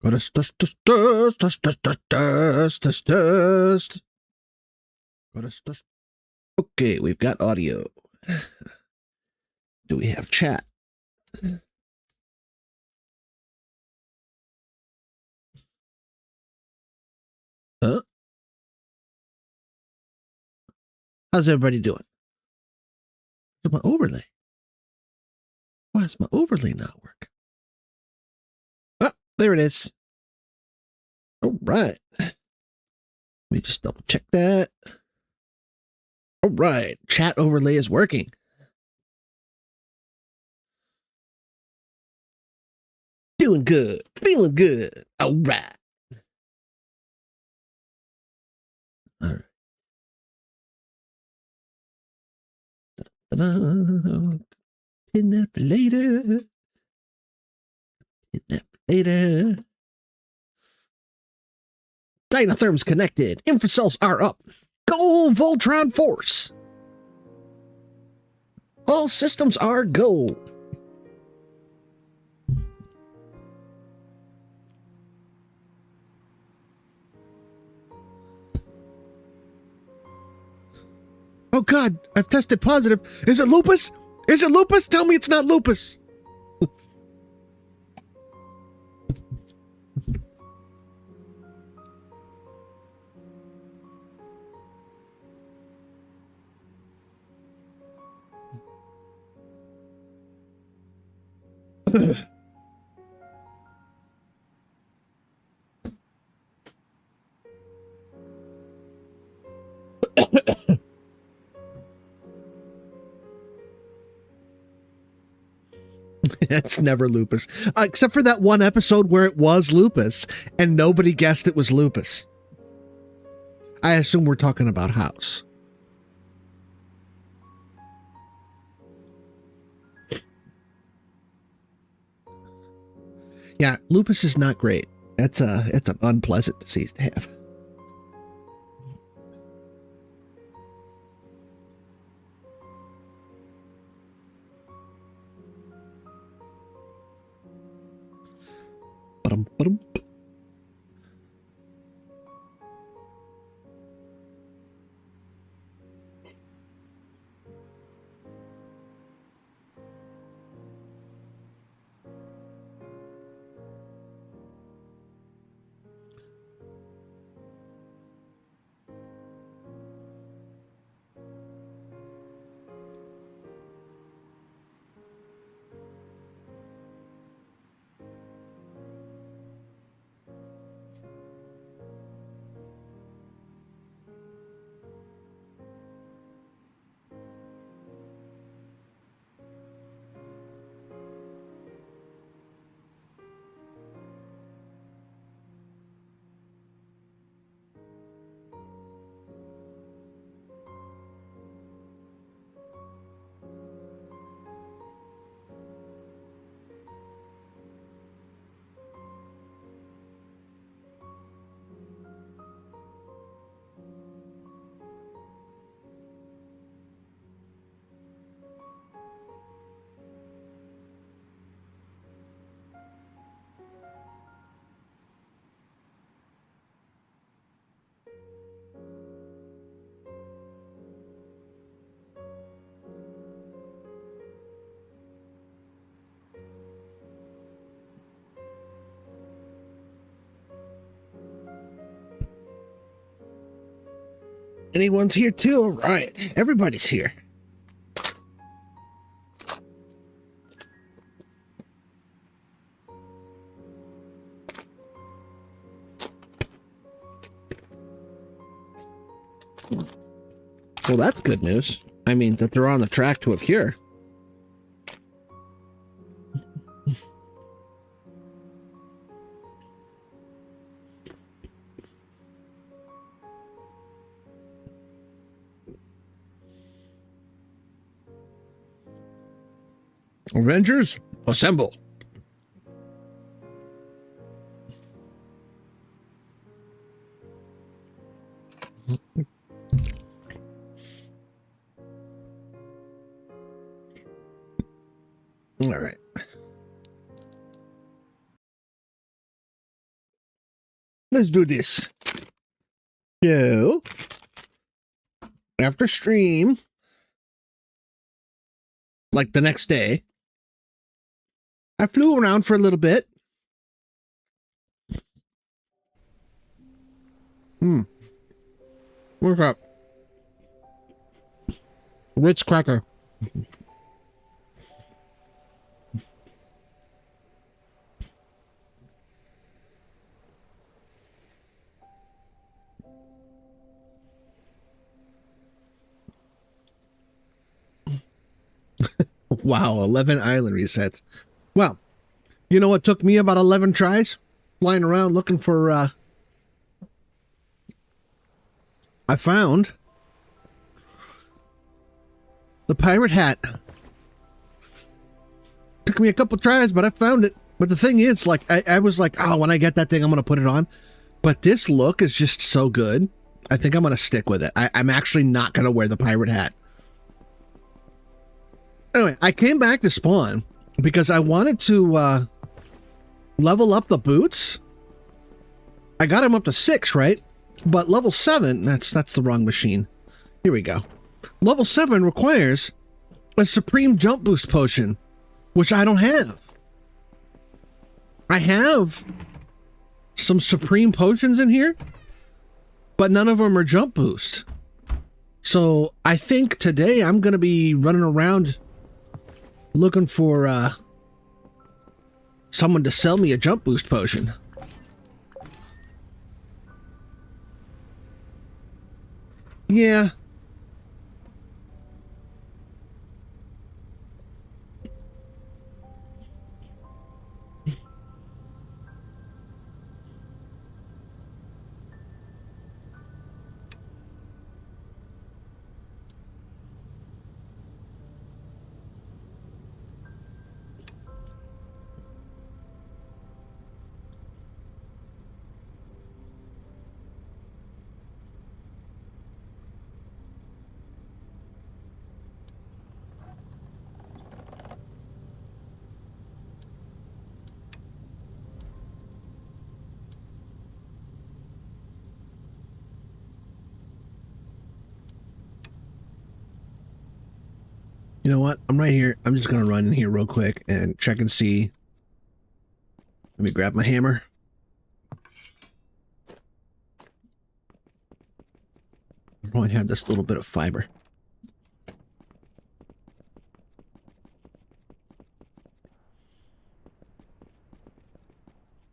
Dust, dust, dust, dust, dust, dust, dust, dust, dust, dust. Dust, dust. Okay, we've got audio. Do we have chat? Huh? How's everybody doing? Where's my overlay? Why is my overlay not working? Oh, there it is. All right. Let me just double check that. All right. Chat overlay is working. Doing good. Feeling good. All right. All right. Ta-da. Pin that for later. Pin that for later. Dynatherm's connected. Infocells are up. Go Voltron Force. All systems are go. Oh God, I've tested positive. Is it lupus? Is it lupus? Tell me it's not lupus. It's never lupus. Except for that one episode where it was lupus and nobody guessed it was lupus. I assume we're talking about House. Yeah, lupus is not great. It's an unpleasant disease to have. Ba-dum. Anyone's here too? All right. Everybody's here. Well, that's good news. I mean, that they're on the track to a cure. Avengers, assemble. All right. let's do this. So, after stream, like the next day, I flew around for a little bit. What's up? Ritz cracker. Wow, 11 island resets. Well, you know what took me about 11 tries? Flying around looking for, I found the pirate hat. Took me a couple tries, but I found it. But the thing is, like, I was like, oh, when I get that thing, I'm going to put it on. But this look is just so good. I think I'm going to stick with it. I'm actually not going to wear the pirate hat. Anyway, I came back to spawn because I wanted to level up the boots. I got him up to 6, right? But level 7, that's the wrong machine. Here we go. Level 7 requires a supreme jump boost potion, which I don't have. I have some supreme potions in here, but none of them are jump boost. So I think today I'm going to be running around looking for someone to sell me a jump boost potion. Yeah. You know what? I'm right here. I'm just going to run in here real quick and check and see. Let me grab my hammer. I probably have this little bit of fiber.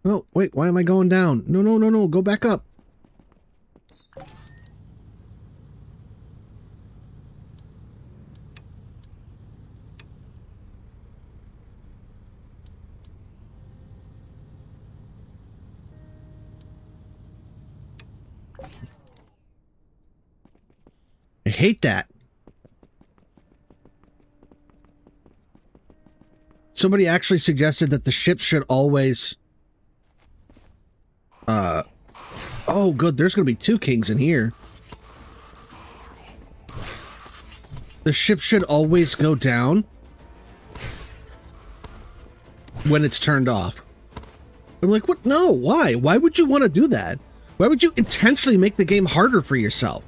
Oh, wait, why am I going down? No, no, no, no, go back up. I hate that. Somebody actually suggested that the ship should always... Oh, good. There's going to be 2 kings in here. The ship should always go down when it's turned off. I'm like, what? No, why? Why would you want to do that? Why would you intentionally make the game harder for yourself?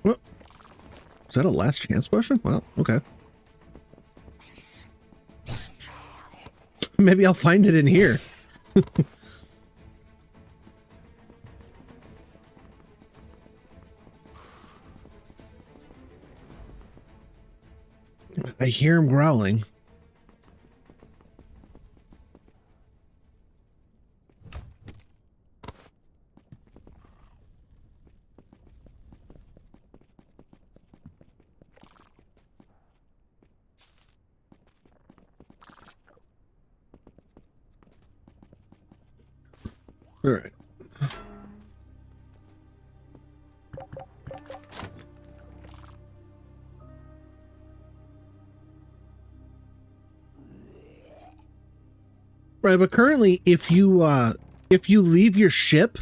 Well, is that a last chance potion? Well, okay. Maybe I'll find it in here. I hear him growling. All right. Right, but currently, if you leave your ship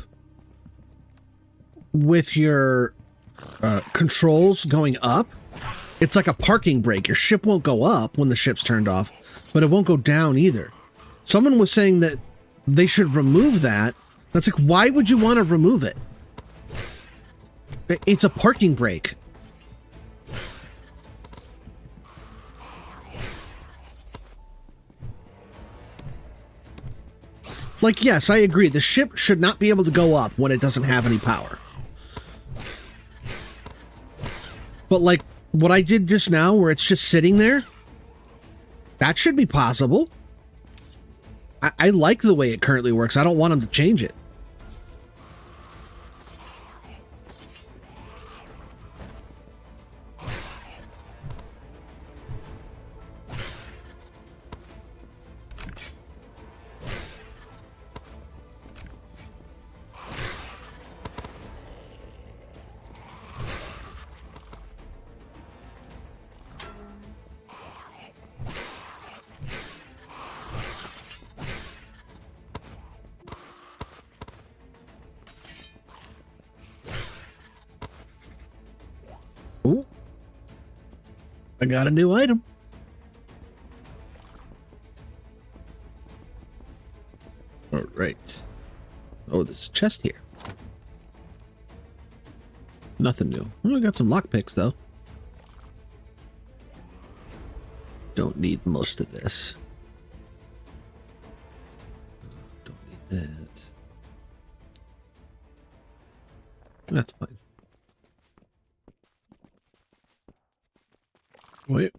with your controls going up, it's like a parking brake. Your ship won't go up when the ship's turned off, but it won't go down either. Someone was saying that they should remove that. That's like, why would you want to remove it? It's a parking brake. Like, yes, I agree. The ship should not be able to go up when it doesn't have any power. But like what I did just now, where it's just sitting there, that should be possible. I like the way it currently works. I don't want them to change it. Ooh. I got a new item. All right. Oh, there's a chest here. Nothing new. Oh, I got some lockpicks, though. Don't need most of this. Don't need that. That's fine. Wait.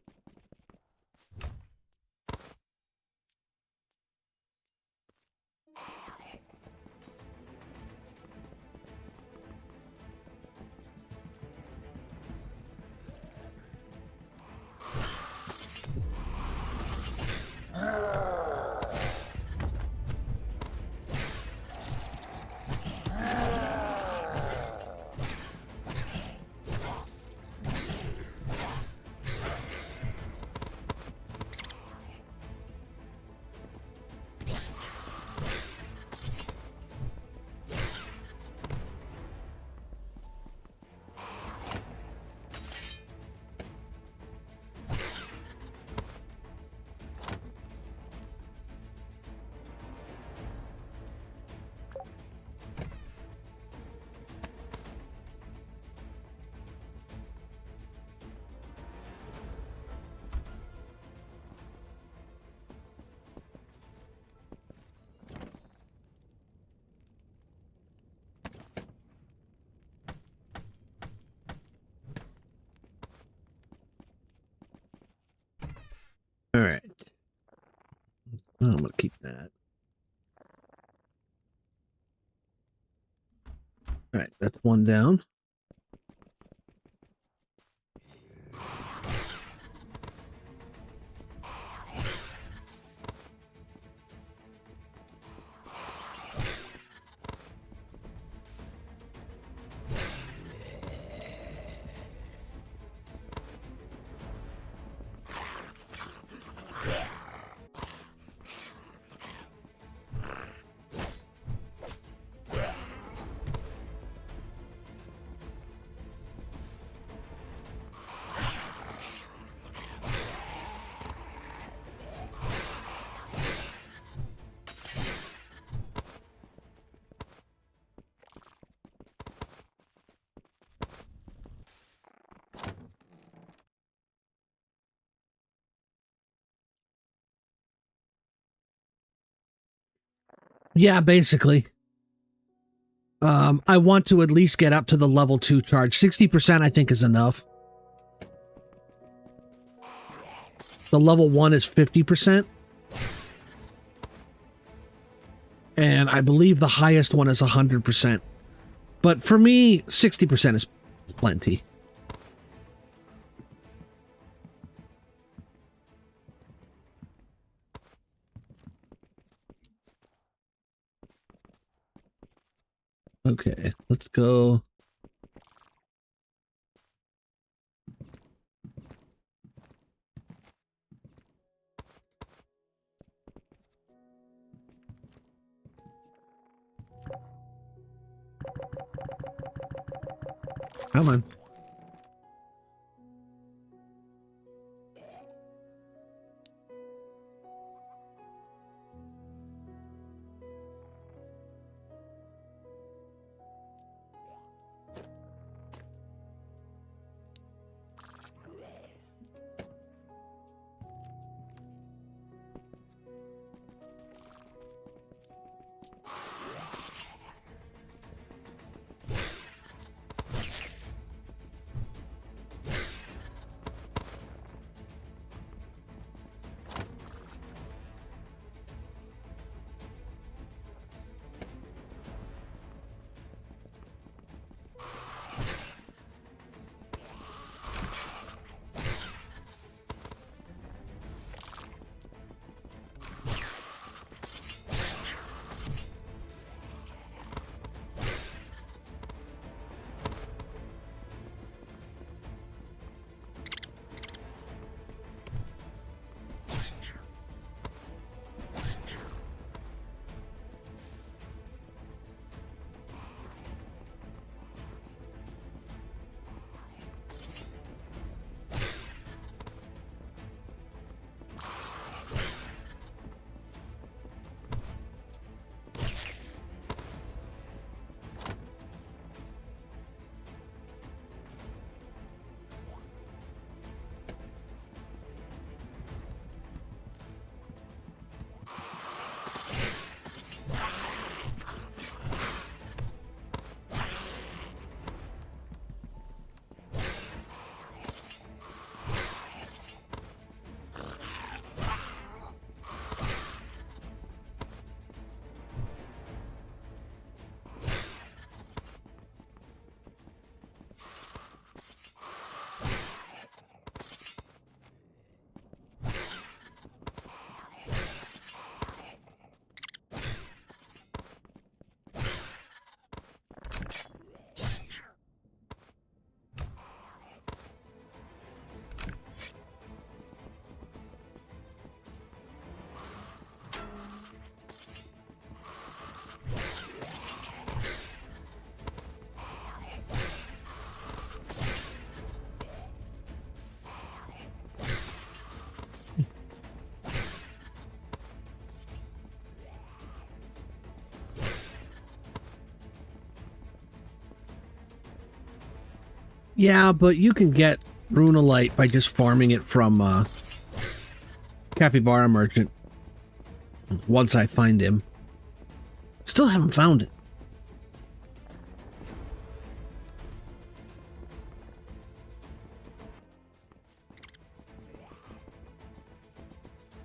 All right. Oh, I'm going to keep that. All right, that's one down. Yeah, basically. I want to at least get up to the level 2 charge. 60% I think is enough. The level 1 is 50%. And I believe the highest one is 100%. But for me, 60% is plenty. Okay, let's go. Come on. Yeah, but you can get Runelite by just farming it from Capybara Merchant. Once I find him. Still haven't found it.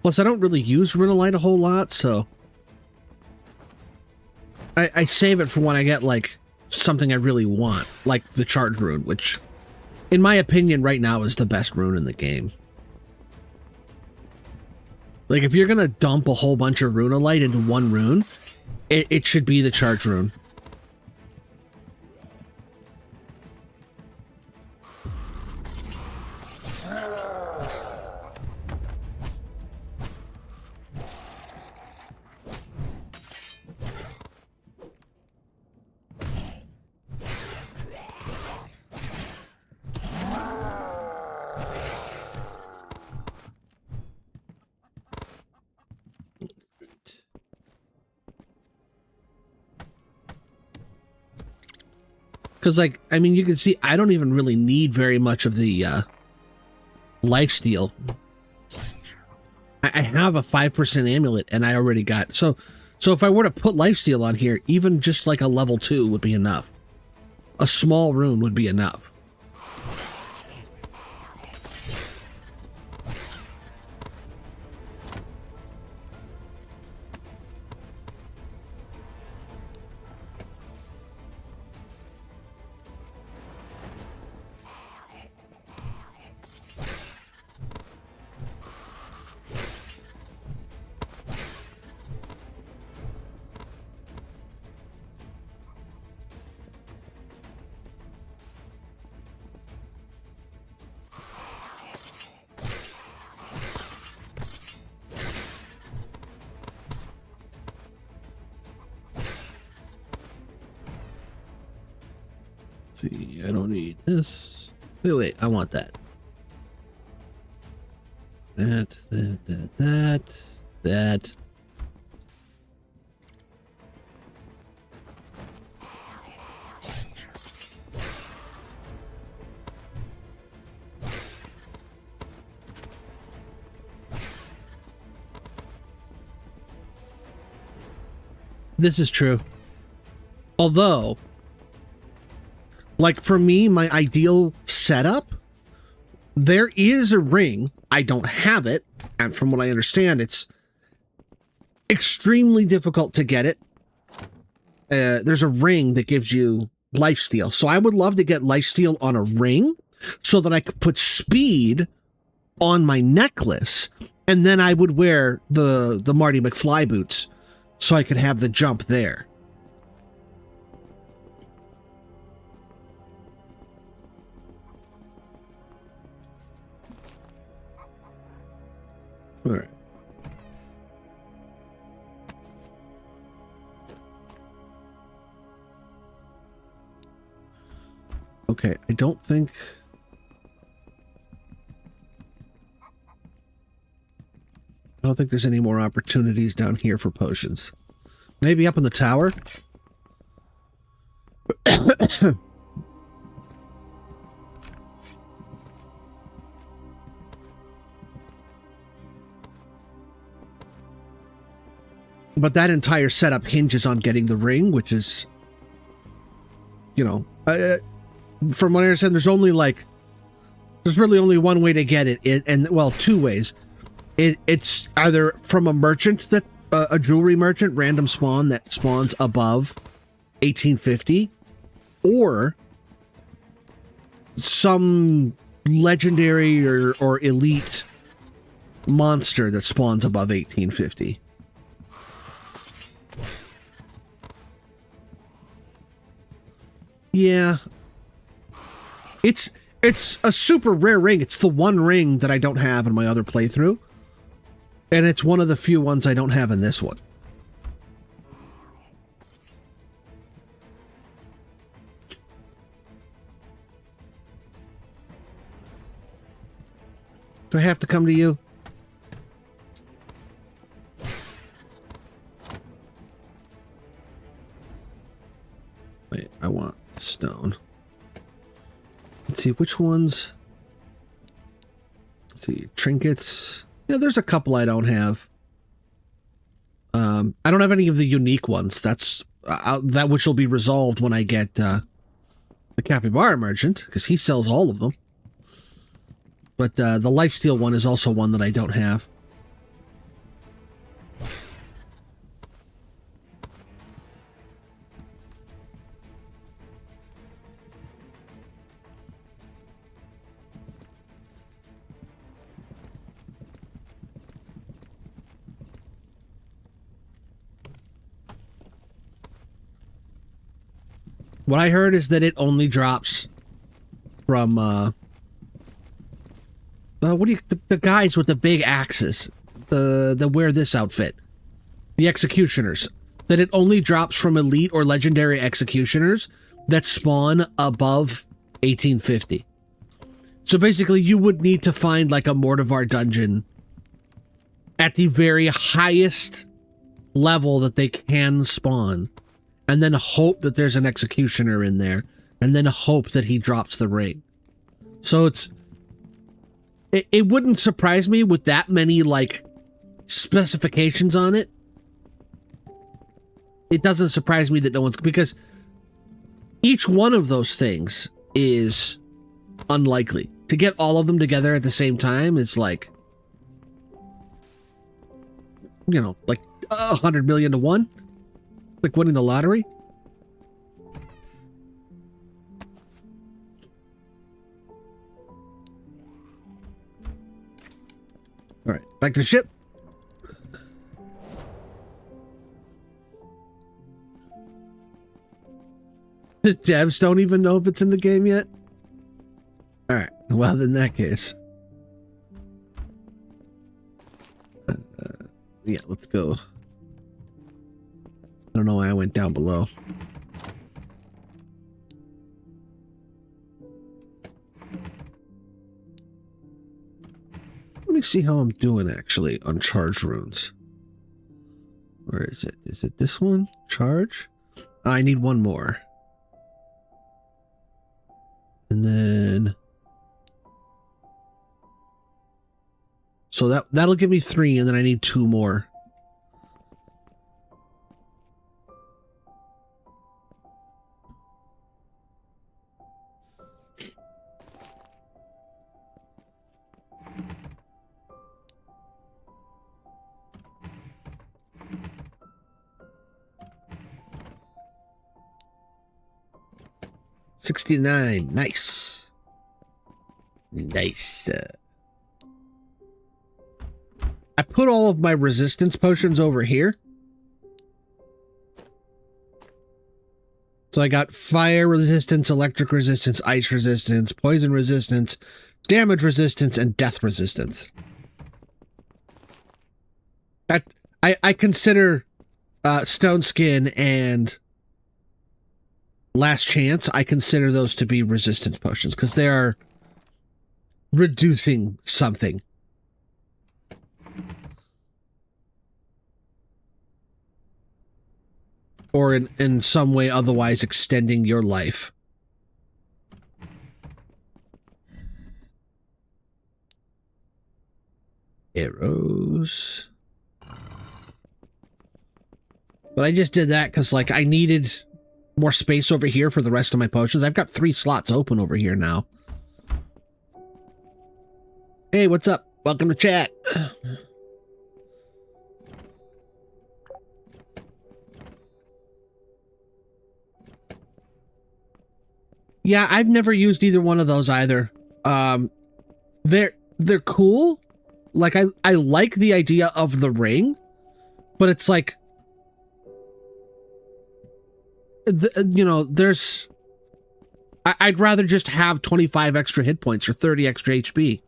Plus, I don't really use Runelite a whole lot, so... I save it for when I get, like, something I really want. Like the Charge Rune, which, in my opinion, right now is the best rune in the game. Like, if you're gonna dump a whole bunch of Runelite into one rune, it should be the Charge Rune. Because, like, I mean, you can see I don't even really need very much of the lifesteal. I have a 5% amulet, and I already got... So if I were to put lifesteal on here, even just like a level 2 would be enough. A small rune would be enough. Let's see, I don't need this. Wait, I want that. That. This is true. Although, like for me, my ideal setup, there is a ring. I don't have it. And from what I understand, it's extremely difficult to get it. There's a ring that gives you lifesteal. So I would love to get lifesteal on a ring so that I could put speed on my necklace. And then I would wear the Marty McFly boots so I could have the jump there. All right. Okay, I don't think... I don't think there's any more opportunities down here for potions. Maybe up in the tower? But that entire setup hinges on getting the ring, which is, you know, from what I understand, there's really only one way to get it, and well, two ways. It's either from a merchant, that a jewelry merchant, random spawn that spawns above 1850, or some legendary or elite monster that spawns above 1850. Yeah. It's a super rare ring. It's the one ring that I don't have in my other playthrough. And it's one of the few ones I don't have in this one. Do I have to come to you? Wait, I want stone. Let's see, which ones? Let's see, trinkets. Yeah, there's a couple I don't have. I don't have any of the unique ones. That's that which will be resolved when I get the Capybara Merchant, because he sells all of them. But the lifesteal one is also one that I don't have. What I heard is that it only drops from, what do you, the guys with the big axes, the wear this outfit, the executioners, that it only drops from elite or legendary executioners that spawn above 1850. So basically you would need to find like a Mortivar dungeon at the very highest level that they can spawn, and then hope that there's an executioner in there, and then hope that he drops the ring. So it wouldn't surprise me with that many, like, specifications on it. It doesn't surprise me that no one's... Because each one of those things is unlikely. To get all of them together at the same time is like... You know, like 100 million to 1. Like winning the lottery. All right, back to the ship. The devs don't even know if it's in the game yet. All right, well, in that case. Yeah, let's go. I don't know why I went down below. me see how I'm doing actually on charge runes. Where is it? Is it this one? Charge? I need one more. And then... So that'll give me 3, and then I need 2 more. $69. Nice. Nice. I put all of my resistance potions over here. So I got fire resistance, electric resistance, ice resistance, poison resistance, damage resistance, and death resistance. That I consider Stone Skin and Last Chance, I consider those to be resistance potions because they are reducing something. Or in some way otherwise extending your life. Arrows. But I just did that because, like, I needed more space over here for the rest of my potions. I've got 3 slots open over here now. Hey, what's up? Welcome to chat. Yeah, I've never used either one of those either. They're cool. Like, I like the idea of the ring, but it's like, you know, there's... I'd rather just have 25 extra hit points or 30 extra HP.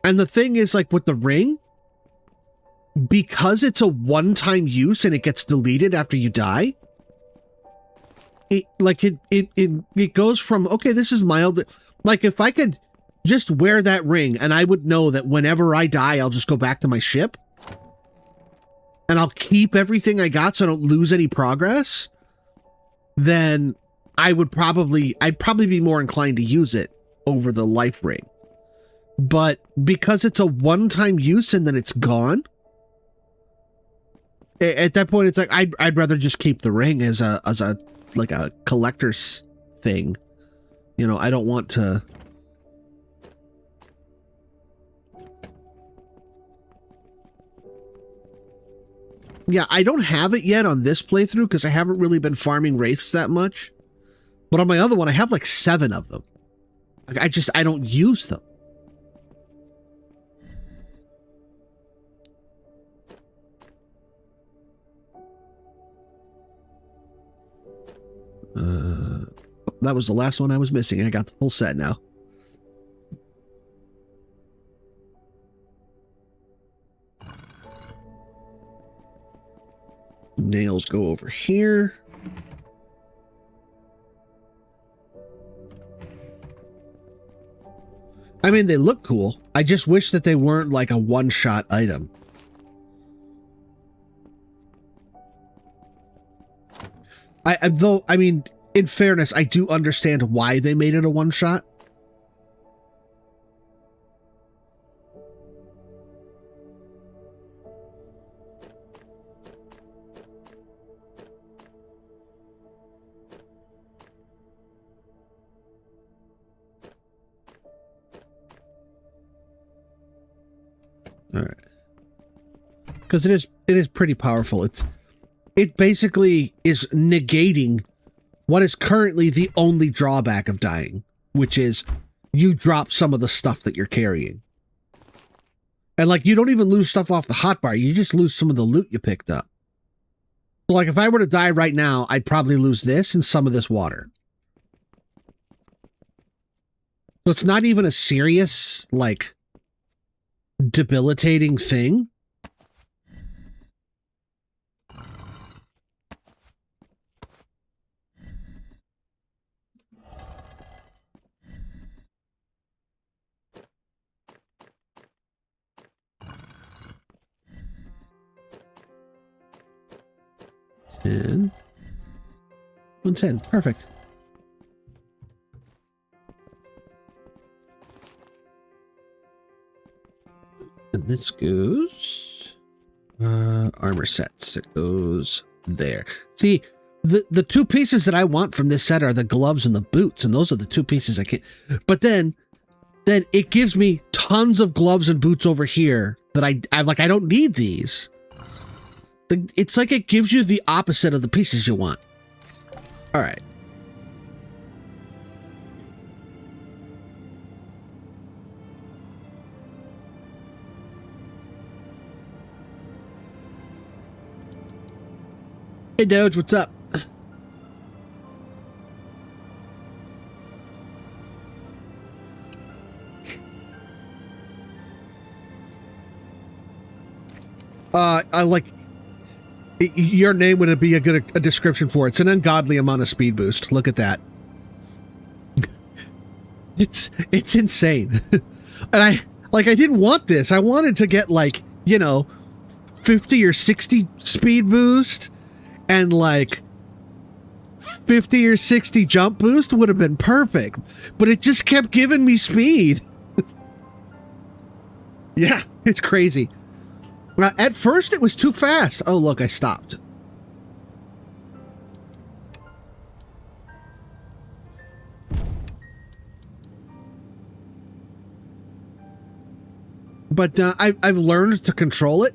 And the thing is, like, with the ring, because it's a one-time use and it gets deleted after you die, it goes from, okay, this is mild. Like, if I could just wear that ring and I would know that whenever I die, I'll just go back to my ship and I'll keep everything I got so I don't lose any progress, then I'd probably be more inclined to use it over the life ring. But because it's a one-time use and then it's gone, at that point, it's like, I'd rather just keep the ring as a like a collector's thing. You know, I don't want to... Yeah, I don't have it yet on this playthrough because I haven't really been farming wraiths that much. But on my other one, I have like 7 of them. I don't use them. That was the last one I was missing. I got the full set now. Nails go over here. I mean, they look cool. I just wish that they weren't like a one-shot item. Though, I mean, in fairness, I do understand why they made it a one-shot. All right. Because it is pretty powerful. It basically is negating what is currently the only drawback of dying, which is you drop some of the stuff that you're carrying. And like, you don't even lose stuff off the hotbar, you just lose some of the loot you picked up. So like, if I were to die right now, I'd probably lose this and some of this water. So it's not even a serious, like, debilitating thing. 110. 110. Perfect. And this goes armor sets. It goes there. See, the two pieces that I want from this set are the gloves and the boots, and those are the two pieces I can't. But then it gives me tons of gloves and boots over here that I'm like, I don't need these. It's like it gives you the opposite of the pieces you want. All right. Hey, Doge, what's up? I like your name would be a good description for it. It's an ungodly amount of speed boost. Look at that. It's insane. And I didn't want this. I wanted to get like, 50 or 60 speed boost and like 50 or 60 jump boost would have been perfect, but it just kept giving me speed. Yeah, it's crazy. At first it was too fast. Oh, look, I stopped. But I've learned to control it.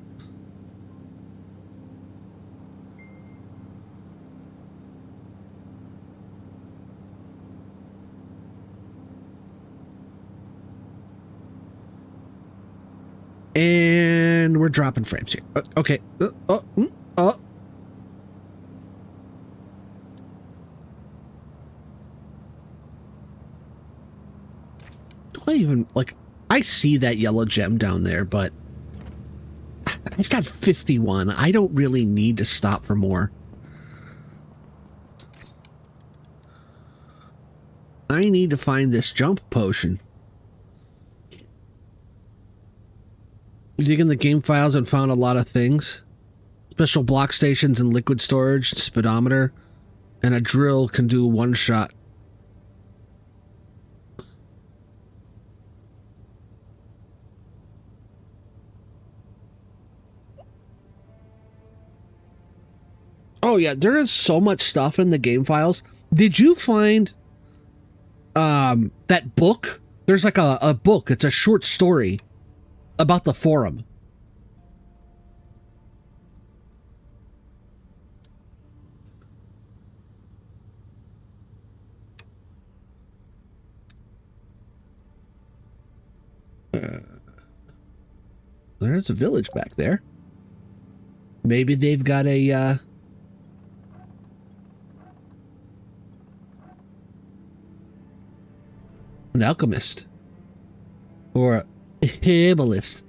And we're dropping frames here. Okay. Do I even, like, I see that yellow gem down there, but I've got 51. I don't really need to stop for more. I need to find this jump potion. Digging the game files and found a lot of things. Special block stations and liquid storage, speedometer, and a drill can do one shot. Oh yeah, there is so much stuff in the game files. Did you find that book? There's like a book. It's a short story about the forum. There's a village back there. Maybe they've got a an alchemist or a herbalist.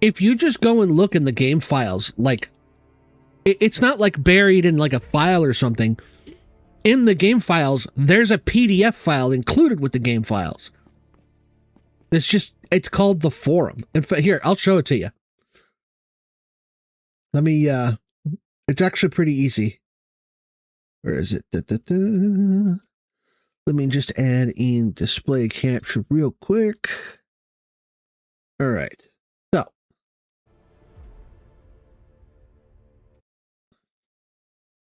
If you just go and look in the game files, like, it's not like buried in like a file or something. In the game files, there's a PDF file included with the game files. It's called the forum. In fact, here, I'll show it to you. Let me, it's actually pretty easy. Where is it? Let me just add in display capture real quick. All right. So,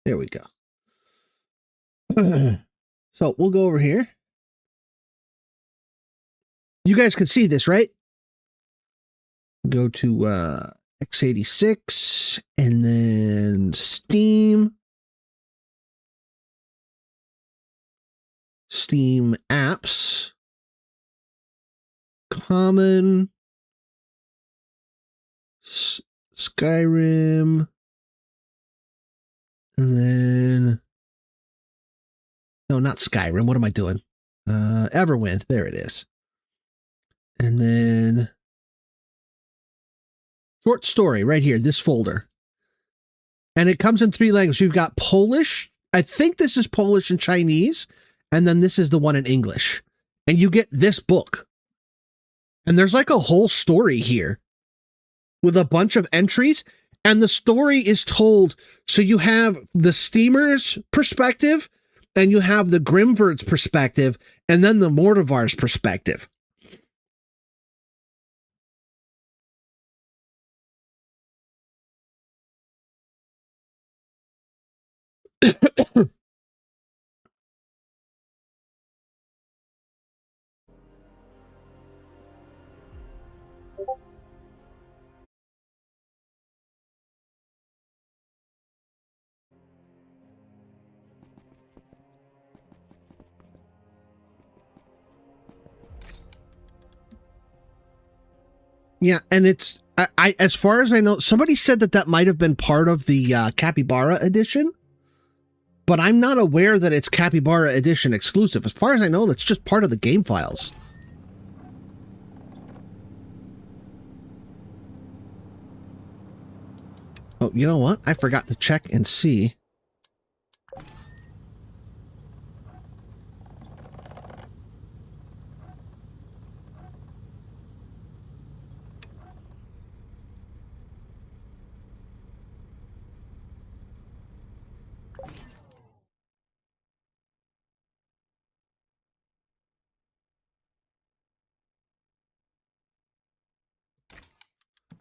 there we go. So we'll go over here. You guys can see this, right? Go to x86 and then Steam apps, common, Skyrim, and then, no, not Skyrim. What am I doing? Everwind. There it is. And then short story right here, this folder. And it comes in 3 languages. You've got Polish. I think this is Polish and Chinese. And then this is the one in English. And you get this book. And there's like a whole story here with a bunch of entries. And the story is told. So you have the steamer's perspective, and you have the Grimverd's perspective, and then the Mortivar's perspective. Yeah, and it's I as far as I know, somebody said that might have been part of the Capybara edition, but I'm not aware that it's Capybara edition exclusive. As far as I know, that's just part of the game files. Oh, you know what? I forgot to check and see.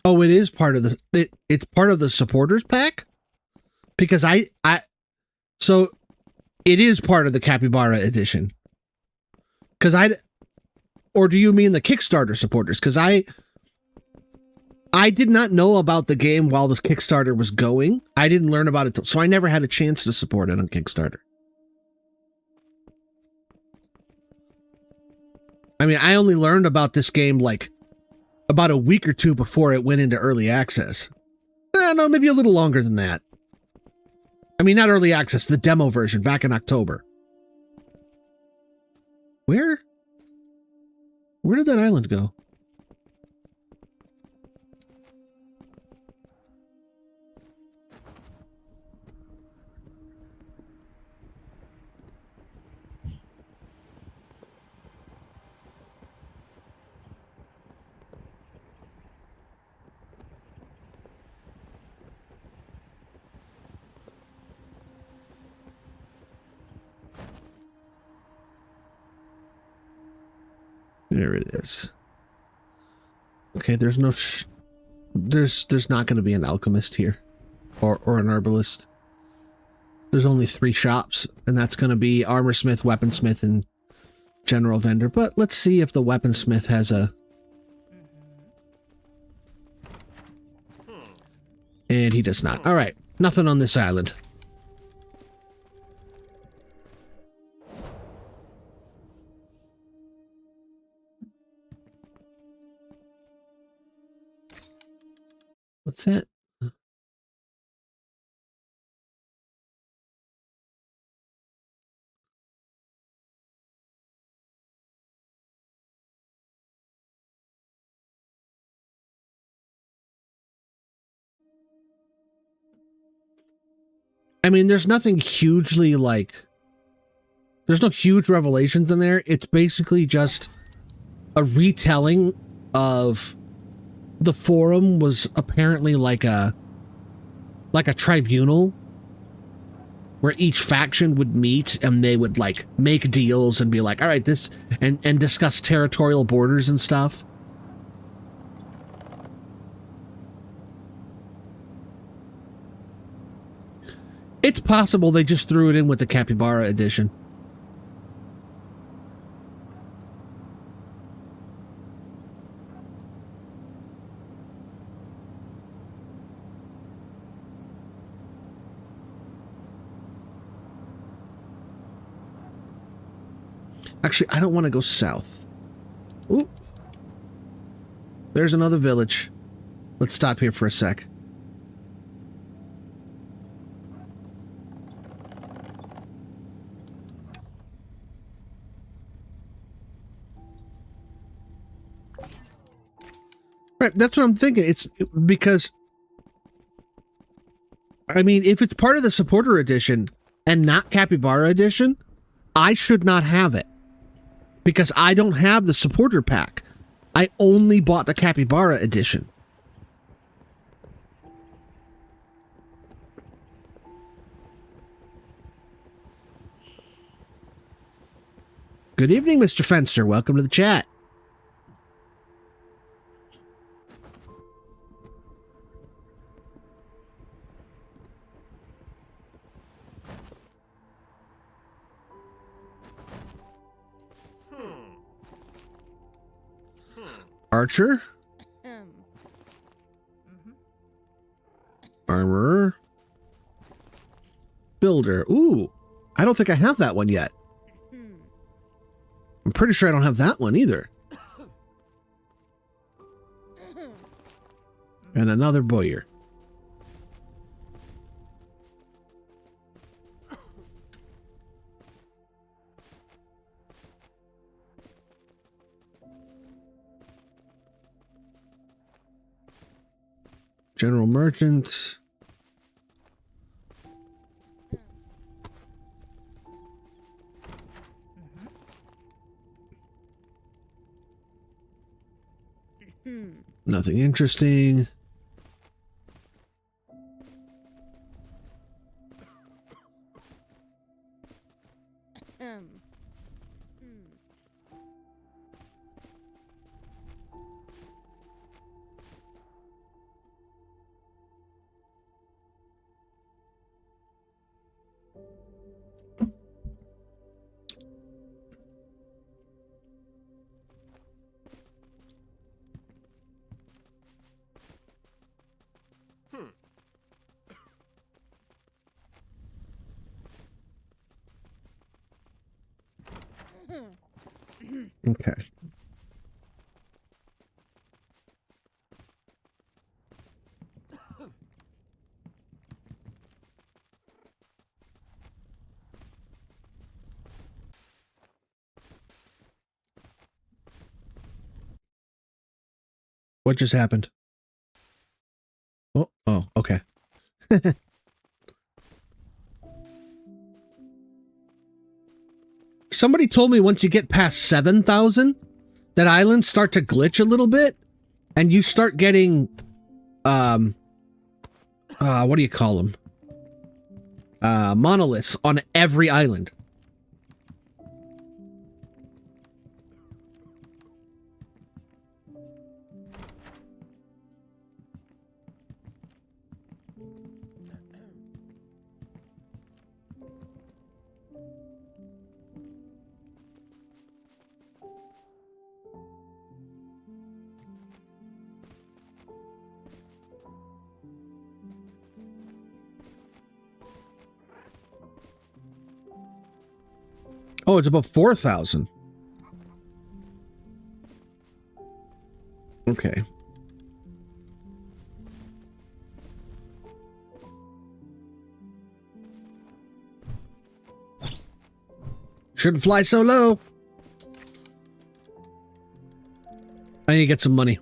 Oh, it is part of it's part of the supporters pack? Because so it is part of the Capybara edition. Or do you mean the Kickstarter supporters? Because I did not know about the game while the Kickstarter was going. I didn't learn about it, so I never had a chance to support it on Kickstarter. I mean, I only learned about this game like about a week or 2 before it went into early access. No, maybe a little longer than that. I mean, not early access, the demo version back in October. Where did that island go? There it is. Okay, there's no there's not going to be an alchemist here or an herbalist. There's only 3 shops, and that's going to be armorsmith, weaponsmith, and general vendor. But let's see if the weaponsmith has a... And he does not. All right, nothing on this island. What's that? I mean, there's nothing hugely like... There's no huge revelations in there. It's basically just a retelling of... The forum was apparently like a tribunal where each faction would meet and they would like make deals and be like, all right, this and discuss territorial borders and stuff. It's possible they just threw it in with the Capybara edition. Actually, I don't want to go south. Ooh. There's another village. Let's stop here for a sec. Right, that's what I'm thinking. It's because I mean, if it's part of the supporter edition and not Capybara edition, I should not have it. Because I don't have the supporter pack. I only bought the Capybara edition. Good evening, Mr. Fenster. Welcome to the chat. Archer? Armorer? Builder. Ooh, I don't think I have that one yet. I'm pretty sure I don't have that one either. And another Bowyer. General Merchant. Nothing interesting. Okay. What just happened? Oh, okay. Somebody told me once you get past 7,000, that islands start to glitch a little bit, and you start getting, what do you call them? Monoliths on every island. Oh, it's above 4,000. Okay. Shouldn't fly so low. I need to get some money.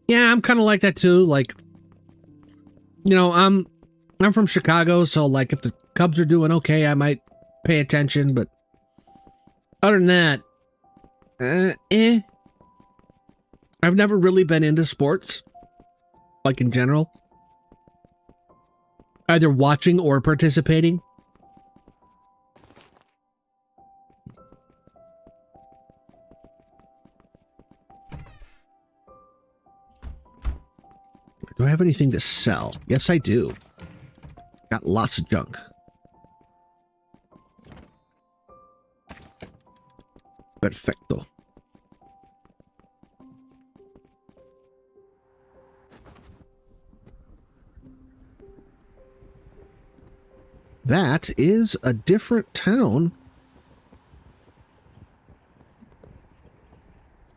Yeah, I'm kind of like that too. Like, you know, I'm from Chicago, so like if the Cubs are doing okay, I might pay attention, but other than that, I've never really been into sports, like in general. Either watching or participating. Do I have anything to sell? Yes, I do. Got lots of junk. Perfecto. That is a different town.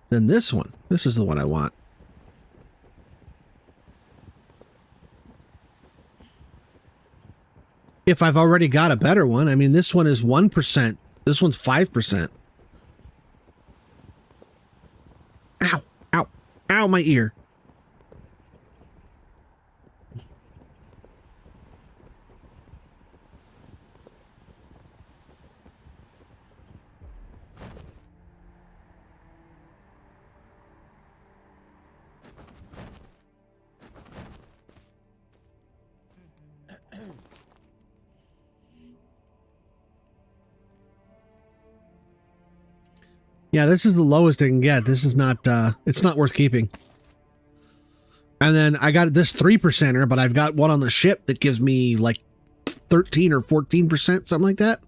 than this one. This is the one I want. If I've already got a better one, I mean, this one is 1%. This one's 5%. Ow, ow, ow, my ear. Yeah, this is the lowest I can get. This is not, it's not worth keeping. And then I got this 3%er, but I've got one on the ship that gives me like 13 or 14%, something like that.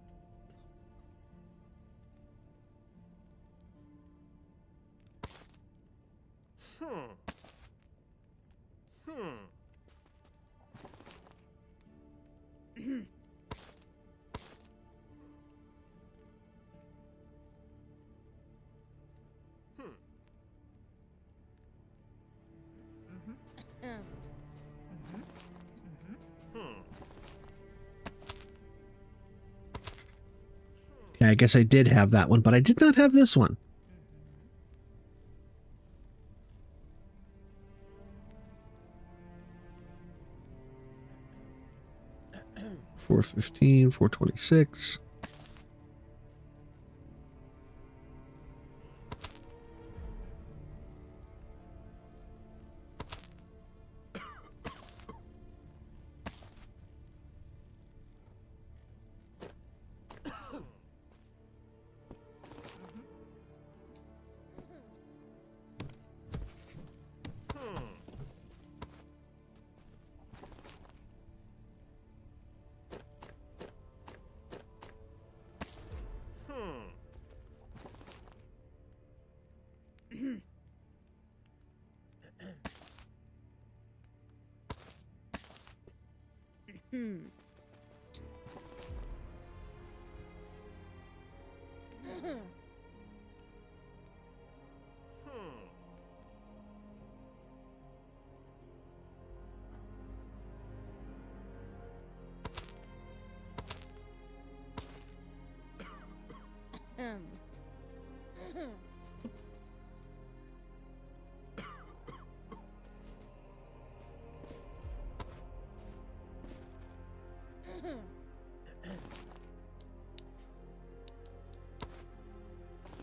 Yeah, I guess I did have that one, but I did not have this one. $415, $426.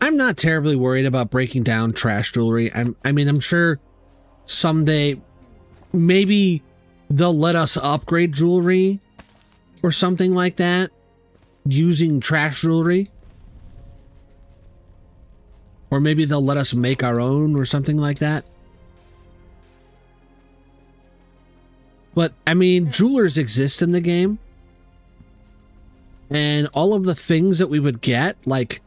I'm not terribly worried about breaking down trash jewelry. I mean, I'm sure someday maybe they'll let us upgrade jewelry or something like that using trash jewelry. Or maybe they'll let us make our own or something like that. But, I mean, jewelers exist in the game. And all of the things that we would get, like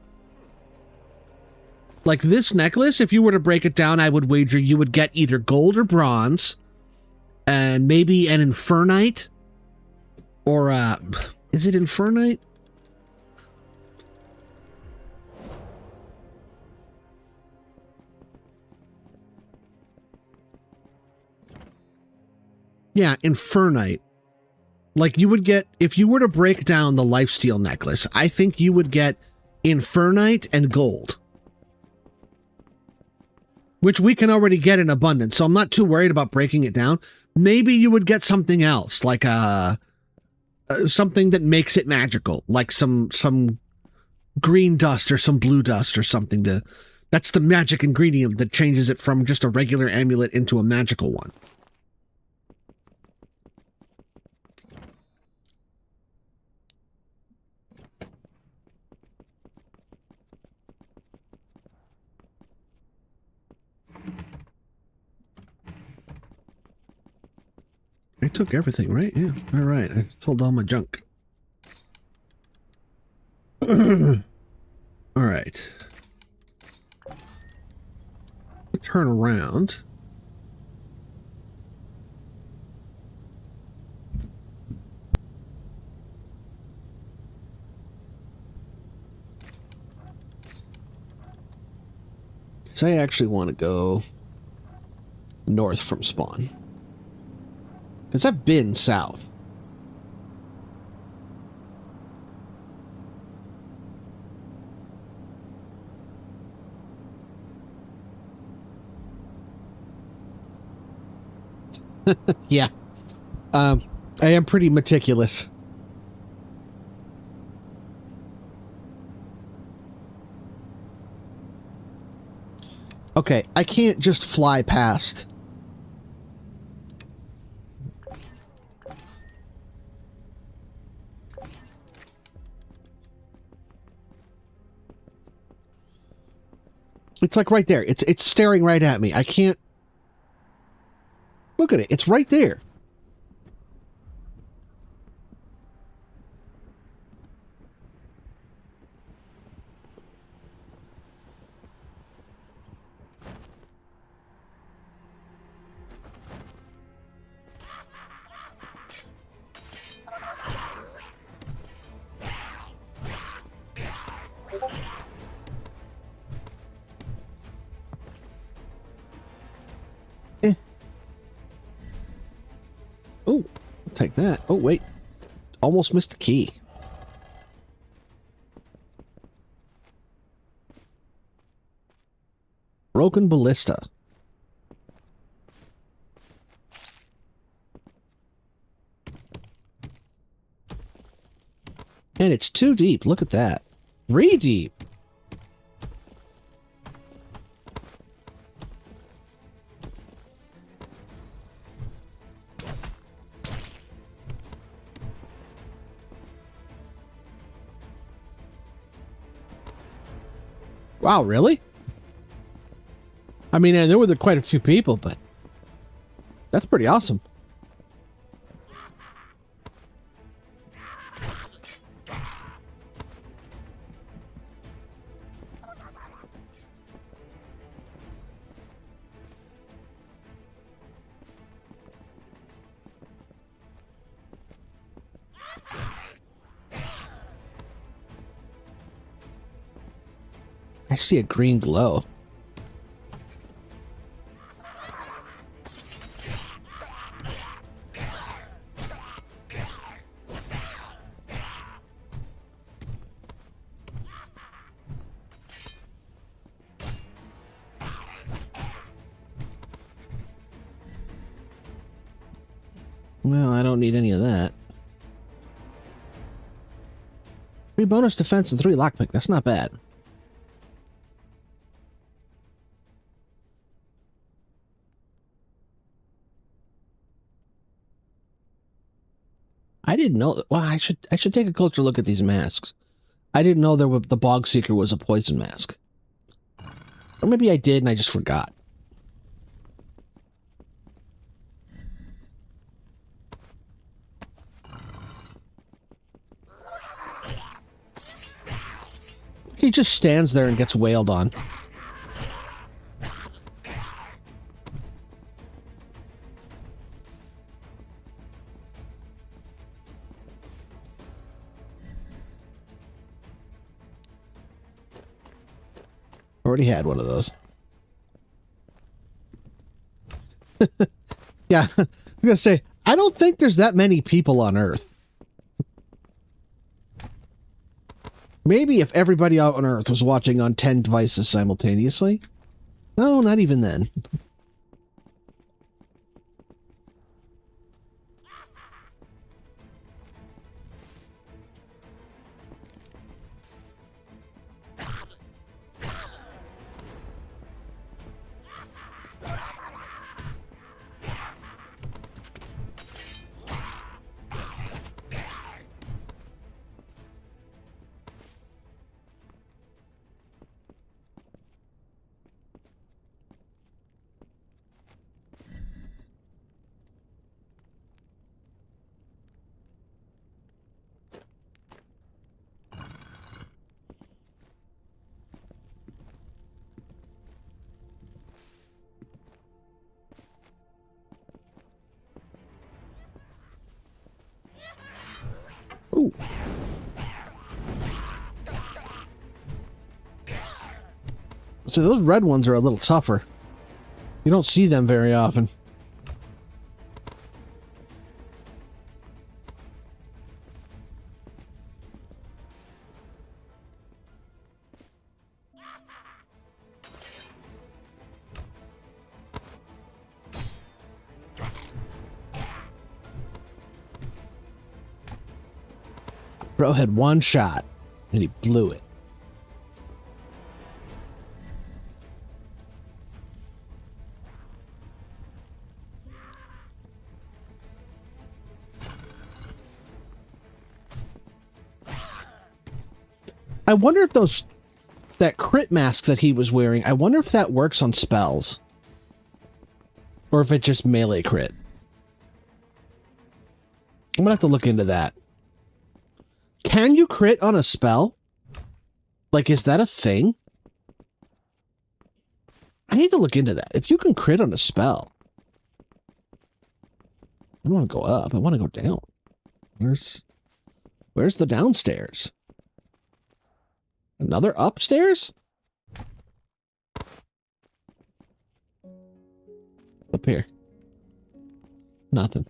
this necklace, if you were to break it down, I would wager you would get either gold or bronze. And maybe an infernite. Or, is it infernite? Yeah, infernite. Like you would get, if you were to break down the lifesteal necklace, I think you would get infernite and gold. Which we can already get in abundance, so I'm not too worried about breaking it down. Maybe you would get something else, like something that makes it magical, like some green dust or some blue dust or something. That's the magic ingredient that changes it from just a regular amulet into a magical one. I took everything, right? Yeah. All right. I sold all my junk. All right. Turn around. So I actually want to go north from spawn. Because I've been south. Yeah. I am pretty meticulous. Okay, I can't just fly past. It's like right there. It's staring right at me. I can't... Look at it. It's right there. Oh, I'll take that. Oh, wait. Almost missed the key. Broken ballista. And it's 2 deep. Look at that. 3 deep. Wow, really? I mean, and there were quite a few people, but that's pretty awesome. I see a green glow. Well, I don't need any of that. 3 bonus defense and 3 lockpick. That's not bad. I didn't know. Well, I should take a closer look at these masks. I didn't know the Bog Seeker was a poison mask. Or maybe I did and I just forgot. He just stands there and gets wailed on. Already had one of those. Yeah, I was gonna say, I don't think there's that many people on Earth. Maybe if everybody out on Earth was watching on 10 devices simultaneously. No, not even then. Ooh. So those red ones are a little tougher. You don't see them very often. Bro had one shot, and he blew it. I wonder if that crit mask that he was wearing, I wonder if that works on spells. Or if it's just melee crit. I'm gonna have to look into that. Can you crit on a spell? Like, is that a thing? I need to look into that. If you can crit on a spell. I don't want to go up. I want to go down. Where's the downstairs? Another upstairs? Up here. Nothing.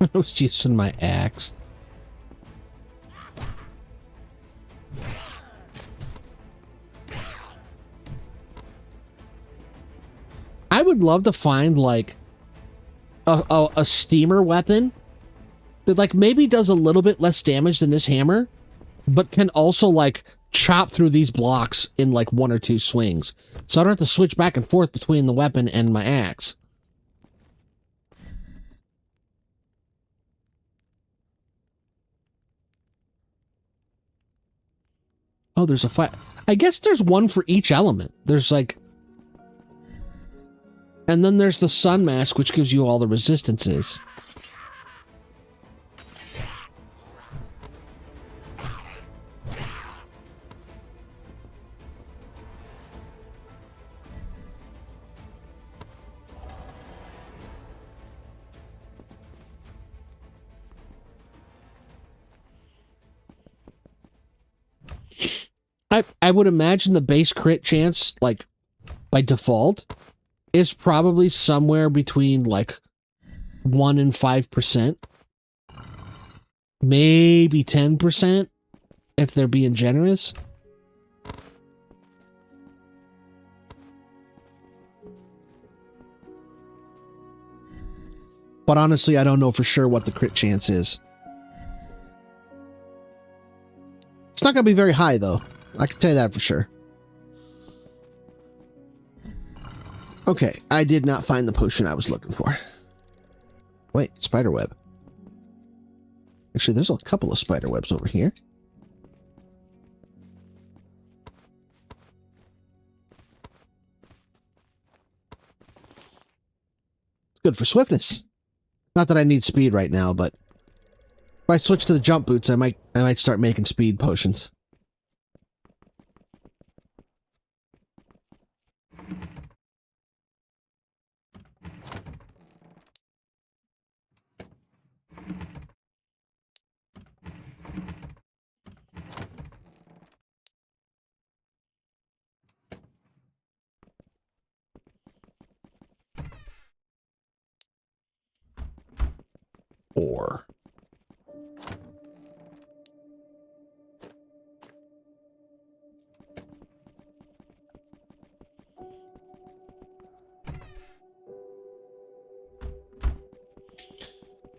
I was using my axe. I would love to find like a steamer weapon that like maybe does a little bit less damage than this hammer, but can also like chop through these blocks in like 1 or 2 swings. So I don't have to switch back and forth between the weapon and my axe. Oh, there's a fight. I guess there's one for each element. There's like... And then there's the sun mask, which gives you all the resistances. I would imagine the base crit chance, like, by default, is probably somewhere between, like, 1 and 5%. Maybe 10%, if they're being generous. But honestly, I don't know for sure what the crit chance is. It's not going to be very high, though. I can tell you that for sure. Okay, I did not find the potion I was looking for. Wait, spider web. Actually, there's a couple of spider webs over here. It's good for swiftness. Not that I need speed right now, but if I switch to the jump boots, I might start making speed potions. Or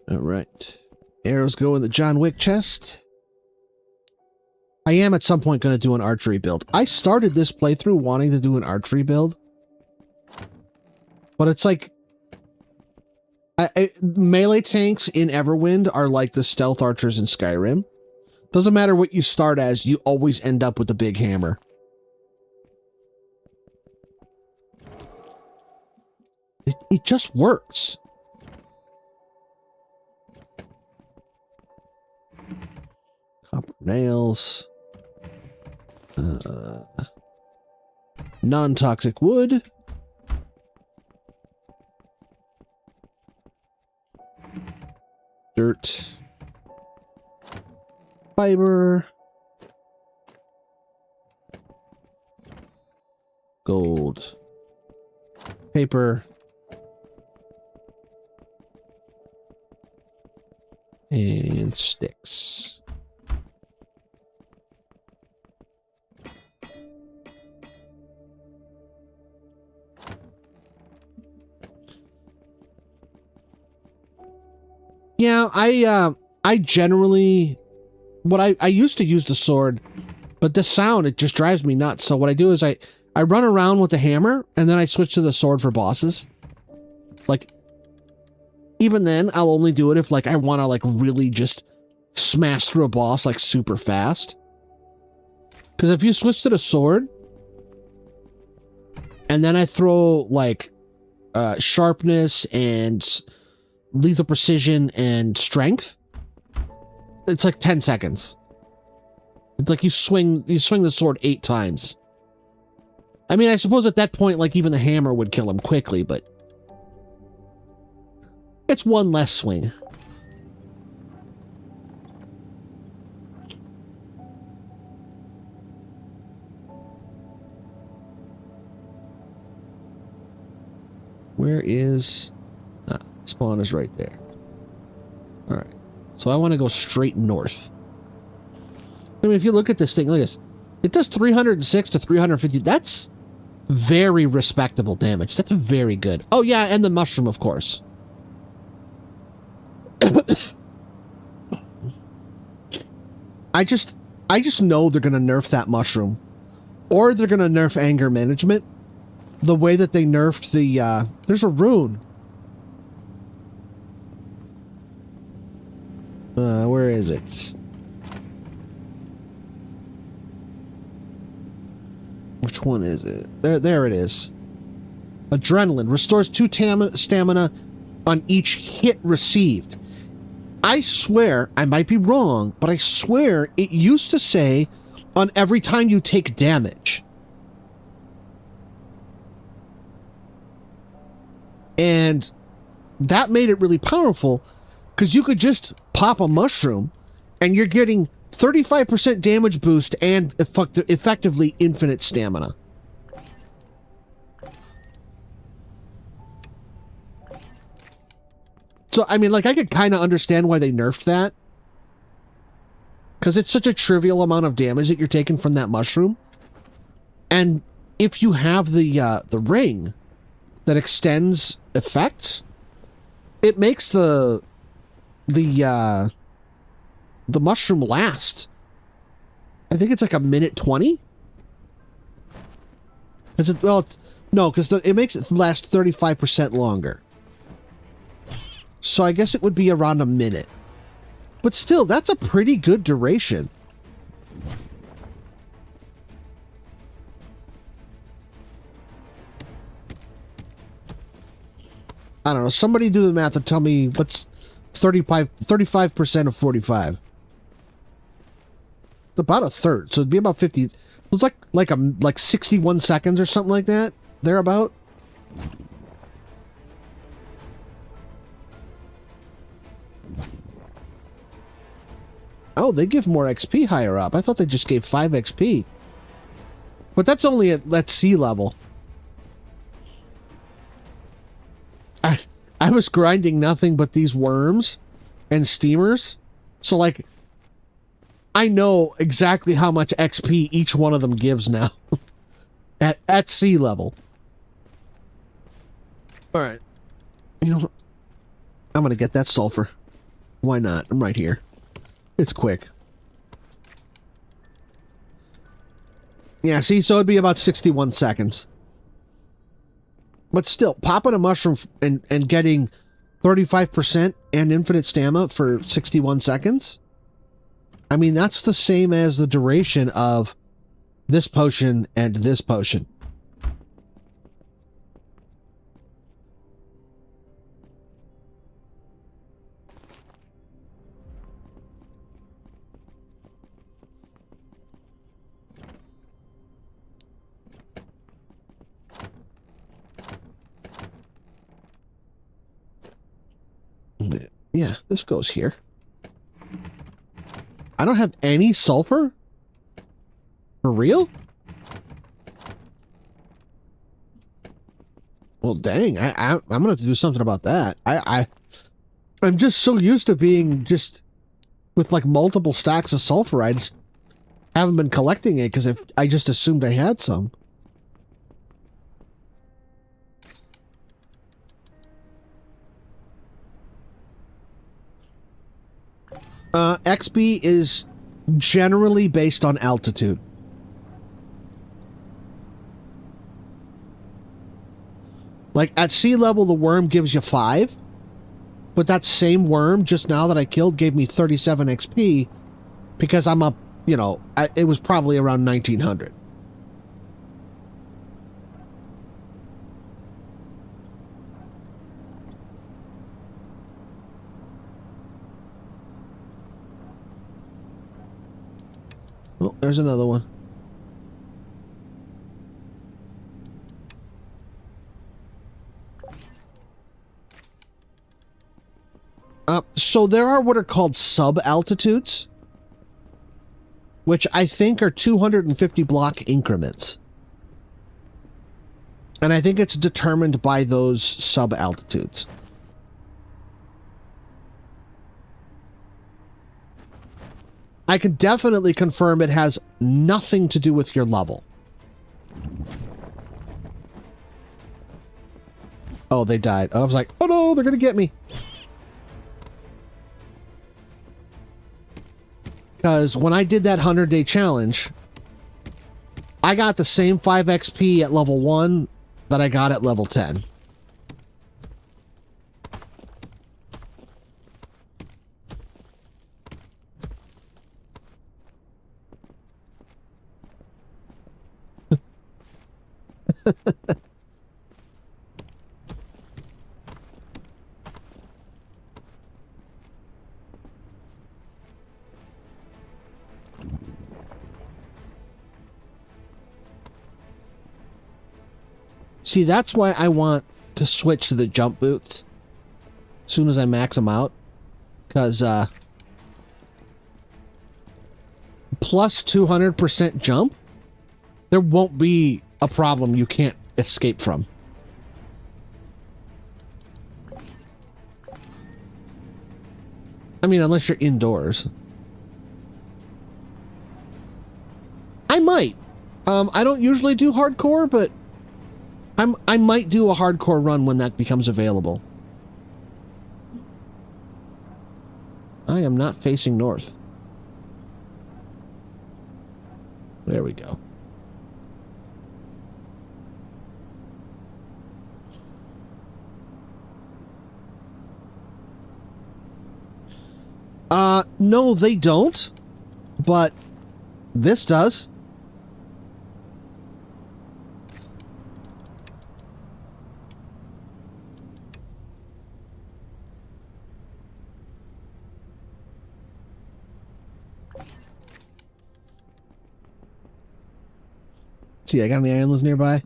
all right. Arrows go in the John Wick chest. I am at some point going to do an archery build. I started this playthrough wanting to do an archery build. But it's like... melee tanks in Everwind are like the stealth archers in Skyrim. Doesn't matter what you start as, you always end up with the big hammer. It just works. Copper nails. Non-toxic wood. Dirt. Fiber. Gold. Paper. And sticks. Yeah, I generally I used to use the sword, but the sound, it just drives me nuts. So what I do is I run around with the hammer and then I switch to the sword for bosses. Like, even then, I'll only do it if like I want to like really just smash through a boss like super fast. Because if you switch to the sword and then I throw like sharpness and lethal precision and strength, it's like 10 seconds. It's like you swing the sword 8 times. I mean, I suppose at that point, like even the hammer would kill him quickly, but it's one less swing. Where is... spawn is right there. Alright. So I want to go straight north. I mean, if you look at this thing, look at this. It does 306 to 350. That's very respectable damage. That's very good. Oh, yeah, and the mushroom, of course. I just know they're going to nerf that mushroom. Or they're going to nerf anger management. The way that they nerfed the... there's a rune. Where is it? Which one is it? There it is. Adrenaline. Restores 2 stamina on each hit received. I swear, I might be wrong, but I swear it used to say on every time you take damage. And that made it really powerful because you could just pop a mushroom and you're getting 35% damage boost and effectively infinite stamina. So, I mean, like, I could kind of understand why they nerfed that. Because it's such a trivial amount of damage that you're taking from that mushroom. And if you have the ring that extends effects, it makes the mushroom last. I think it's like a minute 20. Is it? Well, no, because it makes it last 35% longer. So I guess it would be around a minute. But still, that's a pretty good duration. I don't know. Somebody do the math and tell me what's 35% of 45. It's about a third, so it'd be about 50. It's like 61 seconds or something like that. Thereabout. Oh, they give more XP higher up. I thought they just gave 5 XP. But that's only at sea level. I was grinding nothing but these worms and steamers. So, like, I know exactly how much XP each one of them gives now. at sea level. Alright. You know what? I'm gonna get that sulfur. Why not? I'm right here. It's quick. Yeah, see, so it'd be about 61 seconds. But still, popping a mushroom and getting 35% and infinite stamina for 61 seconds? I mean, that's the same as the duration of this potion and this potion. Yeah, this goes here. I don't have any sulfur? For real? Well, dang, I'm gonna have to do something about that. I'm just so used to being just with like multiple stacks of sulfur. I just haven't been collecting it because I just assumed I had some. XP is generally based on altitude. Like at sea level, the worm gives you 5, but that same worm just now that I killed gave me 37 XP because I'm up, you know, it was probably around 1900. Oh, there's another one. So there are what are called sub-altitudes, which I think are 250 block increments. And I think it's determined by those sub-altitudes. I can definitely confirm it has nothing to do with your level. Oh, they died. I was like, oh no, they're gonna get me. Because when I did that 100-day challenge, I got the same 5 XP at level 1 that I got at level 10. See, that's why I want to switch to the jump boots as soon as I max them out. Because, plus 200% jump, there won't be a problem you can't escape from. I mean, unless you're indoors. I might. I don't usually do hardcore, but I might do a hardcore run when that becomes available. I am not facing north. There we go. No, they don't, but this does. See, I got any islands nearby?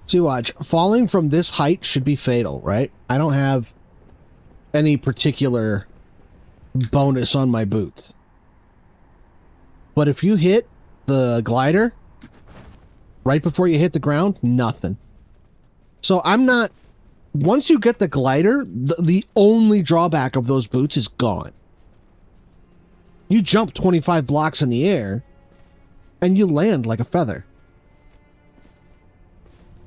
See, watch. Falling from this height should be fatal, right? I don't have any particular bonus on my boots. But if you hit the glider right before you hit the ground, nothing. So I'm not... Once you get the glider, the only drawback of those boots is gone. You jump 25 blocks in the air, and you land like a feather.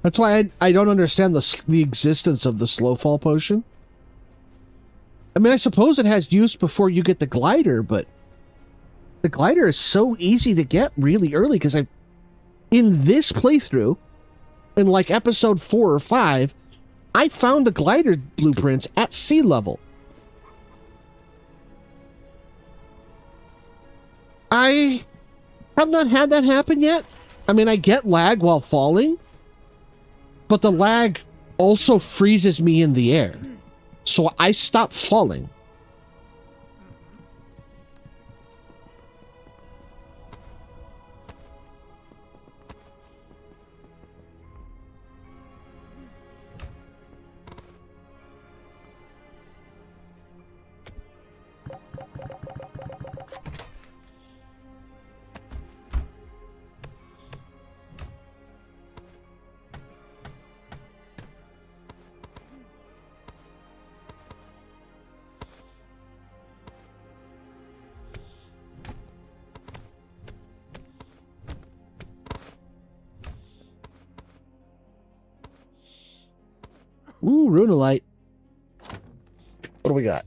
That's why I don't understand the existence of the slow fall potion. I mean, I suppose it has use before you get the glider, but the glider is so easy to get really early because in this playthrough, in like episode 4 or 5, I found the glider blueprints at sea level. I have not had that happen yet. I mean, I get lag while falling, but the lag also freezes me in the air. So I stop falling. Ooh, Runelite. What do we got?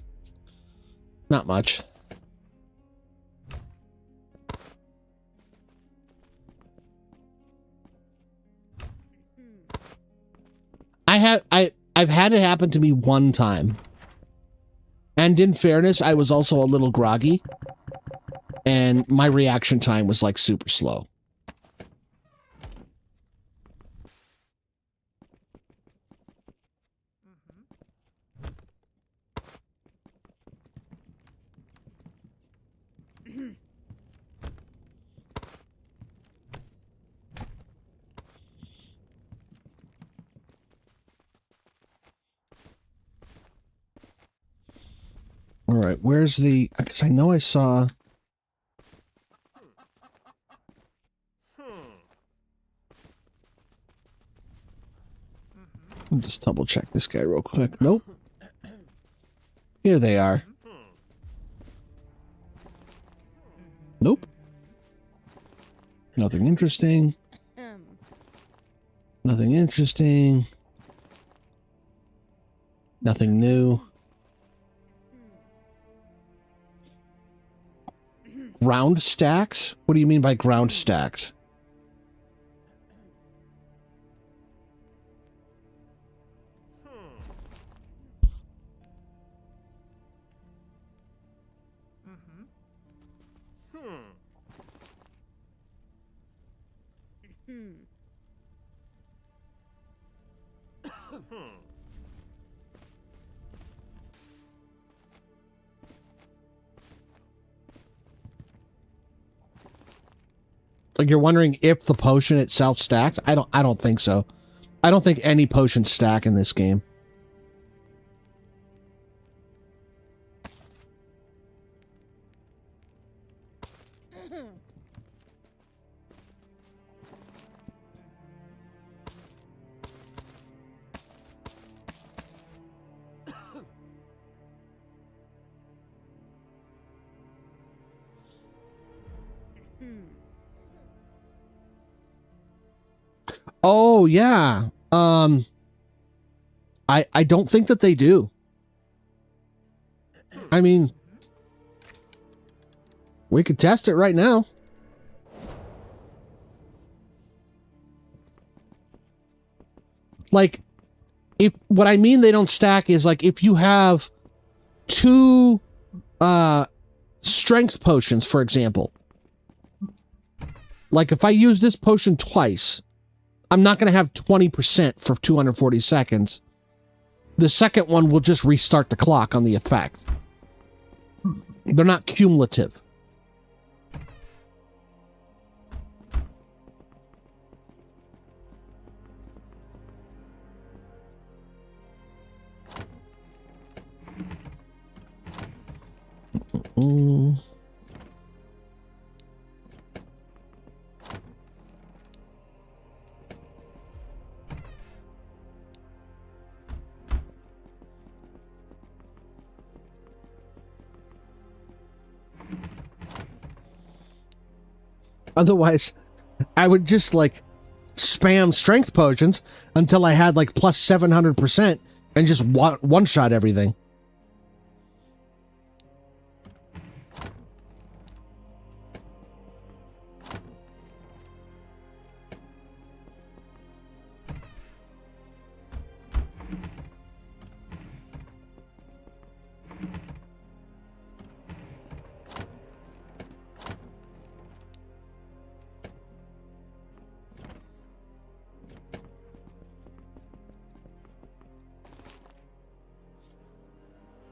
Not much. I've had it happen to me one time. And in fairness, I was also a little groggy. And my reaction time was like super slow. All right, where's the... Because I know I saw... I'll just double check this guy real quick. Nope. Here they are. Nope. Nothing interesting. Nothing interesting. Nothing new. Ground stacks? What do you mean by ground stacks? Like you're wondering if the potion itself stacked? I don't think so. I don't think any potions stack in this game. Oh, yeah. I don't think that they do. I mean, we could test it right now. Like, if what I mean they don't stack is like if you have two strength potions, for example. Like if I use this potion twice, I'm not going to have 20% for 240 seconds. The second one will just restart the clock on the effect. They're not cumulative. Otherwise, I would just, like, spam strength potions until I had, like, plus 700% and just one-shot everything.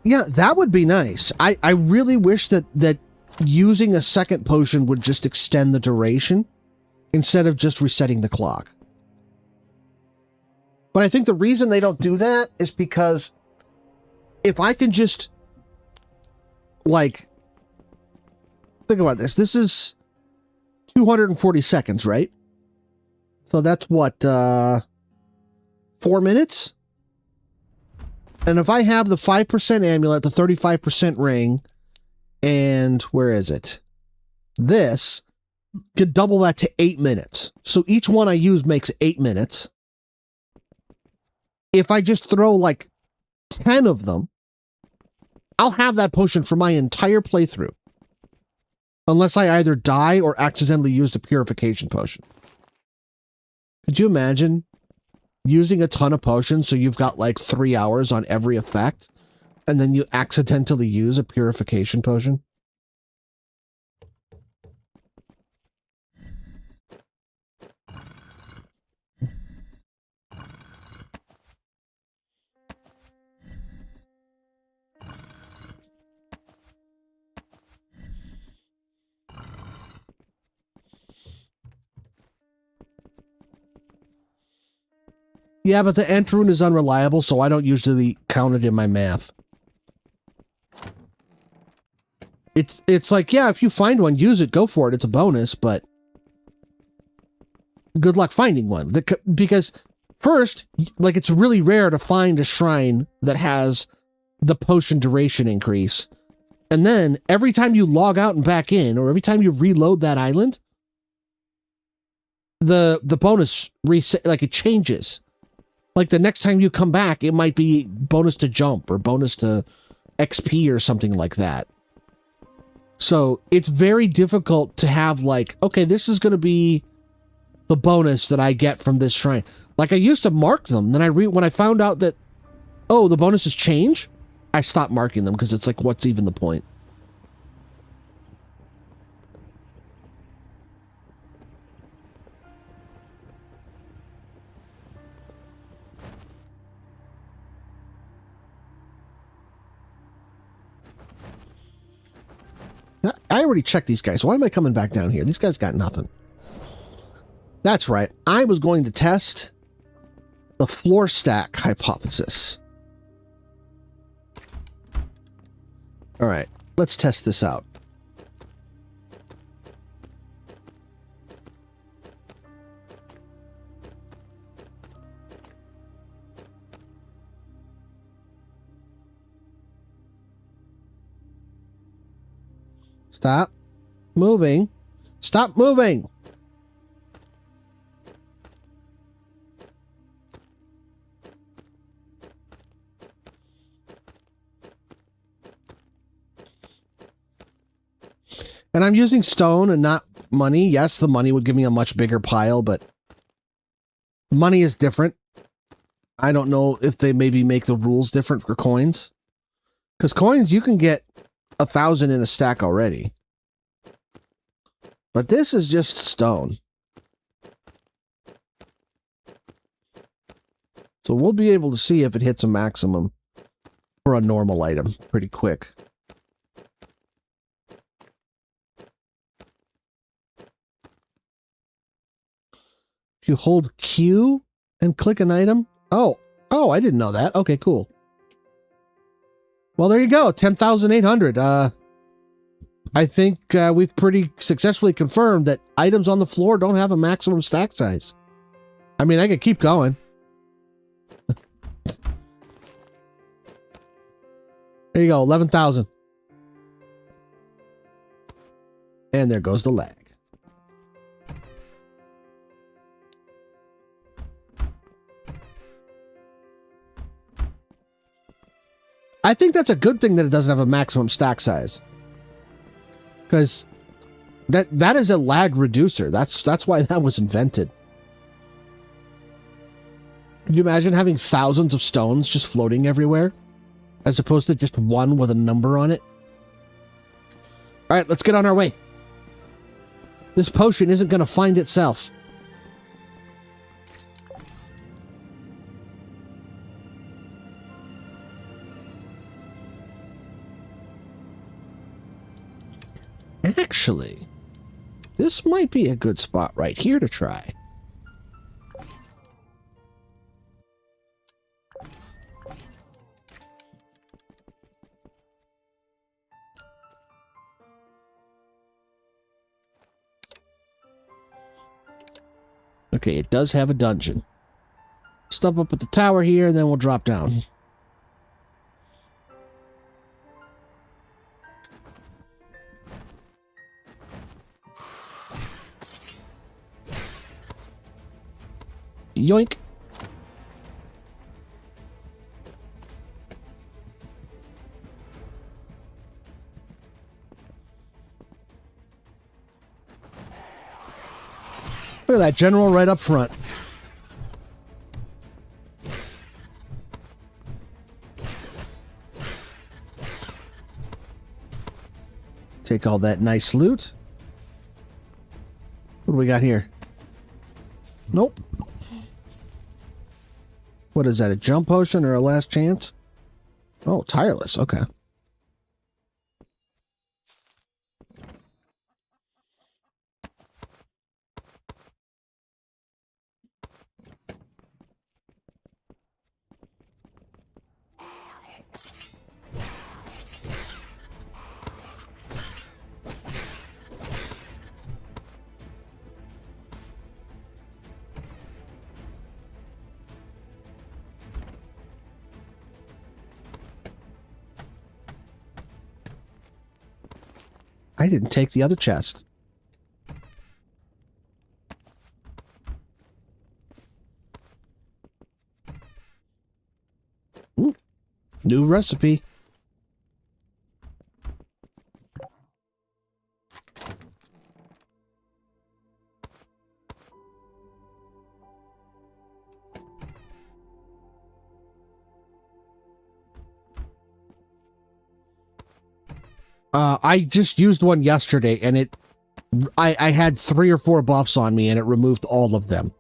Yeah, that would be nice. I really wish that using a second potion would just extend the duration instead of just resetting the clock. But I think the reason they don't do that is because if I can just, like, think about this. This is 240 seconds, right? So that's what, 4 minutes? And if I have the 5% amulet, the 35% ring, and where is it? This could double that to 8 minutes. So each one I use makes 8 minutes. If I just throw like 10 of them, I'll have that potion for my entire playthrough. Unless I either die or accidentally used a purification potion. Could you imagine using a ton of potions so you've got like 3 hours on every effect, and then you accidentally use a purification potion? Yeah, but the Ent rune is unreliable, so I don't usually count it in my math. It's like, yeah, if you find one, use it, go for it. It's a bonus, but good luck finding one. Because first, like, it's really rare to find a shrine that has the potion duration increase. And then every time you log out and back in, or every time you reload that island, the bonus reset, like, it changes. Like, the next time you come back, it might be bonus to jump or bonus to XP or something like that. So it's very difficult to have, like, okay, this is going to be the bonus that I get from this shrine. Like, I used to mark them. Then when I found out that, oh, the bonuses change, I stopped marking them because it's like, what's even the point? I already checked these guys. Why am I coming back down here? These guys got nothing. That's right. I was going to test the floor stack hypothesis. All right, let's test this out. Stop moving. Stop moving. And I'm using stone and not money. Yes, the money would give me a much bigger pile, but money is different. I don't know if they maybe make the rules different for coins. Because coins, you can get 1,000 in a stack already. But this is just stone. So we'll be able to see if it hits a maximum for a normal item pretty quick. If you hold Q and click an item. Oh, I didn't know that. Okay, cool. Well, there you go. 10,800. I think we've pretty successfully confirmed that items on the floor don't have a maximum stack size. I mean, I could keep going. There you go, 11,000. And there goes the lag. I think that's a good thing that it doesn't have a maximum stack size. Because that is a lag reducer. That's why that was invented. Could you imagine having thousands of stones just floating everywhere? As opposed to just one with a number on it? Alright, let's get on our way. This potion isn't going to find itself. Actually, this might be a good spot right here to try. Okay, it does have a dungeon. Stop up at the tower here, and then we'll drop down. Yoink. Look at that general right up front. Take all that nice loot. What do we got here? Nope. What is that, a jump potion or a last chance? Oh, tireless, okay. I didn't take the other chest. Ooh, new recipe. I just used one yesterday, and I had 3 or 4 buffs on me, and it removed all of them.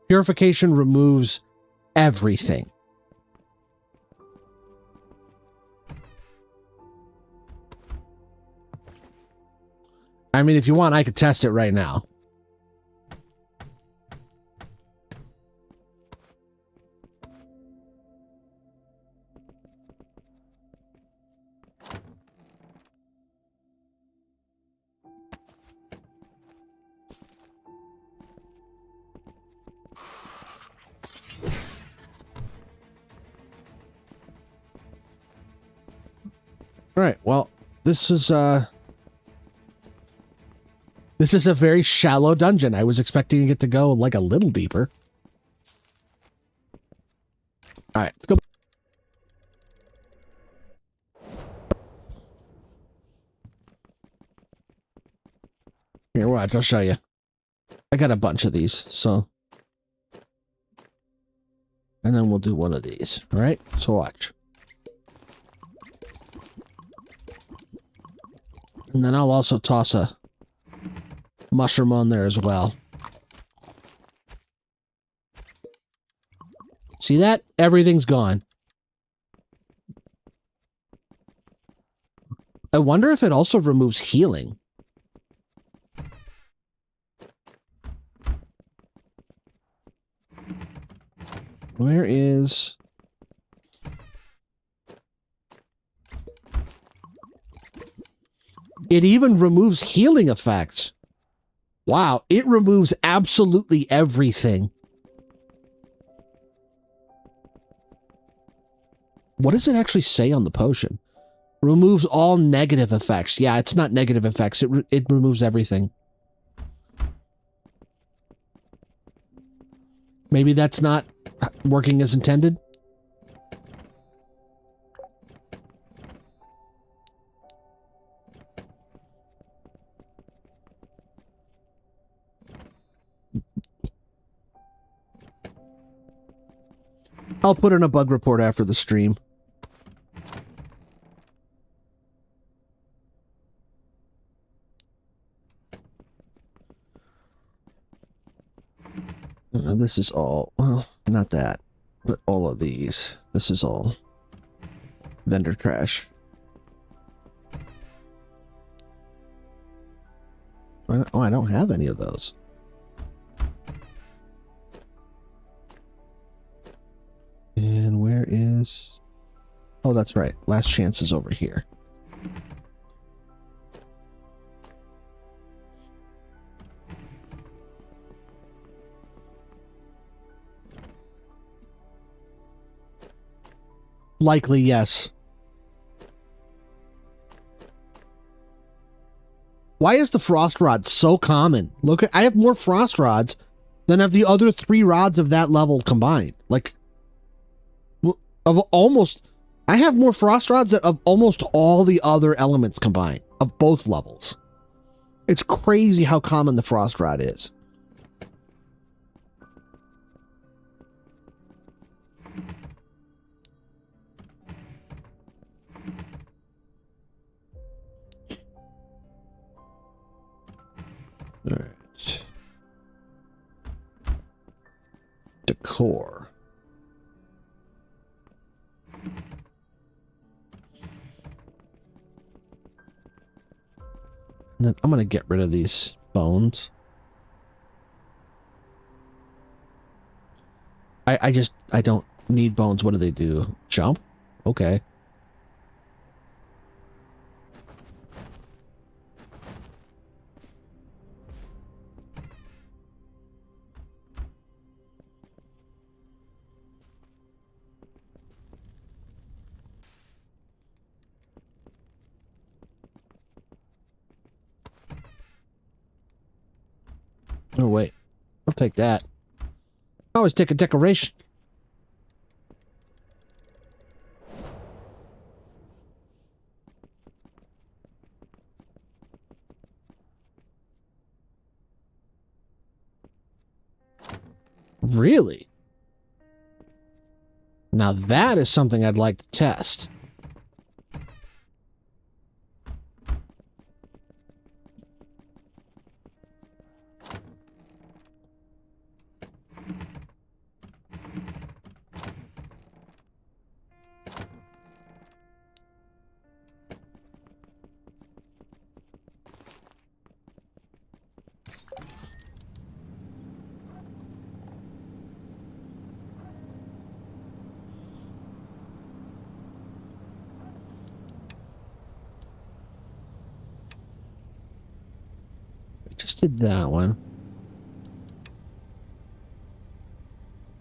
Purification removes everything. I mean, if you want, I could test it right now. All right, well, this is a very shallow dungeon. I was expecting it to go like a little deeper. All right, let's go. Here, watch, I'll show you. I got a bunch of these, so. And then we'll do one of these, all right? So watch. And then I'll also toss a mushroom on there as well. See that? Everything's gone. I wonder if it also removes healing. Where is... It even removes healing effects. Wow, it removes absolutely everything. What does it actually say on the potion? Removes all negative effects. Yeah, it's not negative effects. It removes everything. Maybe that's not working as intended? I'll put in a bug report after the stream. This is all, well, not that, but all of these. This is all vendor trash. Oh, I don't have any of those. And where is... Oh, that's right. Last chance is over here. Likely, yes. Why is the frost rod so common? Look, I have more frost rods than have the other 3 rods of that level combined. Like, of almost... I have more frost rods than of almost all the other elements combined, of both levels. It's crazy how common the frost rod is. All right. Decor. And then I'm going to get rid of these bones. I don't need bones. What do they do? Jump? Okay. Oh, wait. I'll take that. I always take a decoration. Really? Now that is something I'd like to test. I just did that one.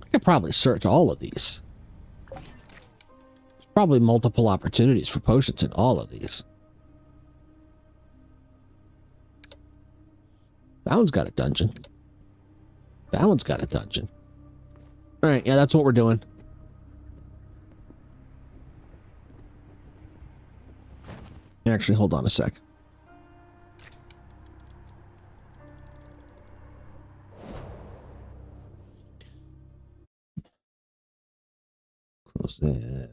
I could probably search all of these. There's probably multiple opportunities for potions in all of these. That one's got a dungeon. That one's got a dungeon. All right, yeah, that's what we're doing. Actually, hold on a sec. Close that.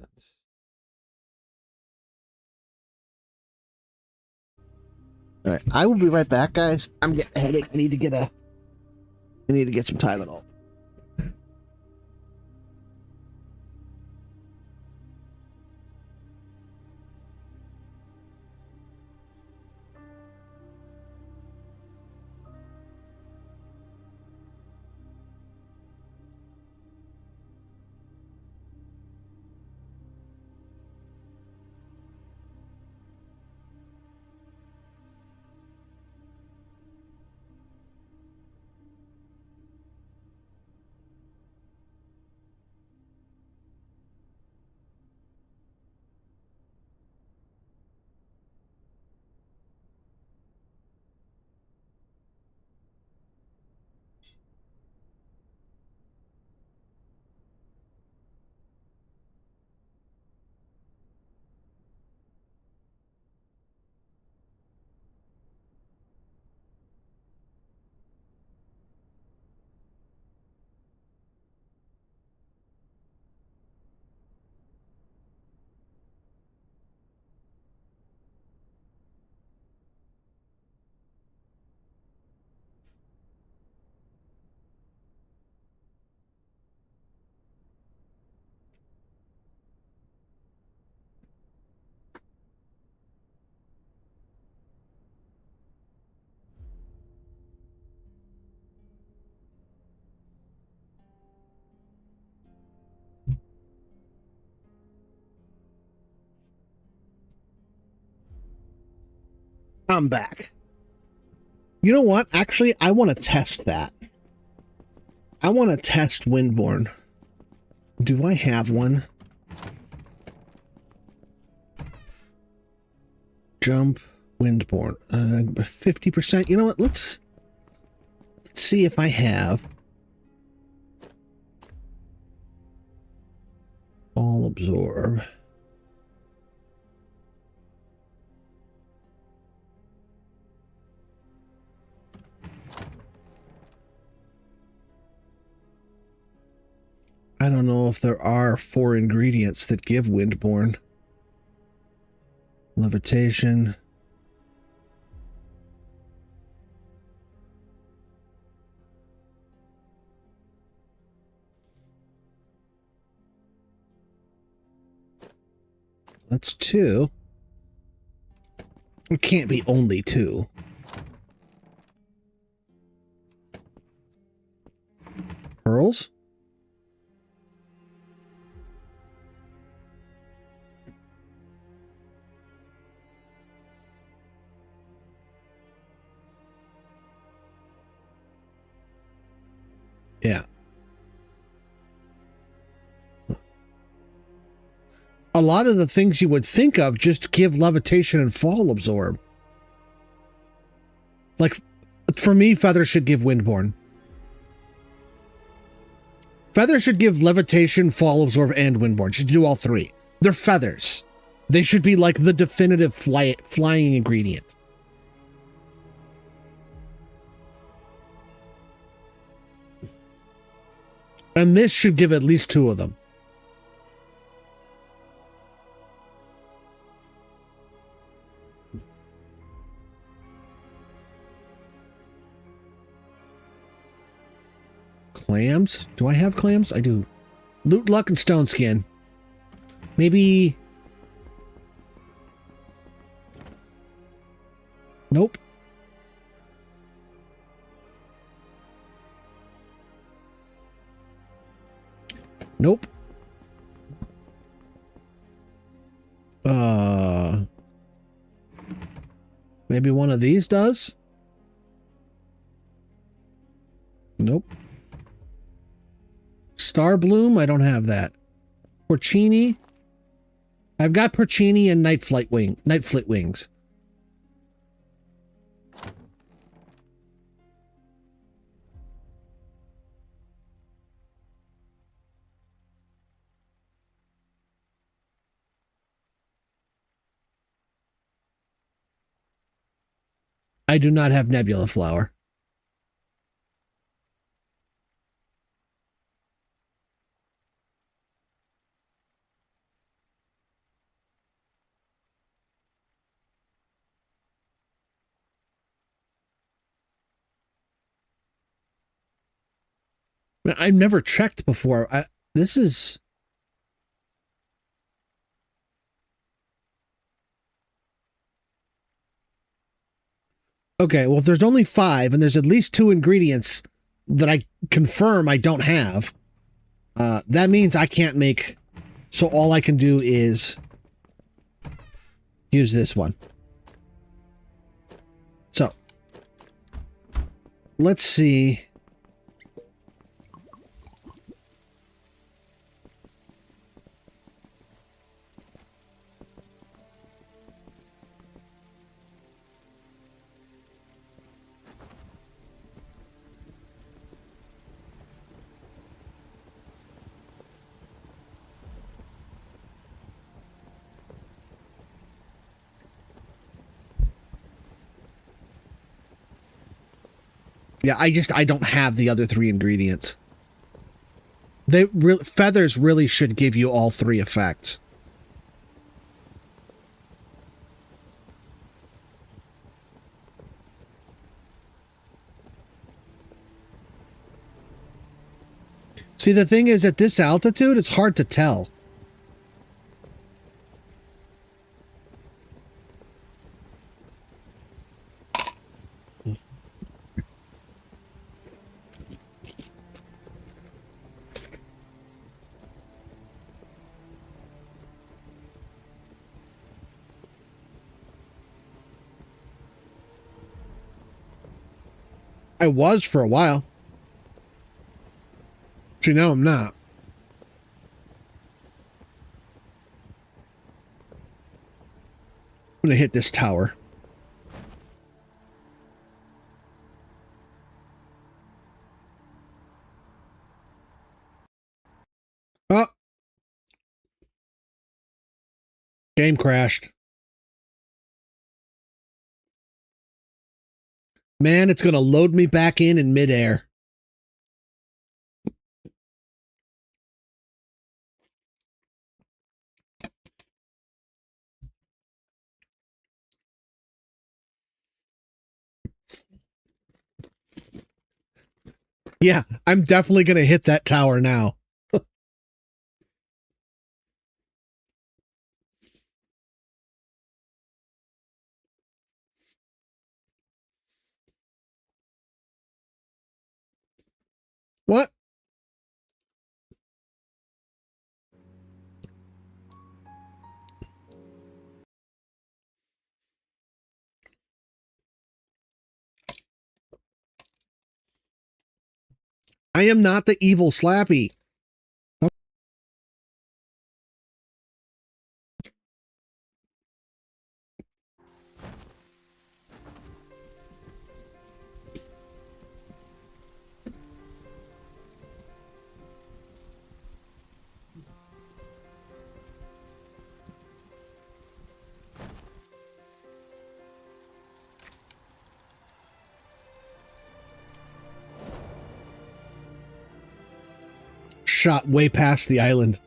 All right, I will be right back, guys. I'm getting a headache. I need to get some Tylenol. I'm back. You know what? Actually, I want to test that. I want to test Windborne. Do I have one? Jump Windborne. 50%. You know what? Let's see if I have. All absorb. I don't know if there are 4 ingredients that give Windborne. Levitation. That's 2. It can't be only 2. Pearls? Yeah. A lot of the things you would think of just give levitation and fall absorb. Like, for me, feather should give Windborne. Feather should give levitation, fall absorb, and Windborne. Should do all 3. They're feathers. They should be like the definitive flying ingredient. And this should give at least 2 of them. Clams? Do I have clams? I do. Loot, luck, and stone skin. Maybe... Nope. Nope. Maybe one of these does? Nope. Star Bloom? I don't have that. Porcini? I've got Porcini and Night Flit Wings. I do not have Nebula Flower. I've never checked before. This is... Okay, well, if there's only 5, and there's at least 2 ingredients that I confirm I don't have, that means I can't make... So all I can do is use this one. So, let's see... Yeah, I don't have the other 3 ingredients. Feathers really should give you all 3 effects. See, the thing is, at this altitude, it's hard to tell. I was for a while. See, now I'm not. I'm gonna hit this tower. Oh. Game crashed. Man, it's gonna load me back in midair. Yeah, I'm definitely gonna hit that tower now. What? I am not the evil Slappy. Shot way past the island.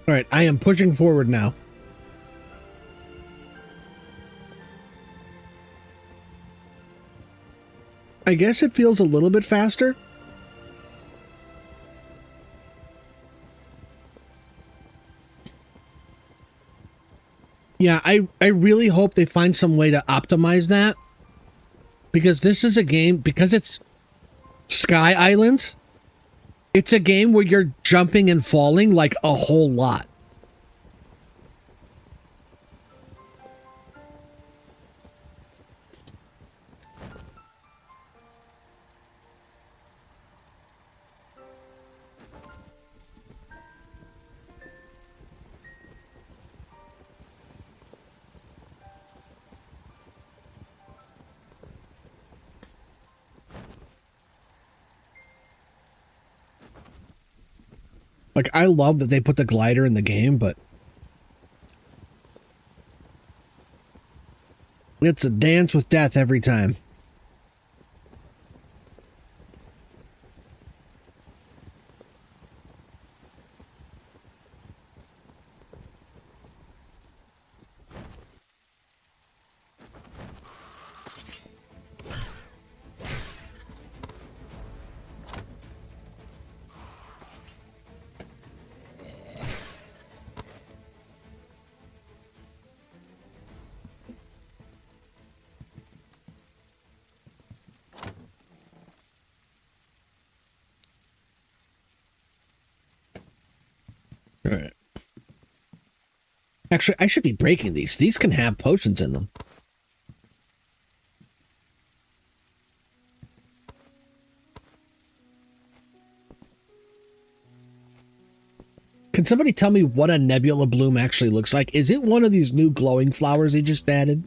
All right, I am pushing forward now. I guess it feels a little bit faster. Yeah, I really hope they find some way to optimize that. Because this is a game, because it's Sky Islands, it's a game where you're jumping and falling like a whole lot. Like, I love that they put the glider in the game, but it's a dance with death every time. All right. Actually, I should be breaking these. These can have potions in them. Can somebody tell me what a nebula bloom actually looks like? Is it one of these new glowing flowers they just added?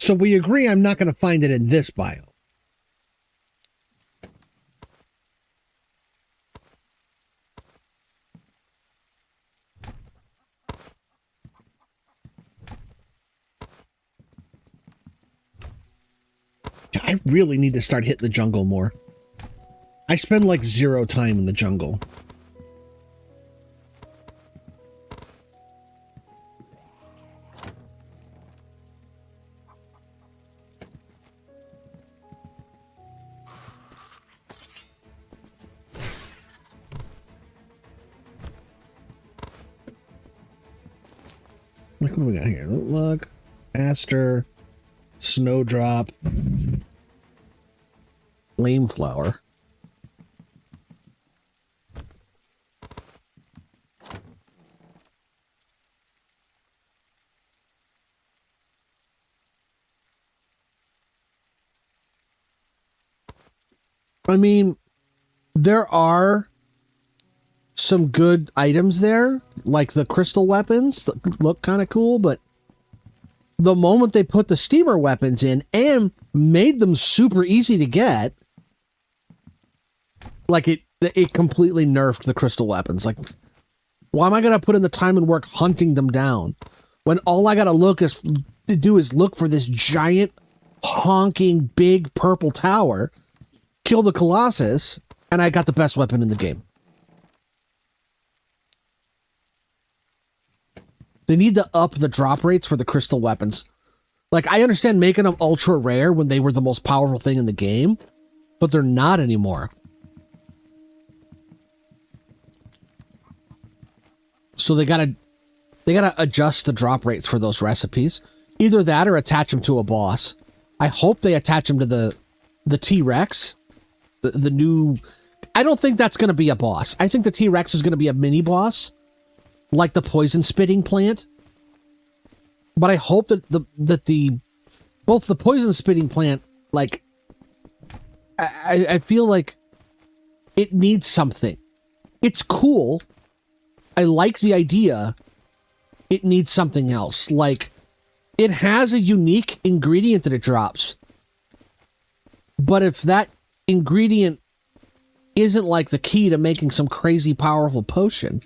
So we agree I'm not going to find it in this biome. I really need to start hitting the jungle more. I spend like 0 time in the jungle. Look what we got here. Look, Aster, Snowdrop, Flameflower. I mean, there are some good items there, like the crystal weapons that look kind of cool, but the moment they put the steamer weapons in and made them super easy to get, like it completely nerfed the crystal weapons. Like, why am I going to put in the time and work hunting them down when all I got to do is look for this giant honking big purple tower, kill the Colossus, and I got the best weapon in the game. They need to up the drop rates for the crystal weapons. Like, I understand making them ultra rare when they were the most powerful thing in the game, but they're not anymore. So they gotta adjust the drop rates for those recipes. Either that or attach them to a boss. I hope they attach them to the T-Rex. The new... I don't think that's going to be a boss. I think the T-Rex is going to be a mini-boss, like the poison spitting plant. But I hope that both the poison spitting plant, like, I feel like it needs something. It's cool. I like the idea. It needs something else. Like, it has a unique ingredient that it drops. But if that ingredient isn't like the key to making some crazy powerful potion,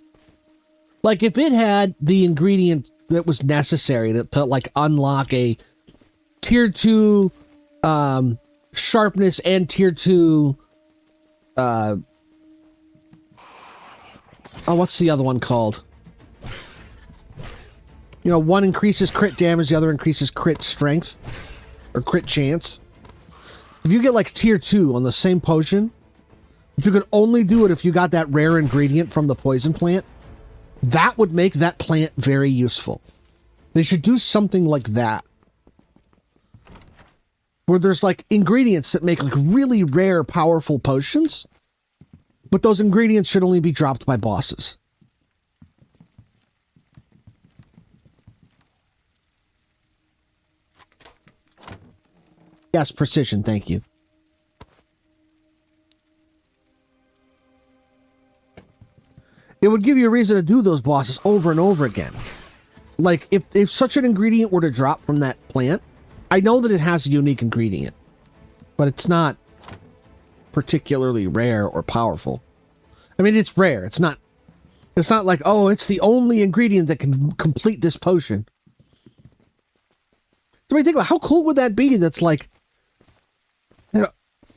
like if it had the ingredient that was necessary to like unlock a tier 2 sharpness and tier 2 what's the other one called? You know, one increases crit damage, the other increases crit strength or crit chance. If you get like tier 2 on the same potion, but you could only do it if you got that rare ingredient from the poison plant, that would make that plant very useful. They should do something like that, where there's like ingredients that make like really rare, powerful potions, but those ingredients should only be dropped by bosses. Yes, precision, thank you. It would give you a reason to do those bosses over and over again. Like, if such an ingredient were to drop from that plant, I know that it has a unique ingredient, but it's not particularly rare or powerful. I mean, it's rare. It's not like, oh, it's the only ingredient that can complete this potion. So I mean, think about how cool would that be? That's like, you know,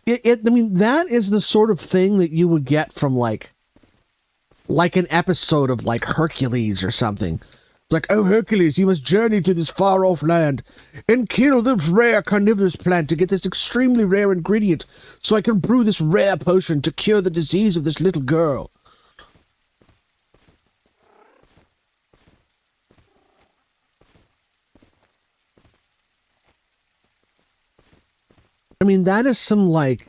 I mean, that is the sort of thing that you would get from like an episode of like Hercules or something. It's like, oh, Hercules, you must journey to this far-off land and kill this rare carnivorous plant to get this extremely rare ingredient so I can brew this rare potion to cure the disease of this little girl. I mean, that is some, like,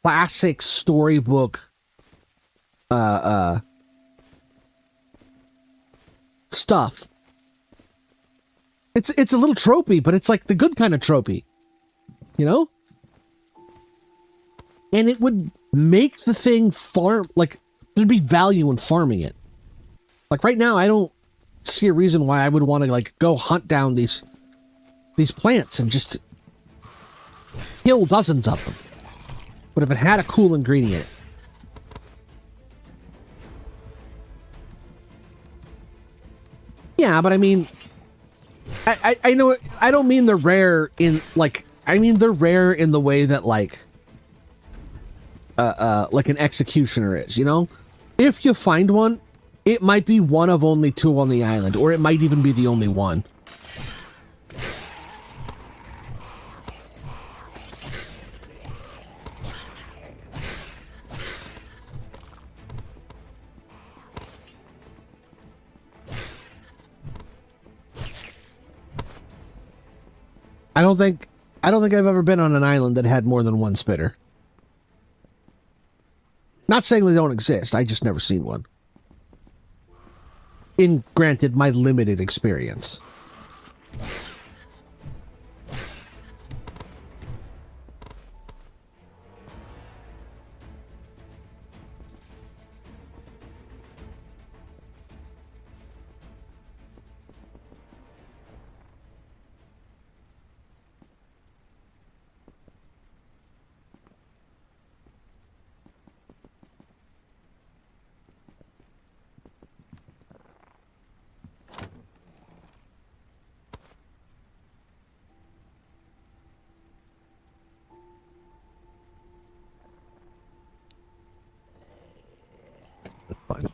classic storybook, stuff. It's a little tropey, but it's like the good kind of tropey, you know? And it would make the thing farm, like, there'd be value in farming it. Like, right now, I don't see a reason why I would want to, like, go hunt down these plants and just kill dozens of them. But if it had a cool ingredient. Yeah, but I mean, I know, I don't mean they're rare in, like, I mean, they're rare in the way that like an executioner is, you know? If you find one, it might be one of only 2 on the island, or it might even be the only one. I don't think I've ever been on an island that had more than 1 spitter. Not saying they don't exist, I just never seen one. In, granted, my limited experience. That's fine.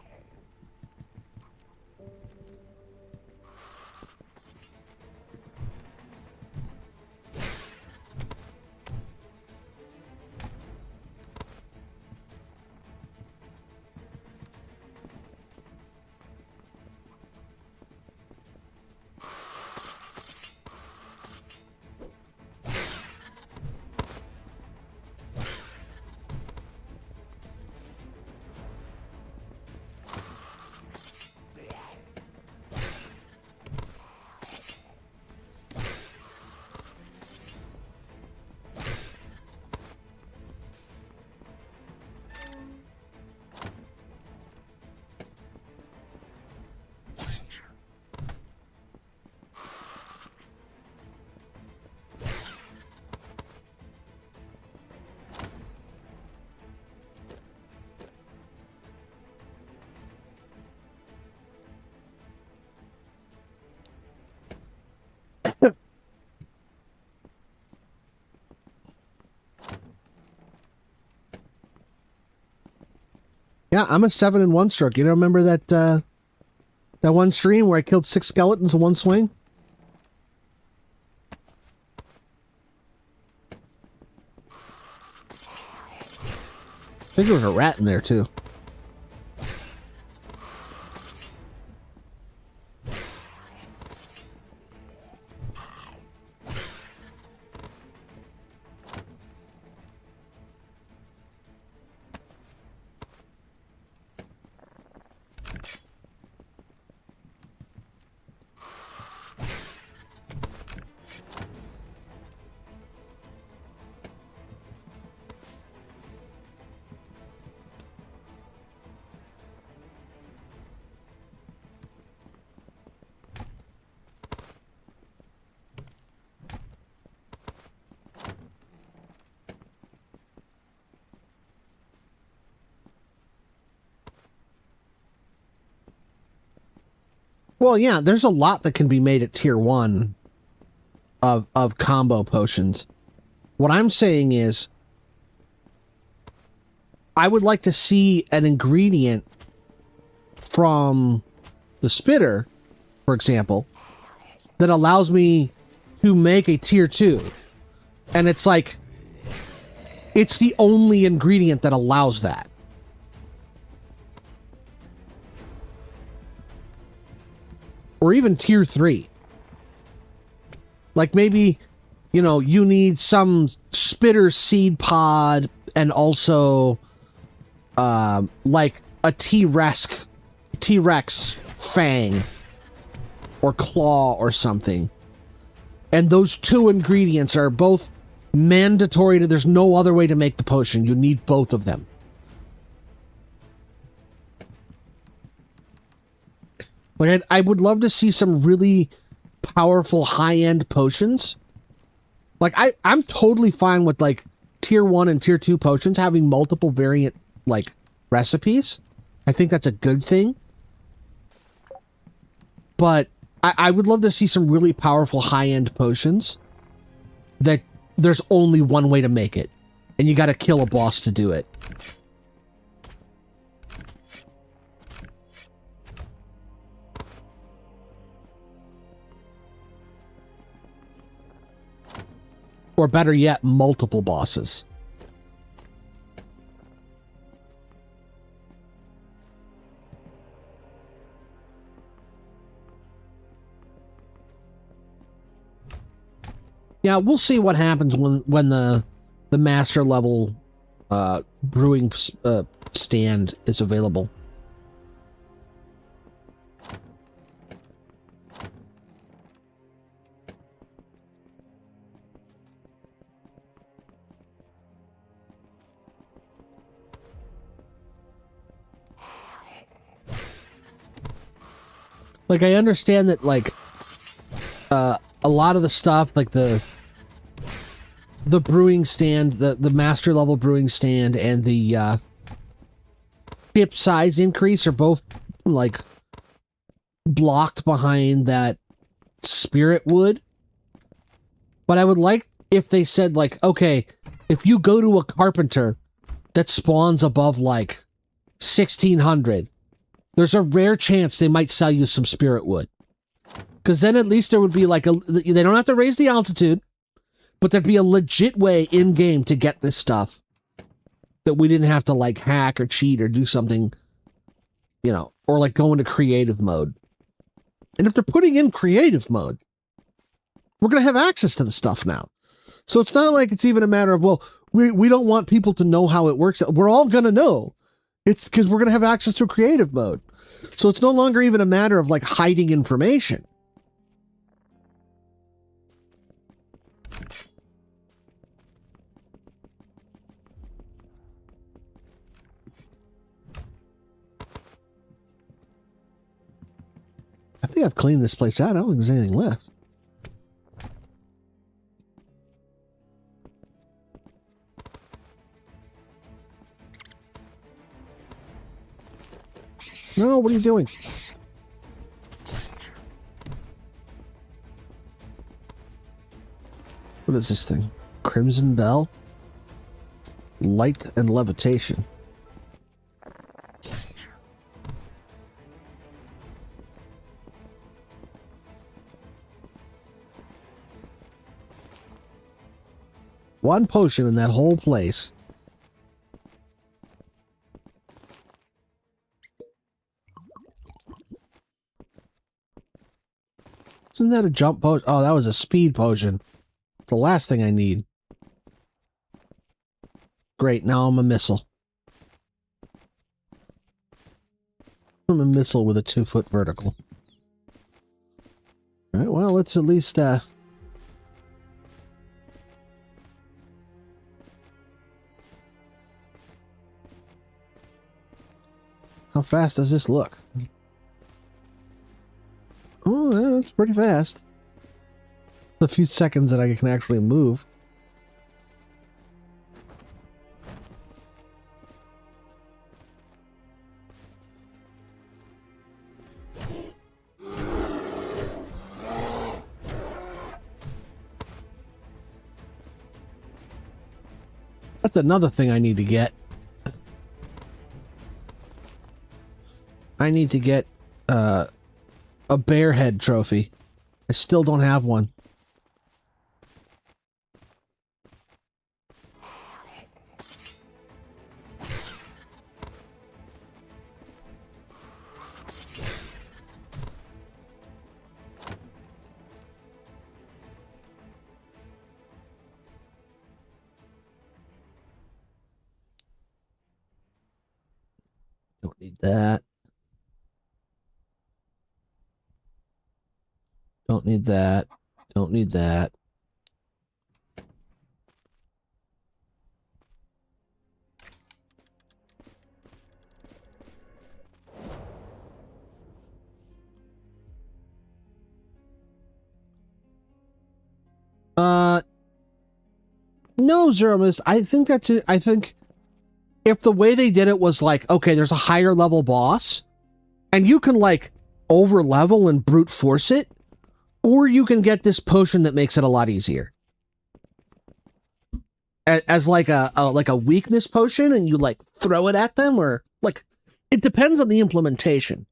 Yeah, I'm a 7 in 1 stroke. You don't remember that that one stream where I killed 6 skeletons in 1 swing? I think there was a rat in there too. Well, yeah, there's a lot that can be made at tier 1 of combo potions. What I'm saying is, I would like to see an ingredient from the spitter, for example, that allows me to make a tier 2. And it's like, it's the only ingredient that allows that. Or even tier 3. Like maybe, you know, you need some spitter seed pod and also like a T-Rex fang or claw or something. And those 2 ingredients are both mandatory to, there's no other way to make the potion. You need both of them. Like, I would love to see some really powerful high-end potions. Like, I'm totally fine with, like, tier 1 and tier 2 potions having multiple variant, like, recipes. I think that's a good thing. But I would love to see some really powerful high-end potions that there's only one way to make it, and you got to kill a boss to do it. Or better yet, multiple bosses. Yeah, we'll see what happens when the master level brewing stand is available. Like, I understand that, like, a lot of the stuff, like the brewing stand, the master level brewing stand, and the ship size increase are both, like, blocked behind that spirit wood. But I would like if they said, like, okay, if you go to a carpenter that spawns above, like, 1600, there's a rare chance they might sell you some spirit wood. Because then at least there would be, like, they don't have to raise the altitude, but there'd be a legit way in-game to get this stuff that we didn't have to, like, hack or cheat or do something, you know, or, like, go into creative mode. And if they're putting in creative mode, we're going to have access to the stuff now. So it's not like it's even a matter of, well, we don't want people to know how it works. We're all going to know. It's because we're going to have access to creative mode. So it's no longer even a matter of, like, hiding information. I think I've cleaned this place out. I don't think there's anything left. No, what are you doing? What is this thing? Crimson Bell? Light and levitation. One potion in that whole place. Isn't that a jump potion? Oh, that was a speed potion. It's the last thing I need. Great, now I'm a missile. I'm a missile with a 2-foot vertical. Alright, well, let's at least, how fast does this look? Oh, yeah, that's pretty fast. A few seconds that I can actually move. That's another thing I need to get. I need to get a bear head trophy. I still don't have one. Don't need that. Don't need that. Don't need that. No, Zermus, I think that's it. I think if the way they did it was like, okay, there's a higher level boss, and you can, like, over level and brute force it, or you can get this potion that makes it a lot easier. as like a weakness potion, and you like throw it at them, or like it depends on the implementation.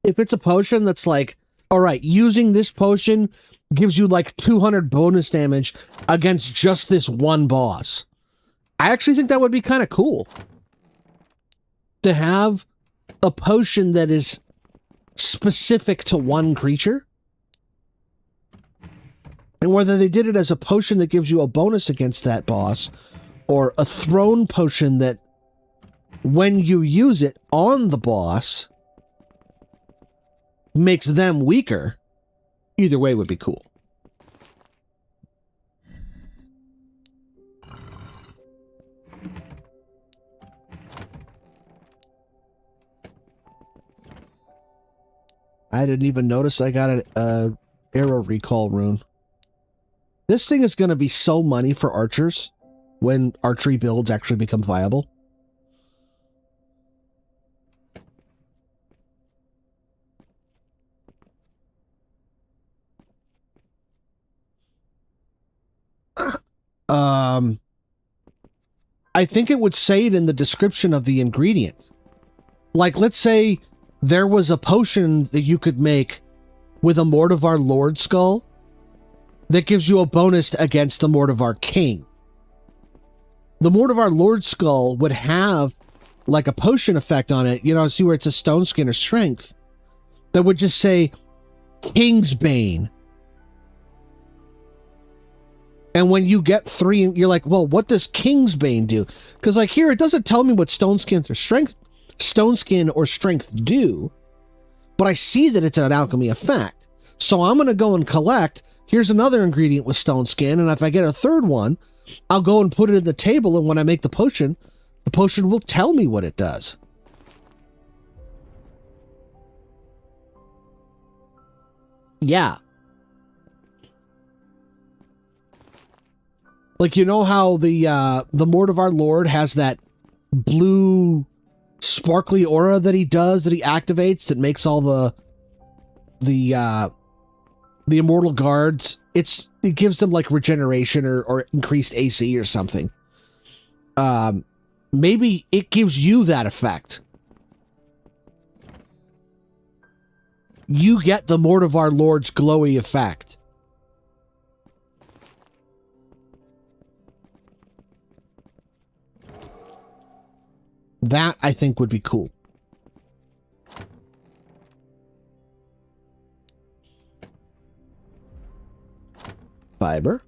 If it's a potion that's like, all right, using this potion gives you like 200 bonus damage against just this one boss, I actually think that would be kind of cool to have a potion that is specific to one creature. And whether they did it as a potion that gives you a bonus against that boss, or a thrown potion that when you use it on the boss makes them weaker, either way would be cool. I didn't even notice I got an arrow recall rune. This thing is going to be so money for archers when archery builds actually become viable. I think it would say it in the description of the ingredient. Like, let's say there was a potion that you could make with a Mortivar Lord Skull that gives you a bonus against the Mortivar King. The Mortivar Lord Skull would have like a potion effect on it, you know, see where it's a stone skin or strength, that would just say King's Bane. And when you get 3, you're like, well, what does King's Bane do? Because like here, it doesn't tell me what stone skin or strength do, but I see that it's an alchemy effect. So I'm going to go and collect, here's another ingredient with stone skin, and if I get a third one, I'll go and put it in the table, and when I make the potion will tell me what it does. Yeah. Like, you know how the Mortivar Lord has that blue sparkly aura that he activates that makes all the immortal guards, it gives them like regeneration or increased AC or something. Maybe it gives you that effect. You get the Mortivar Lord's glowy effect. That, I think, would be cool. Fiber.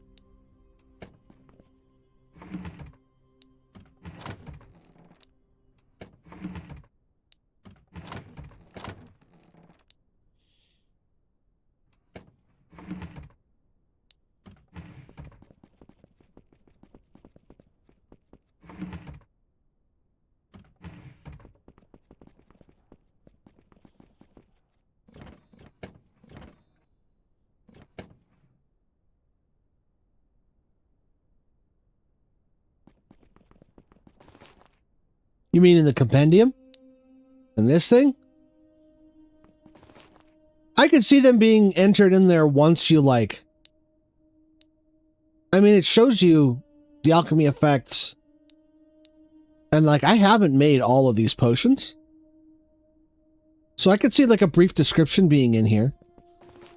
You mean in the compendium? In this thing? I could see them being entered in there once you like... I mean, it shows you the alchemy effects. And like, I haven't made all of these potions. So I could see like a brief description being in here.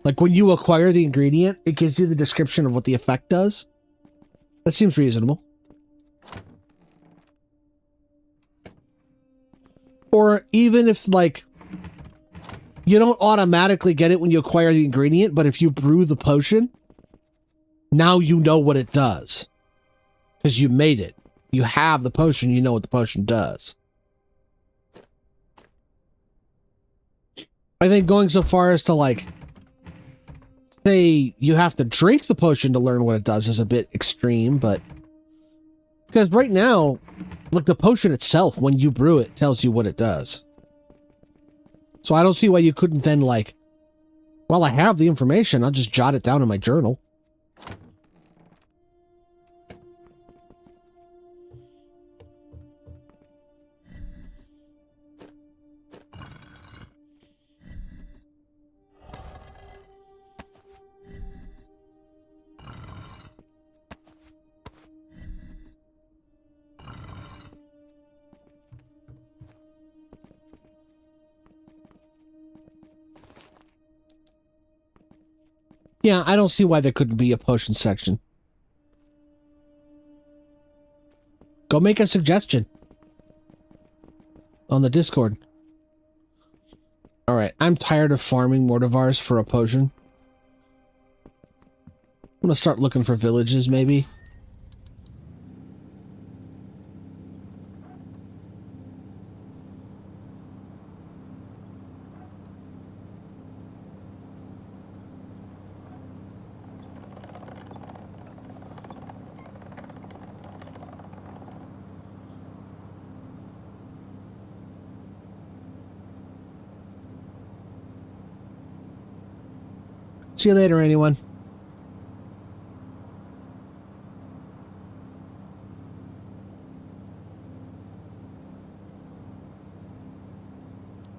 Like when you acquire the ingredient, it gives you the description of what the effect does. That seems reasonable. Or even if, like, you don't automatically get it when you acquire the ingredient, but if you brew the potion, now you know what it does. Because you made it. You have the potion, you know what the potion does. I think going so far as to, like, say you have to drink the potion to learn what it does is a bit extreme, but... Because right now... Like, the potion itself, when you brew it, tells you what it does. So I don't see why you couldn't then, like, well, I have the information, I'll just jot it down in my journal. Yeah, I don't see why there couldn't be a potion section. Go make a suggestion on the Discord. Alright, I'm tired of farming Mortivars for a potion. I'm gonna start looking for villages, maybe. See you later, anyone.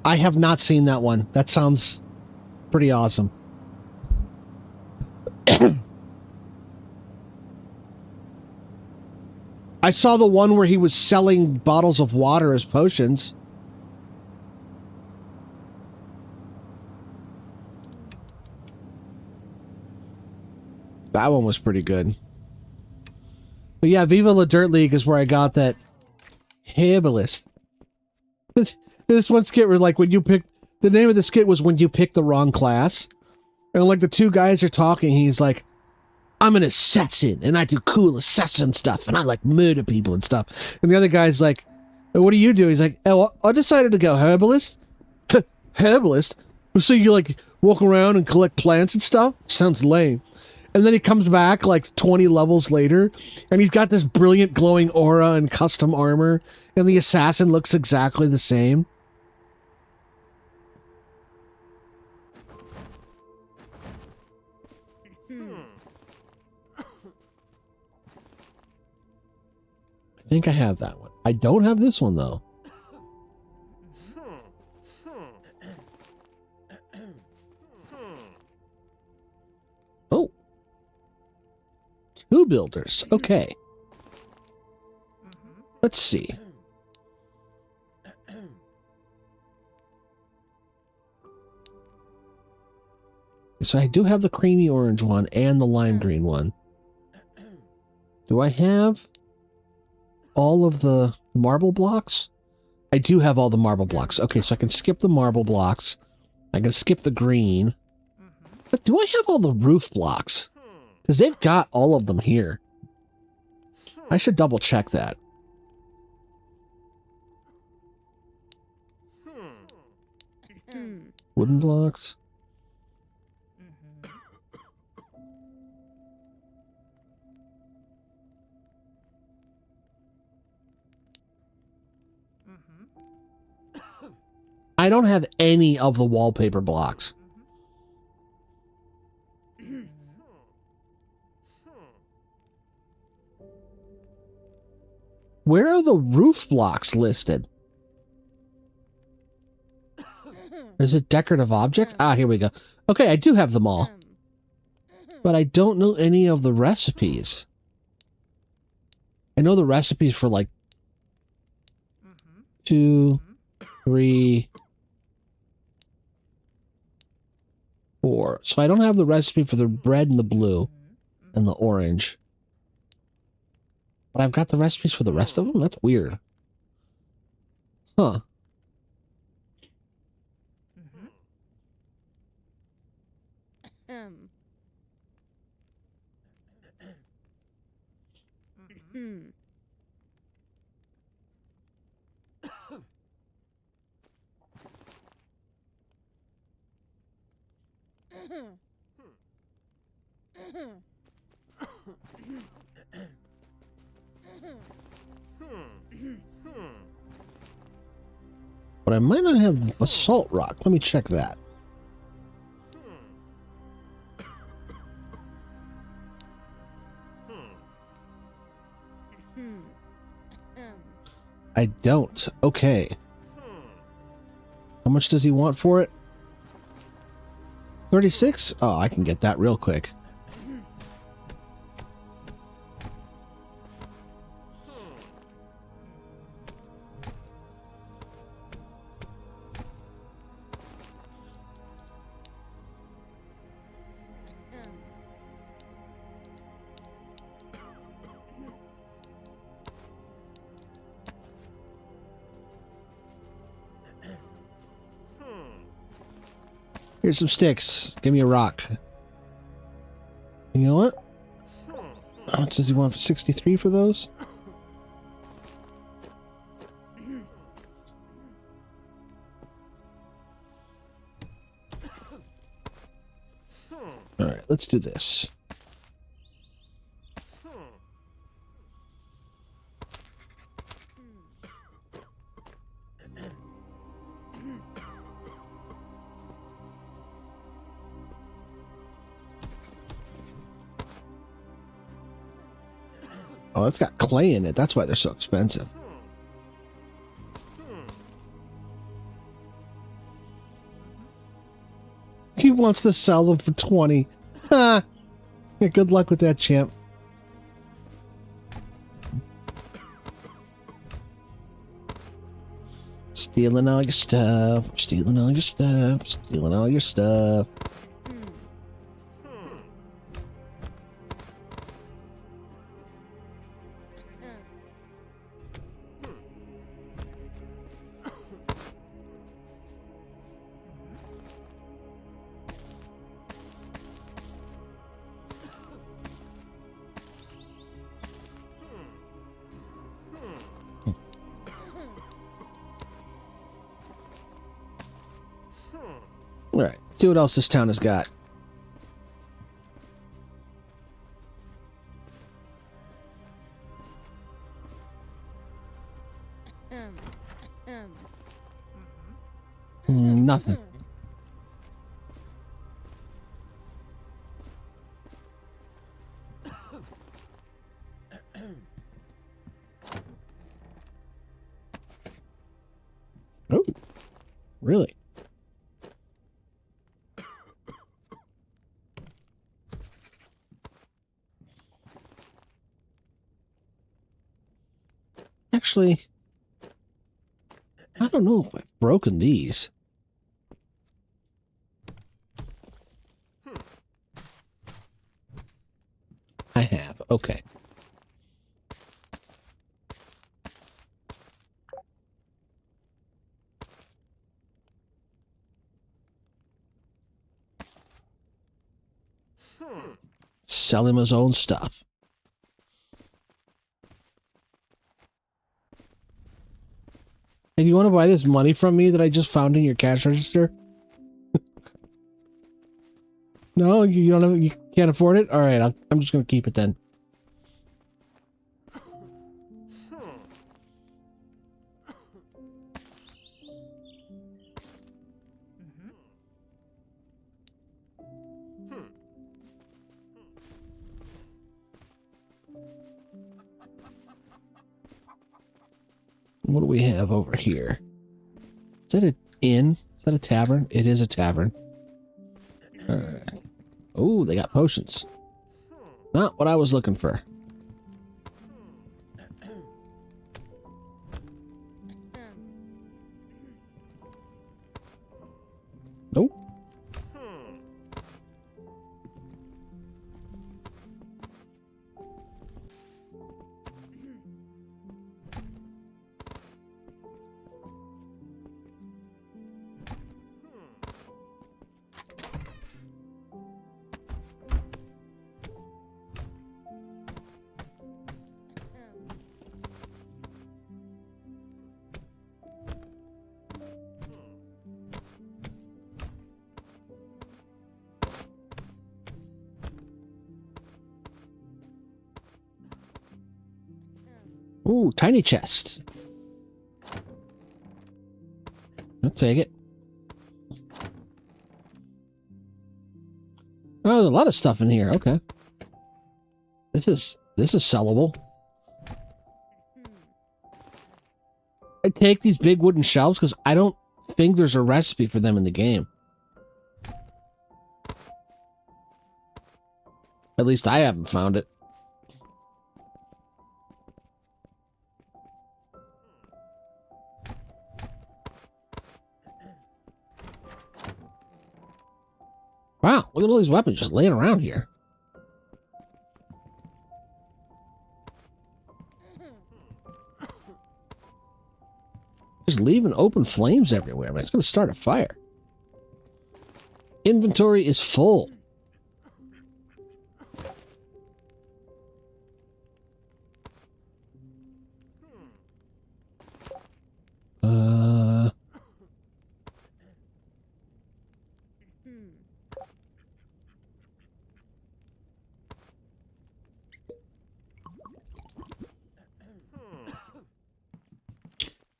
I have not seen that one. That sounds pretty awesome. I saw the one where he was selling bottles of water as potions. That one was pretty good. But yeah, Viva La Dirt League is where I got that Herbalist. This one skit where, like, when you pick... The name of the skit was When You Pick the Wrong Class. And, like, the two guys are talking, he's like, I'm an assassin, and I do cool assassin stuff, and I, like, murder people and stuff. And the other guy's like, what do you do? He's like, oh, I decided to go herbalist. Herbalist? So you, like, walk around and collect plants and stuff? Sounds lame. And then he comes back like 20 levels later, and he's got this brilliant glowing aura and custom armor, and the assassin looks exactly the same. I think I have that one. I don't have this one, though. Oh. Two builders. Okay. Let's see. So I do have the creamy orange one and the lime green one. Do I have all of the marble blocks? I do have all the marble blocks. Okay, so I can skip the marble blocks. I can skip the green. But do I have all the roof blocks? Because they've got all of them here. I should double check that. Wooden blocks. I don't have any of the wallpaper blocks. Where are the roof blocks listed? Is it decorative object? Ah, here we go. Okay, I do have them all. But I don't know any of the recipes. I know the recipes for like 2, 3, 4. So I don't have the recipe for the red and the blue and the orange. But I've got the recipes for the rest of them? That's weird. Huh. But I might not have basalt rock. Let me check that. I don't. Okay. How much does he want for it? 36? Oh, I can get that real quick. Here's some sticks. Give me a rock. You know what? How much does he want for 63 for those? Alright, let's do this. Oh, it's got clay in it. That's why they're so expensive. He wants to sell them for 20. Ha! Yeah, good luck with that, champ. Stealing all your stuff. Stealing all your stuff. Stealing all your stuff. All right, see what else this town has got. Nothing. Oh, really? Actually, I don't know if I've broken these. I have. Okay. Sell him his own stuff. Hey, do you want to buy this money from me that I just found in your cash register? No, you don't have, you can't afford it? All right, I'm just going to keep it then. What do we have over here? Is that an inn? Is that a tavern? It is a tavern. All right. Oh, they got potions. Not what I was looking for. Nope. Ooh, tiny chest. I'll take it. Oh, there's a lot of stuff in here. Okay. This is sellable. I take these big wooden shelves because I don't think there's a recipe for them in the game. At least I haven't found it. Wow, look at all these weapons just laying around here. Just leaving open flames everywhere, man. It's going to start a fire. Inventory is full.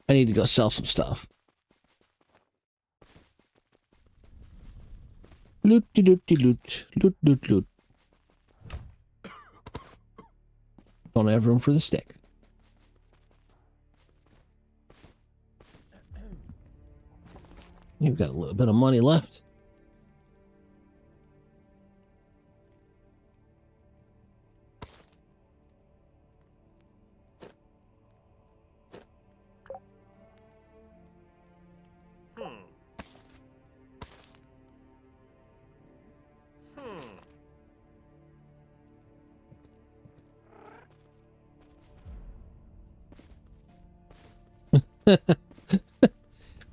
I need to go sell some stuff. Loot, loot, loot, loot, loot, loot. Don't have room for the stick. You've got a little bit of money left.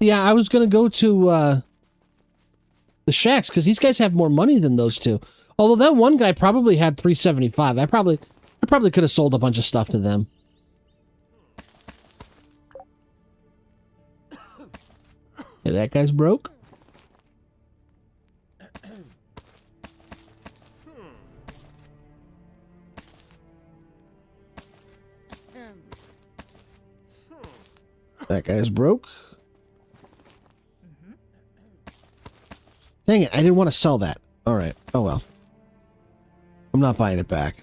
Yeah, I was gonna go to the shacks because these guys have more money than those two. Although that one guy probably had 375. I probably could have sold a bunch of stuff to them. Yeah, that guy's broke. That guy's broke. Dang it, I didn't want to sell that. Alright, oh well. I'm not buying it back.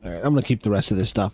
Alright, I'm gonna keep the rest of this stuff.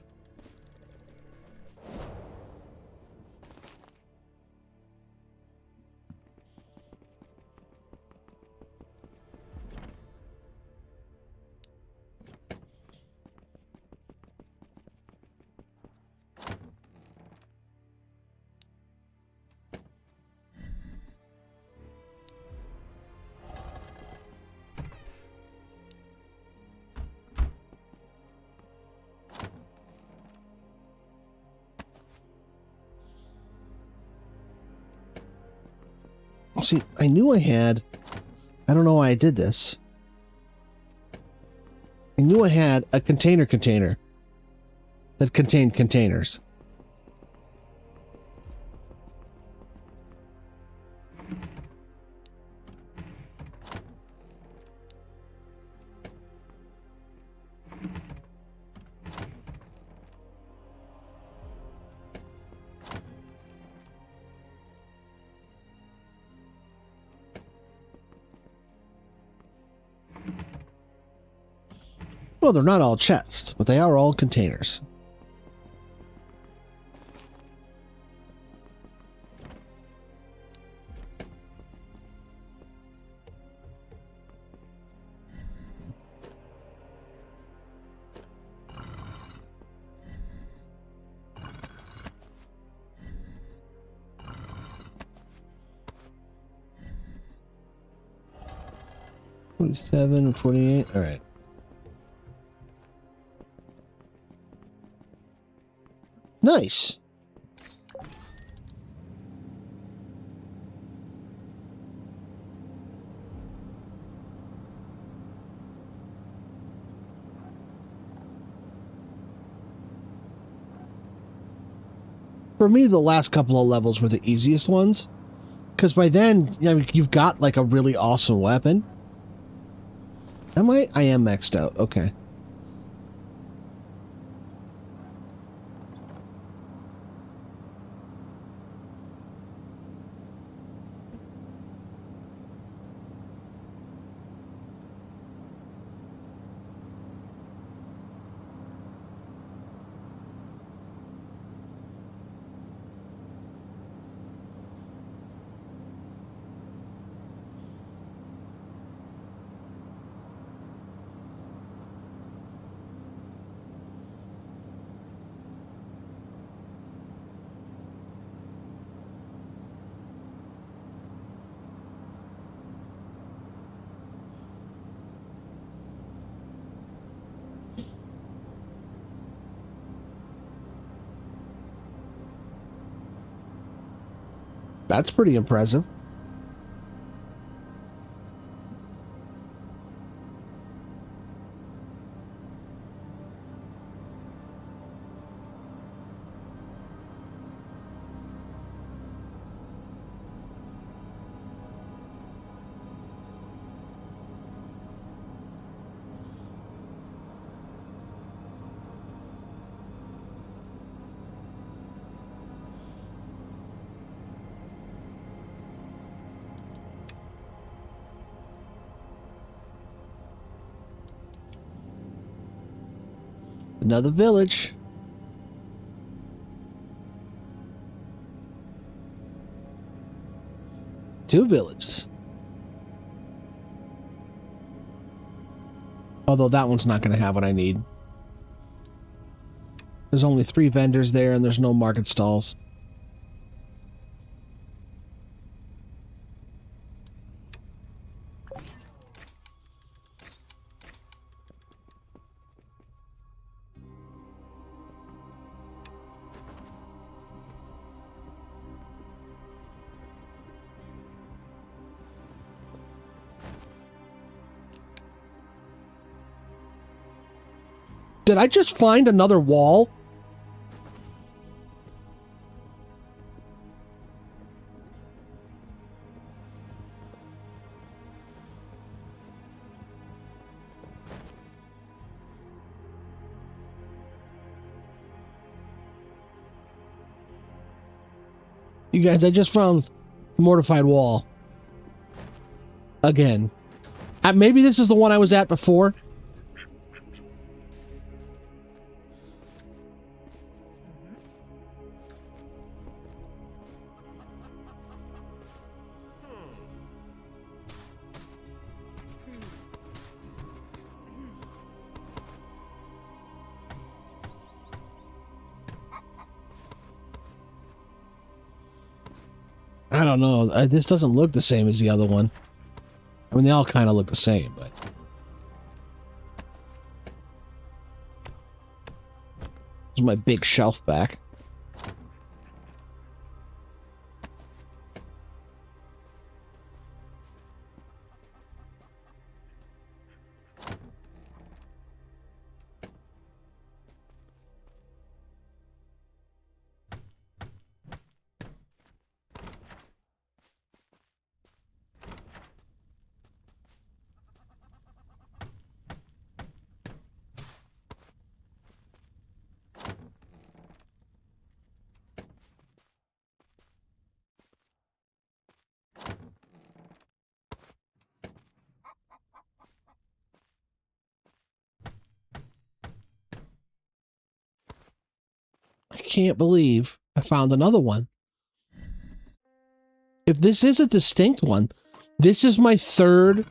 See, I knew I had... I don't know why I did this. I knew I had a container that contained containers. Well, they're not all chests, but they are all containers. $47, $48, all right. Nice. For me, the last couple of levels were the easiest ones. Because by then, you know, you've got like a really awesome weapon. Am I? I am maxed out. Okay. That's pretty impressive. Another village. Two villages. Although that one's not going to have what I need. There's only 3 vendors there and there's no market stalls. Did I just find another wall? You guys, I just found a mortified wall. Again. Maybe this is the one I was at before. I don't know. This doesn't look the same as the other one. I mean, they all kind of look the same, but... Here's my big shelf back. I can't believe I found another one. If this is a distinct one, this is my third,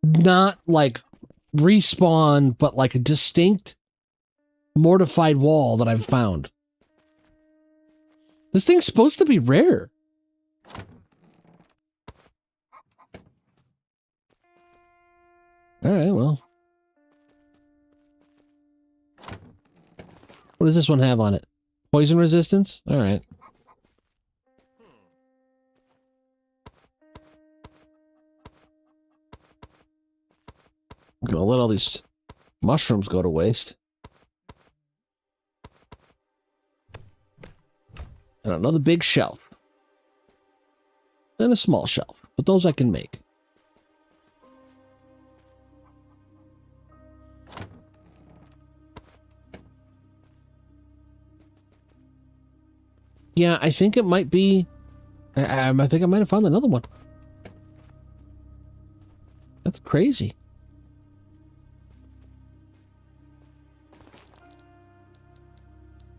not like respawn, but like a distinct mortified wall that I've found. This thing's supposed to be rare. All right, well. What does this one have on it? Poison resistance? All right. I'm gonna let all these mushrooms go to waste. And another big shelf. And a small shelf. But those I can make. Yeah, I think it might be... I think I might have found another one. That's crazy.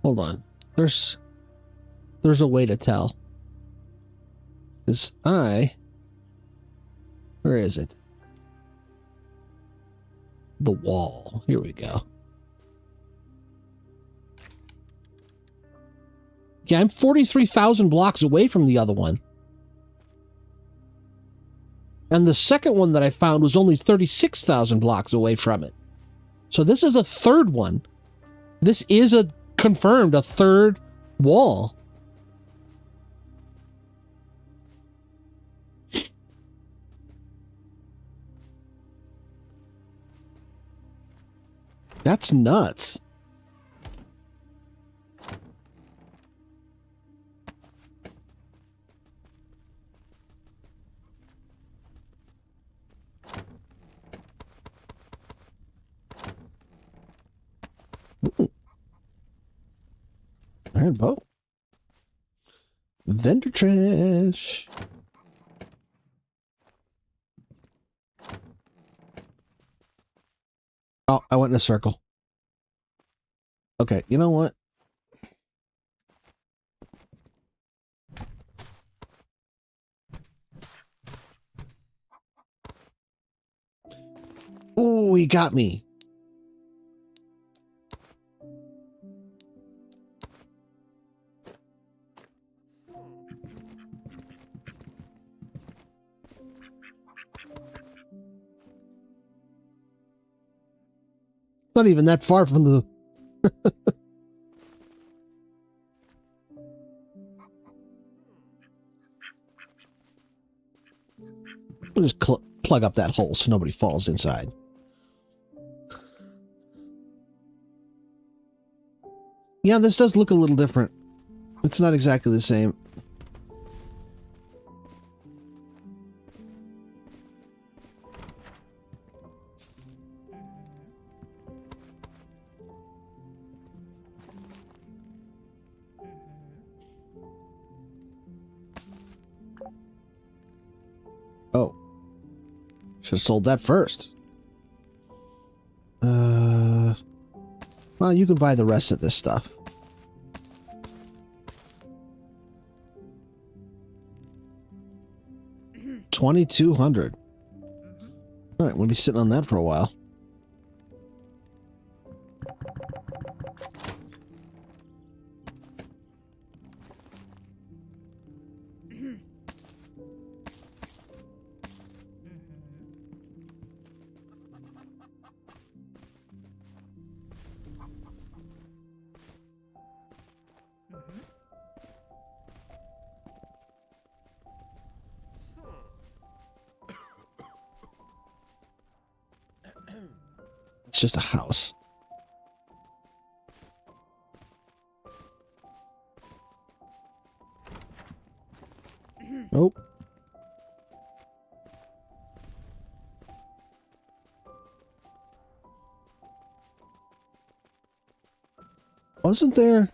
Hold on. There's a way to tell. Where is it? The wall. Here we go. Yeah, I'm 43,000 blocks away from the other one. And the second one that I found was only 36,000 blocks away from it. So this is a third one. This is confirmed a third wall. That's nuts. Ooh. Iron bow. Vendor trash. Oh, I went in a circle. Okay, you know what? Ooh, he got me. Not even that far from the... We'll just plug up that hole so nobody falls inside. Yeah, this does look a little different. It's not exactly the same. Oh. Should have sold that first. Well, you can buy the rest of this stuff. $2,200. All right, we'll be sitting on that for a while. It's just a house. Nope. Wasn't there?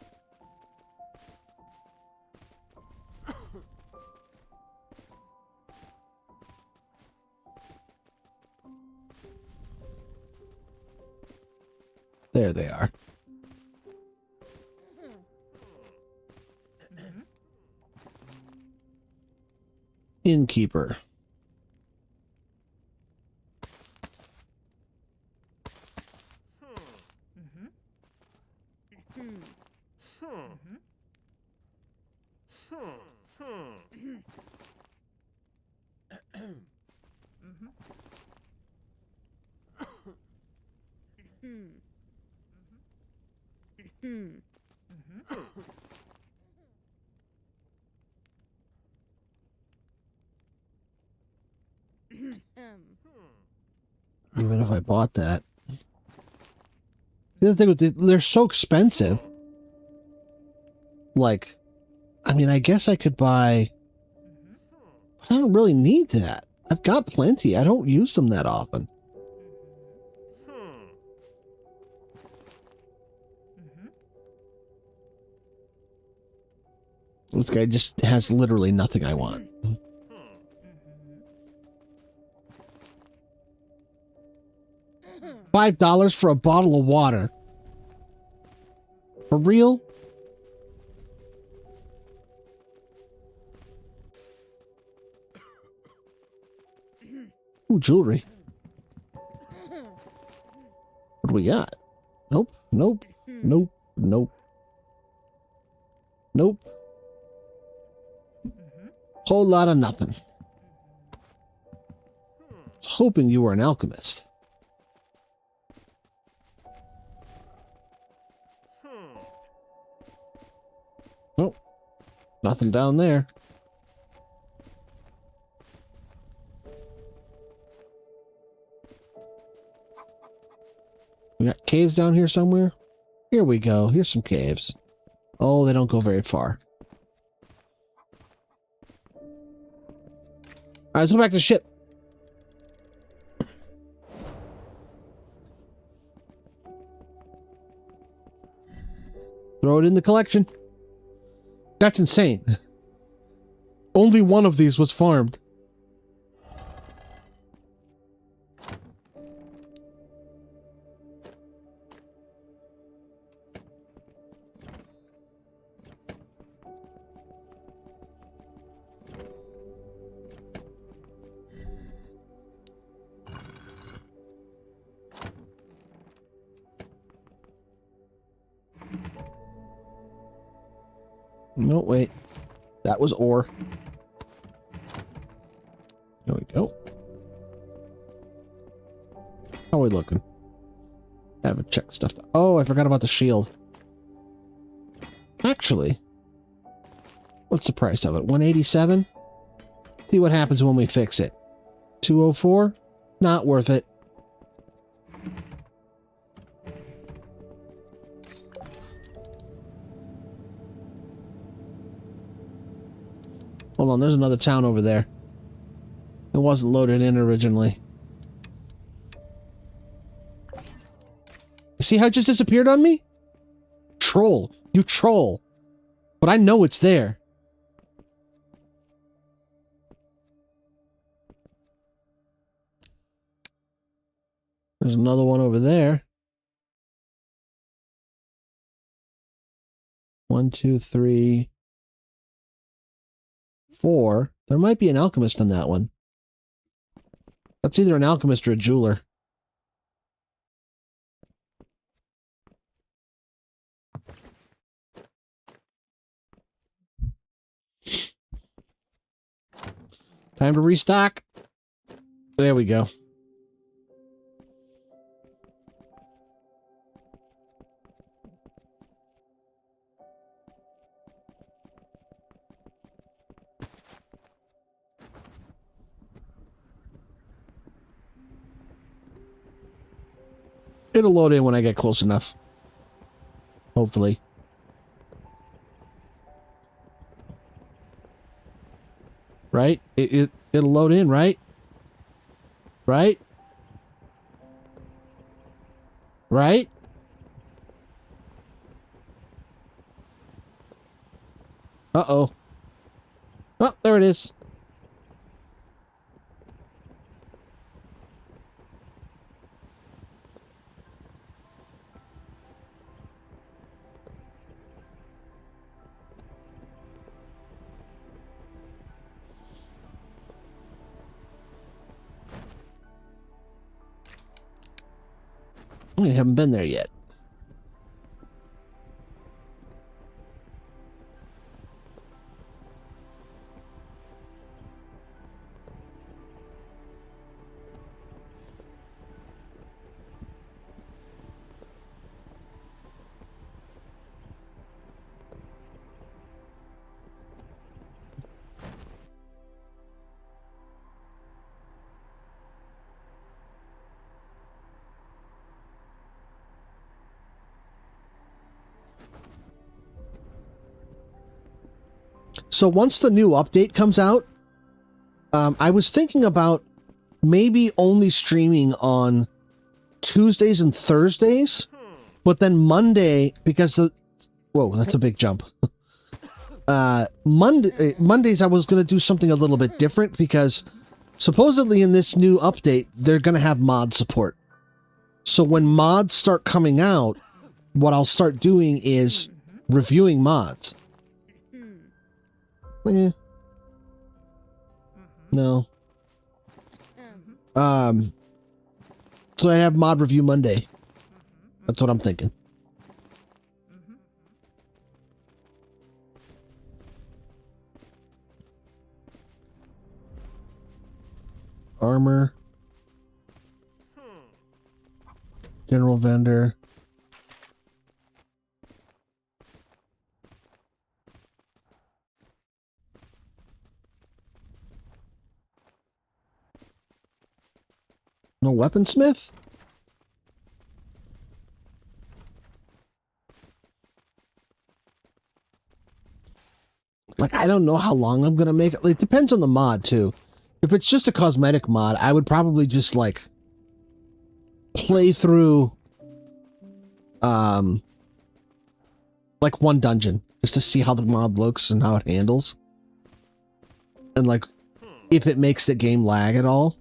There they are. Innkeeper. Even if I bought that. The other thing with they're so expensive. Like, I mean, I guess I could buy, but I don't really need that. I've got plenty. I don't use them that often. This guy just has literally nothing I want. $5 for a bottle of water. For real? Ooh, jewelry. What do we got? Nope, nope, nope, nope. Nope. Whole lot of nothing. Hoping you were an alchemist. Nope. Nothing down there. We got caves down here somewhere. Here we go. Here's some caves. Oh, they don't go very far. Alright, let's go back to the ship. Throw it in the collection. That's insane. Only one of these was farmed. No, wait. That was ore. There we go. How are we looking? I haven't checked stuff. Oh, I forgot about the shield. Actually, what's the price of it? 187? See what happens when we fix it. 204? Not worth it. Hold on, there's another town over there. It wasn't loaded in originally. See how it just disappeared on me? Troll. You troll. But I know it's there. There's another one over there. 1, 2, 3, 4. There might be an alchemist on that one. That's either an alchemist or a jeweler. Time to restock. There we go. It'll load in when I get close enough. Hopefully. Right? It'll load in, right? Right? Right? Uh-oh. Oh, there it is. I haven't been there yet. So once the new update comes out, I was thinking about maybe only streaming on Tuesdays and Thursdays, but then Monday, because the... Whoa, that's a big jump. Mondays I was going to do something a little bit different, because supposedly in this new update, they're going to have mod support. So when mods start coming out, what I'll start doing is reviewing mods. No. So I have mod review Monday. That's what I'm thinking. Armor. General vendor. No weaponsmith? Like, I don't know how long I'm gonna make it. It depends on the mod, too. If it's just a cosmetic mod, I would probably just, like, play through, like, one dungeon, just to see how the mod looks and how it handles. And, like, if it makes the game lag at all.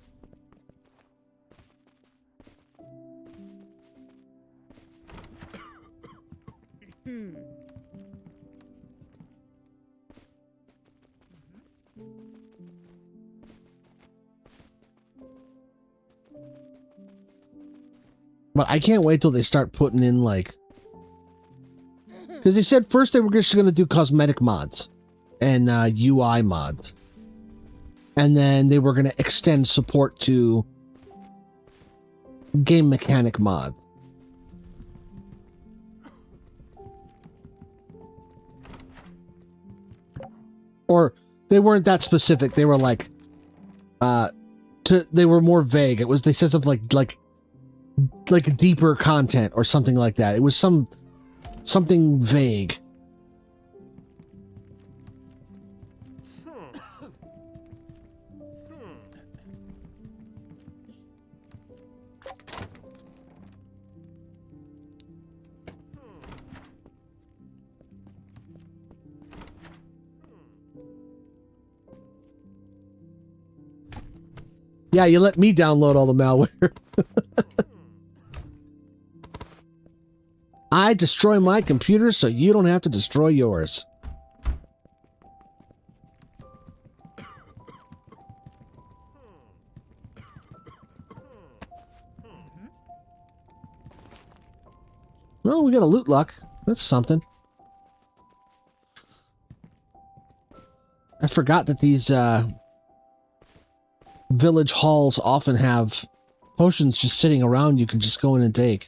But I can't wait till they start putting in, like... Because they said first they were just going to do cosmetic mods and UI mods. And then they were going to extend support to game mechanic mods. Or they weren't that specific. They were like... they were more vague. It was... They said something like deeper content or something like that. It was something vague. Yeah, you let me download all the malware. I destroy my computer so you don't have to destroy yours. Well, we got a loot luck. That's something. I forgot that these village halls often have potions just sitting around you can just go in and take.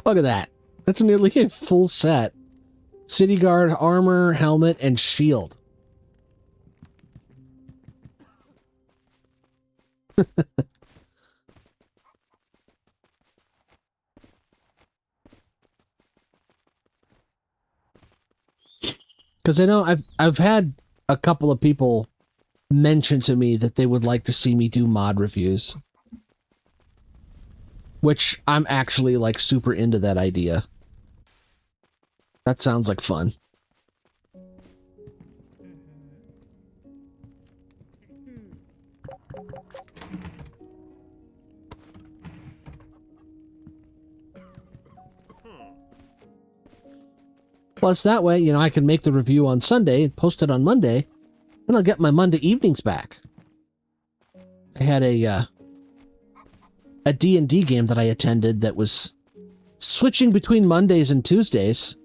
Look at that. That's nearly a full set. City guard, armor, helmet, and shield. Because I know I've had a couple of people mention to me that they would like to see me do mod reviews. Which I'm actually, like, super into that idea. That sounds like fun. Plus, that way, you know, I can make the review on Sunday and post it on Monday, and I'll get my Monday evenings back. I had a D&D game that I attended that was switching between Mondays and Tuesdays,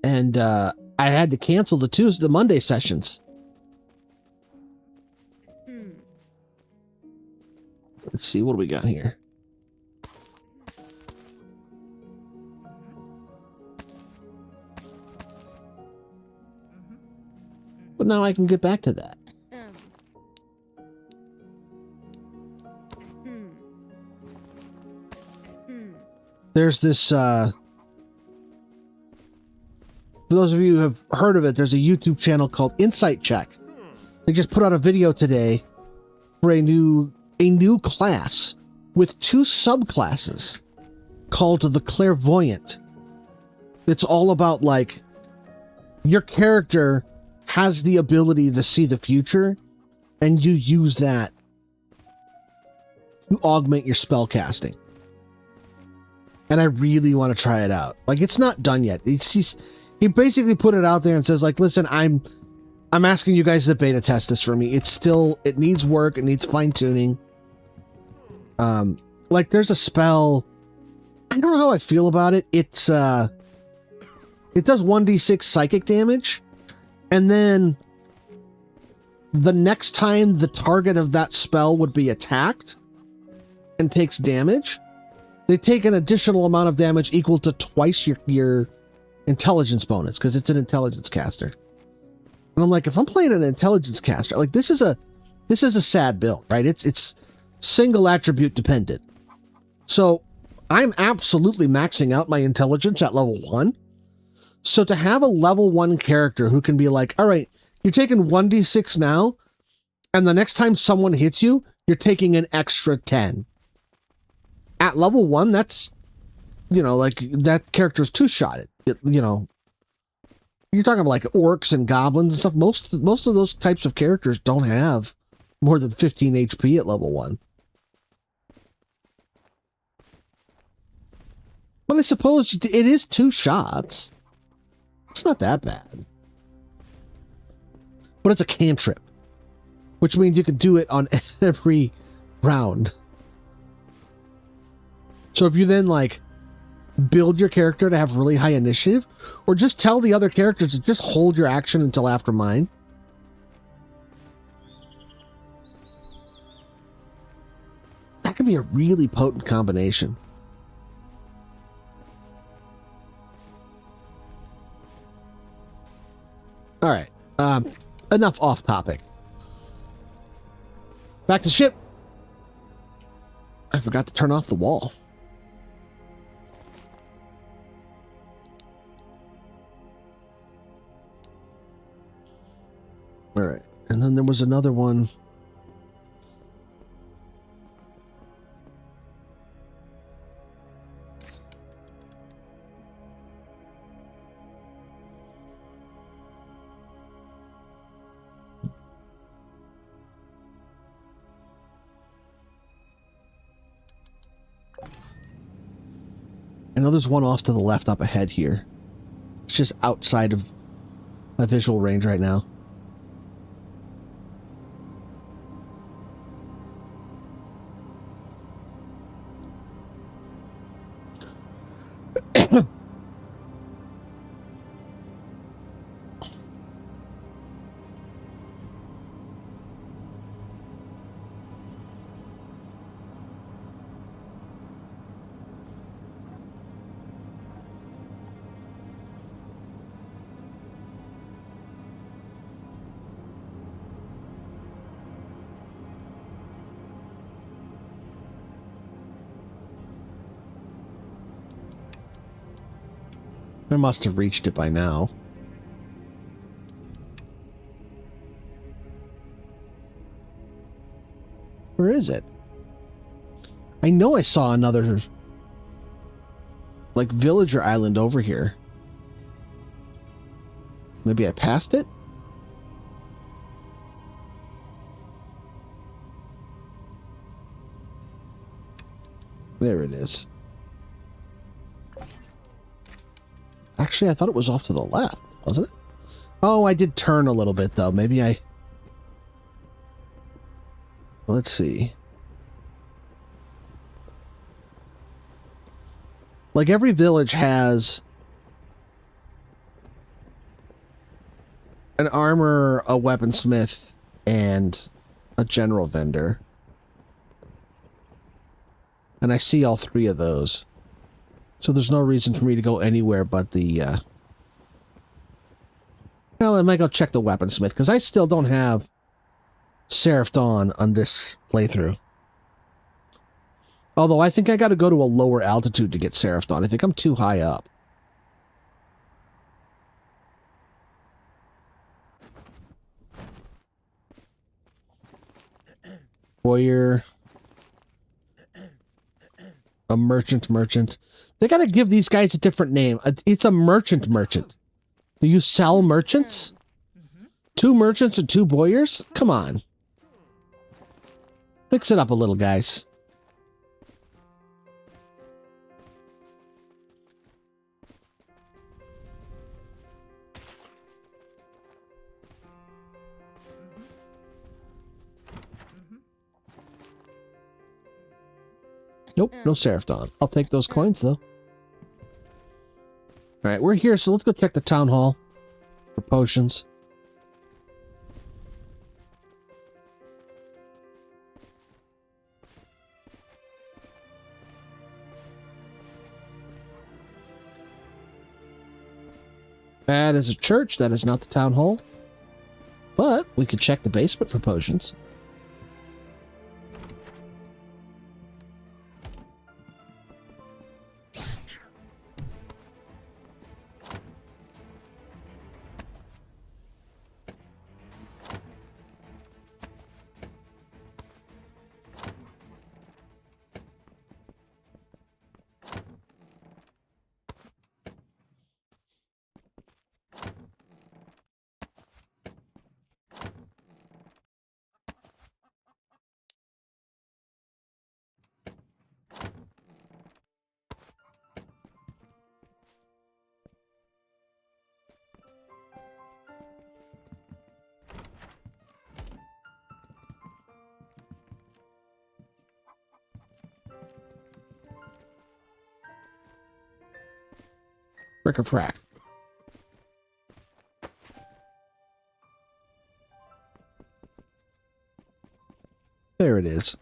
and I had to cancel the Monday sessions. Let's see, what do we got here? But now I can get back to that. There's this, for those of you who have heard of it, there's a YouTube channel called Insight Check. They just put out a video today for a new class with 2 subclasses called the Clairvoyant. It's all about, like, your character has the ability to see the future, and you use that to augment your spell casting. And I really want to try it out. Like, it's not done yet. He basically put it out there and says, like, listen, I'm asking you guys to beta test this for me. It needs work. It needs fine tuning. Like, there's a spell. I don't know how I feel about it. It does 1d6 psychic damage. And then the next time the target of that spell would be attacked and takes damage, they take an additional amount of damage equal to twice your intelligence bonus, because it's an intelligence caster. And I'm like, if I'm playing an intelligence caster, like, this is this is a sad build, right? It's single attribute dependent. So I'm absolutely maxing out my intelligence at level 1. So to have a level 1 character who can be like, all right, you're taking 1d6 now, and the next time someone hits you, you're taking an extra 10. At level 1, that's, you know, like, that character's two-shotted. You know, you're talking about like orcs and goblins and stuff. Most of those types of characters don't have more than 15 HP at level 1. But I suppose it is 2 shots. It's not that bad. But it's a cantrip, which means you can do it on every round. So if you then, like, build your character to have really high initiative, or just tell the other characters to just hold your action until after mine. That could be a really potent combination. All right. Enough off topic. Back to ship. I forgot to turn off the wall. All right. And then there was another one. I know there's one off to the left up ahead here. It's just outside of my visual range right now. I must have reached it by now. Where is it? I know I saw another, like, villager island over here. Maybe I passed it? There it is. Actually, I thought it was off to the left, wasn't it? Oh, I did turn a little bit, though. Maybe I... Let's see. Like, every village has an armor, a weaponsmith, and a general vendor. And I see all 3 of those. So there's no reason for me to go anywhere but the, Well, I might go check the weaponsmith, because I still don't have Seraph Dawn on this playthrough. Although I think I got to go to a lower altitude to get Seraph Dawn. I think I'm too high up. Warrior. A merchant. They got to give these guys a different name. It's a merchant. Do you sell merchants? 2 merchants and 2 boyars? Come on. Mix it up a little, guys. Nope, no Seraph Dawn. I'll take those coins, though. Alright, we're here, so let's go check the town hall for potions. That is a church. That is not the town hall. But we could check the basement for potions. Frick-a-frack. There it is.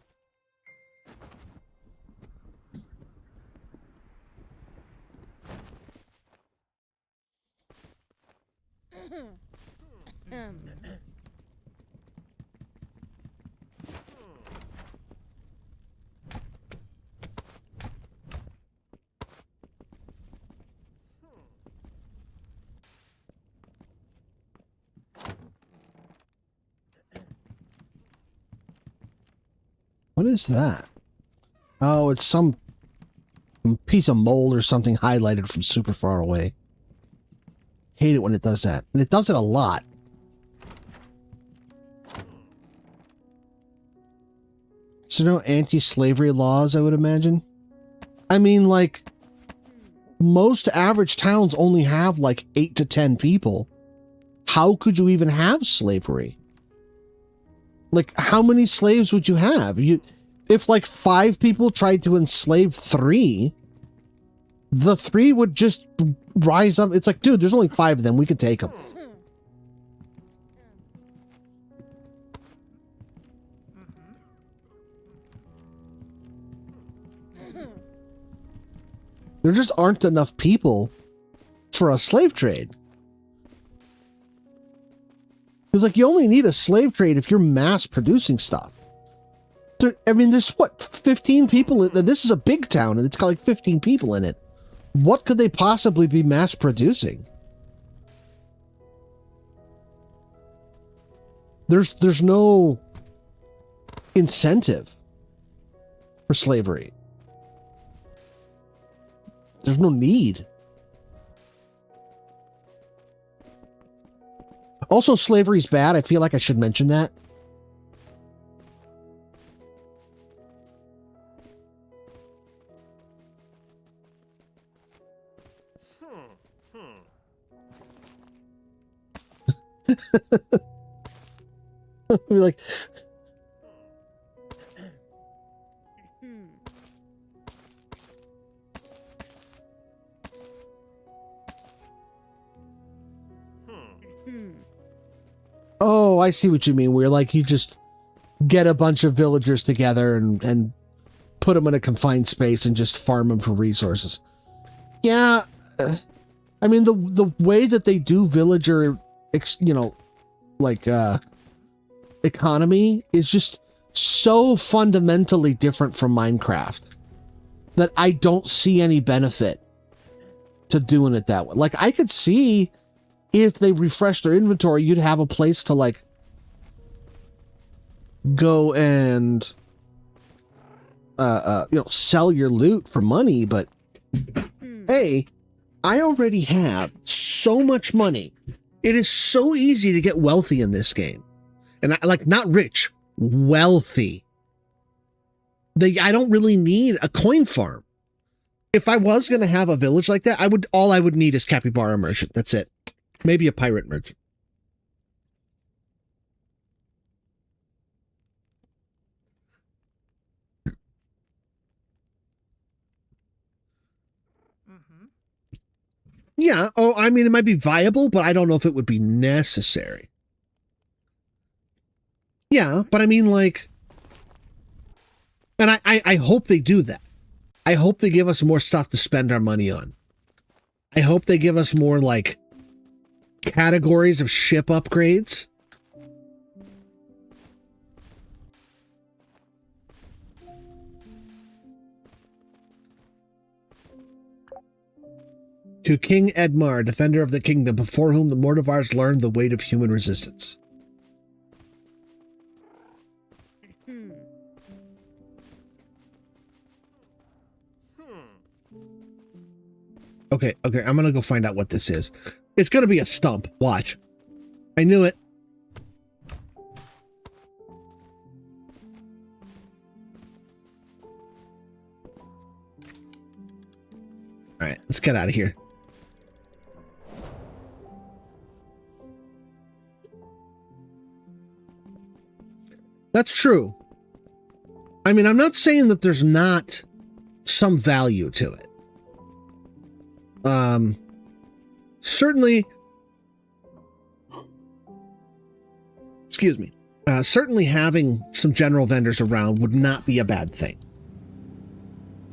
What is that? Oh, it's some piece of mold or something highlighted from super far away. Hate it when it does that. And it does it a lot. So no anti-slavery laws, I would imagine? I mean, like, most average towns only have like 8 to 10 people. How could you even have slavery? Like, how many slaves would you have? If like 5 people tried to enslave 3, the 3 would just rise up. It's like, dude, there's only 5 of them. We could take them. There just aren't enough people for a slave trade. It's like, you only need a slave trade if you're mass producing stuff. I mean, there's what, 15 people? This is a big town and it's got like 15 people in it. What could they possibly be mass producing? There's no incentive for slavery. There's no need. Also, slavery's bad. I feel like I should mention that. Be like, oh, I see what you mean. Where like you just get a bunch of villagers together and put them in a confined space and just farm them for resources. Yeah, I mean the way that they do villager, economy is just so fundamentally different from Minecraft that I don't see any benefit to doing it that way. Like, I could see if they refresh their inventory, you'd have a place to like go and sell your loot for money, but hey, I already have so much money. It is so easy to get wealthy in this game. And not rich, wealthy. I don't really need a coin farm. If I was going to have a village like that, all I would need is Capybara Merchant. That's it. Maybe a pirate merchant. Yeah. Oh, I mean, it might be viable, but I don't know if it would be necessary. Yeah, but I mean, like, and I hope they do that. I hope they give us more stuff to spend our money on. I hope they give us more, like, categories of ship upgrades. To King Edmar, defender of the kingdom, before whom the Mordovars learned the weight of human resistance. Okay, I'm gonna go find out what this is. It's gonna be a stump. Watch. I knew it. Alright, let's get out of here. That's true. I mean, I'm not saying that there's not some value to it. certainly, excuse me, certainly having some general vendors around would not be a bad thing.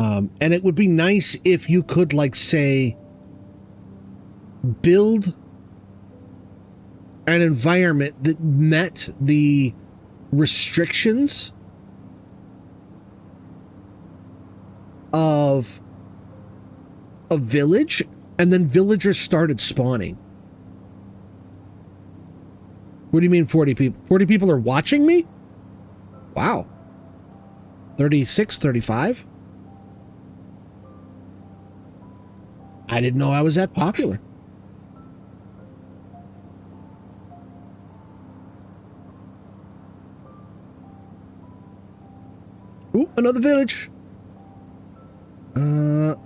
And it would be nice if you could, like, say, build an environment that met the restrictions of a village, and then villagers started spawning. What do you mean 40 people? 40 people are watching me? Wow. 36, 35? I didn't know I was that popular. Ooh, another village.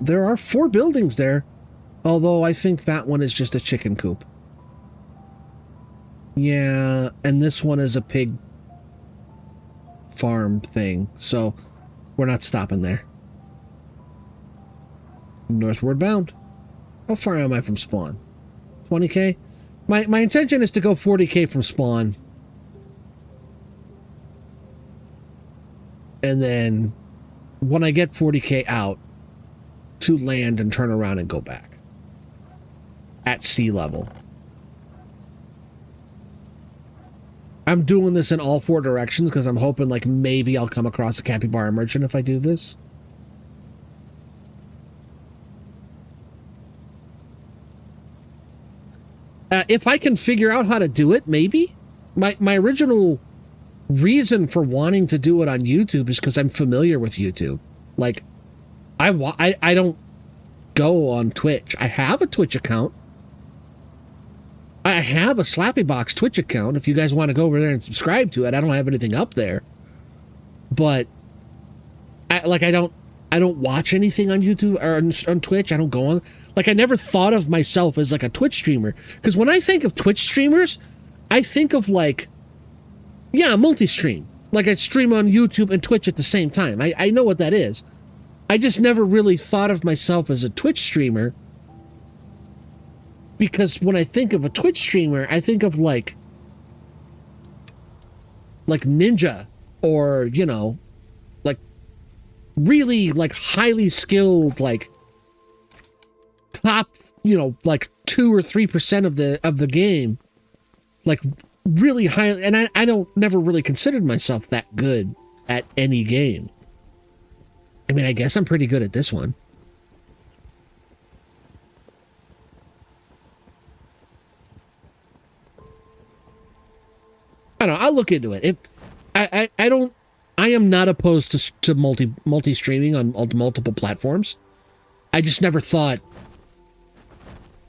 There are 4 buildings there, although I think that one is just a chicken coop. Yeah, and this one is a pig farm thing, so we're not stopping there. Northward bound. How far am I from spawn? 20k? My intention is to go 40k from spawn. And then when I get 40k out, to land and turn around and go back. At sea level. I'm doing this in all 4 directions because I'm hoping, like, maybe I'll come across a capybara merchant if I do this. If I can figure out how to do it, maybe. My original reason for wanting to do it on YouTube is because I'm familiar with YouTube. Like, I don't go on Twitch. I have a Twitch account. I have a Slappybox Twitch account. If you guys want to go over there and subscribe to it, I don't have anything up there. But I don't watch anything on YouTube or on Twitch. I don't go on. Like, I never thought of myself as like a Twitch streamer. Because when I think of Twitch streamers, I think of like, yeah, multi-stream. Like, I stream on YouTube and Twitch at the same time. I know what that is. I just never really thought of myself as a Twitch streamer, because when I think of a Twitch streamer, I think of like Ninja, or, you know, like really like highly skilled, like top, you know, like 2 or 3% of the game, like really high. And I don't never really considered myself that good at any game. I mean, I guess I'm pretty good at this one. I don't know. I'll look into it. If I am not opposed to multi streaming on multiple platforms. I just never thought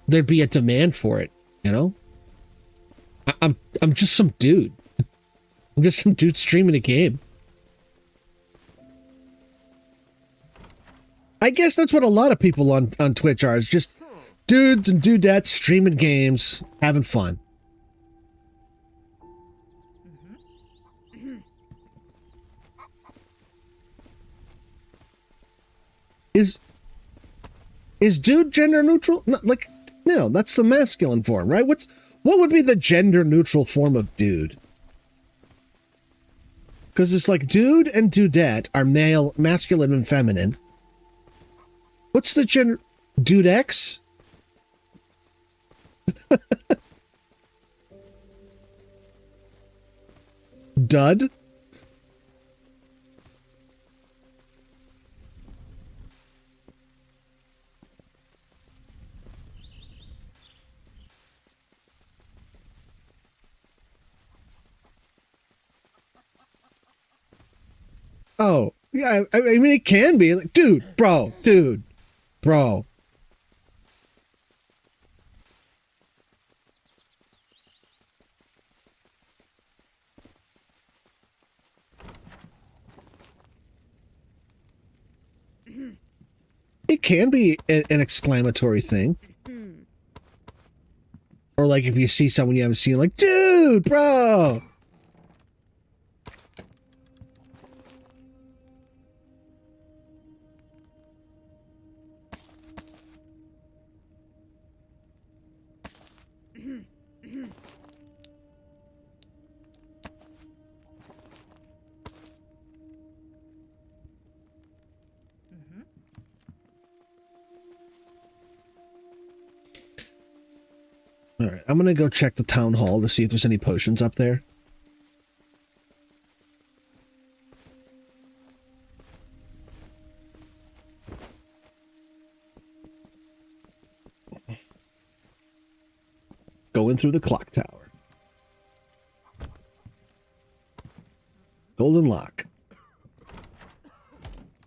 there'd be a demand for it. You know, I'm just some dude. I'm just some dude streaming a game. I guess that's what a lot of people on Twitch are. Is just dudes and dudettes streaming games, having fun. Is dude gender neutral? No, like, no, that's the masculine form, right? What would be the gender neutral form of dude? Because it's like dude and dudette are male, masculine, and feminine. What's the gender? Dude X? Dud? Oh, yeah, I mean, it can be. Like, dude, bro. It can be an exclamatory thing. Or like if you see someone you haven't seen, like, dude, bro. All right, I'm gonna go check the town hall to see if there's any potions up there. Going through the clock tower. Golden lock.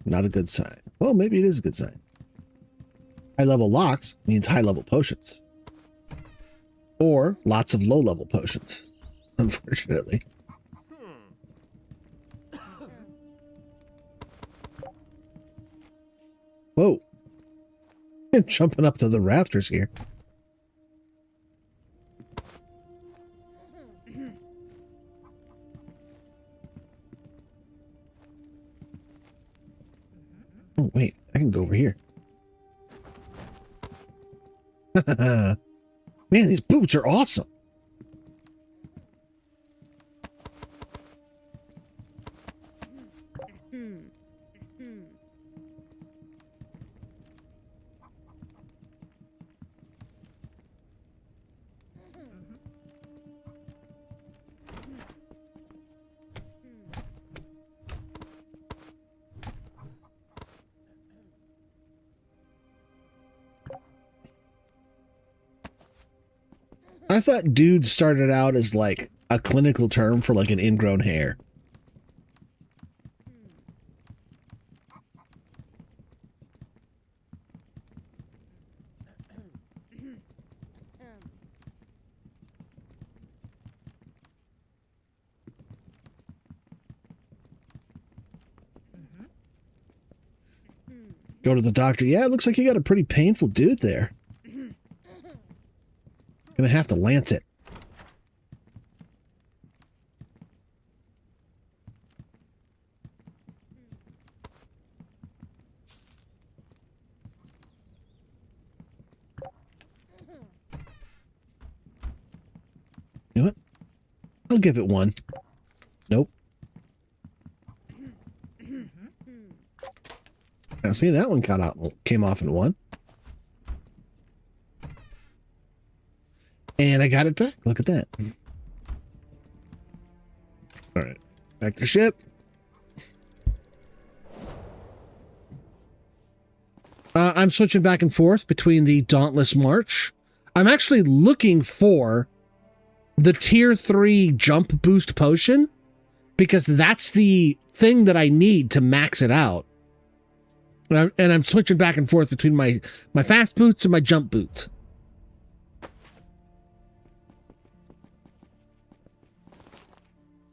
Not a good sign. Well, maybe it is a good sign. High level locks means high level potions. Or lots of low level potions, unfortunately. Whoa. Jumping up to the rafters here. Oh, wait, I can go over here. Man, these boots are awesome. I thought dude started out as like a clinical term for like an ingrown hair. Go to the doctor. Yeah, it looks like you got a pretty painful dude there. Gonna have to lance it. You know what? I'll give it one. Nope. Now see, that one came off in one. And I got it back. Look at that. All right. Back to ship. I'm switching back and forth between the Dauntless March. I'm actually looking for the tier 3 jump boost potion because that's the thing that I need to max it out. And I'm switching back and forth between my fast boots and my jump boots.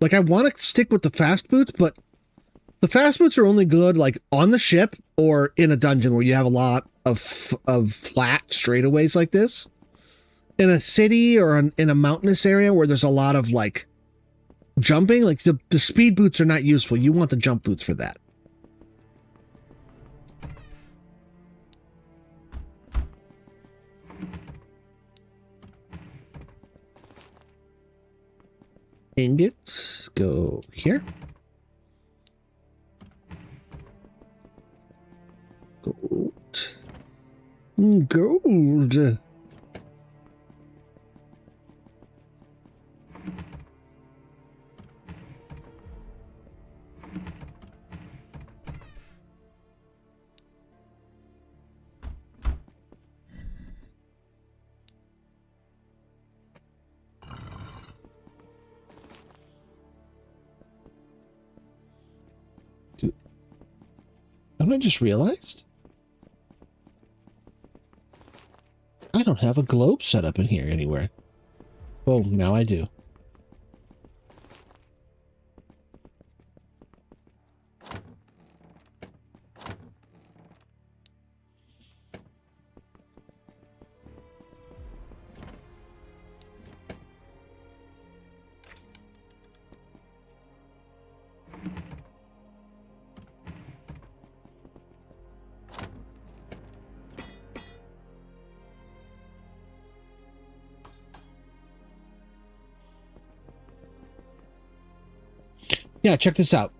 Like, I want to stick with the fast boots, but the fast boots are only good, like, on the ship or in a dungeon where you have a lot of flat straightaways like this. In a city or in a mountainous area where there's a lot of, like, jumping, like, the speed boots are not useful. You want the jump boots for that. Ingots go here. Gold. Gold. Haven't I just realized? I don't have a globe set up in here anywhere. Oh, now I do. Yeah, check this out.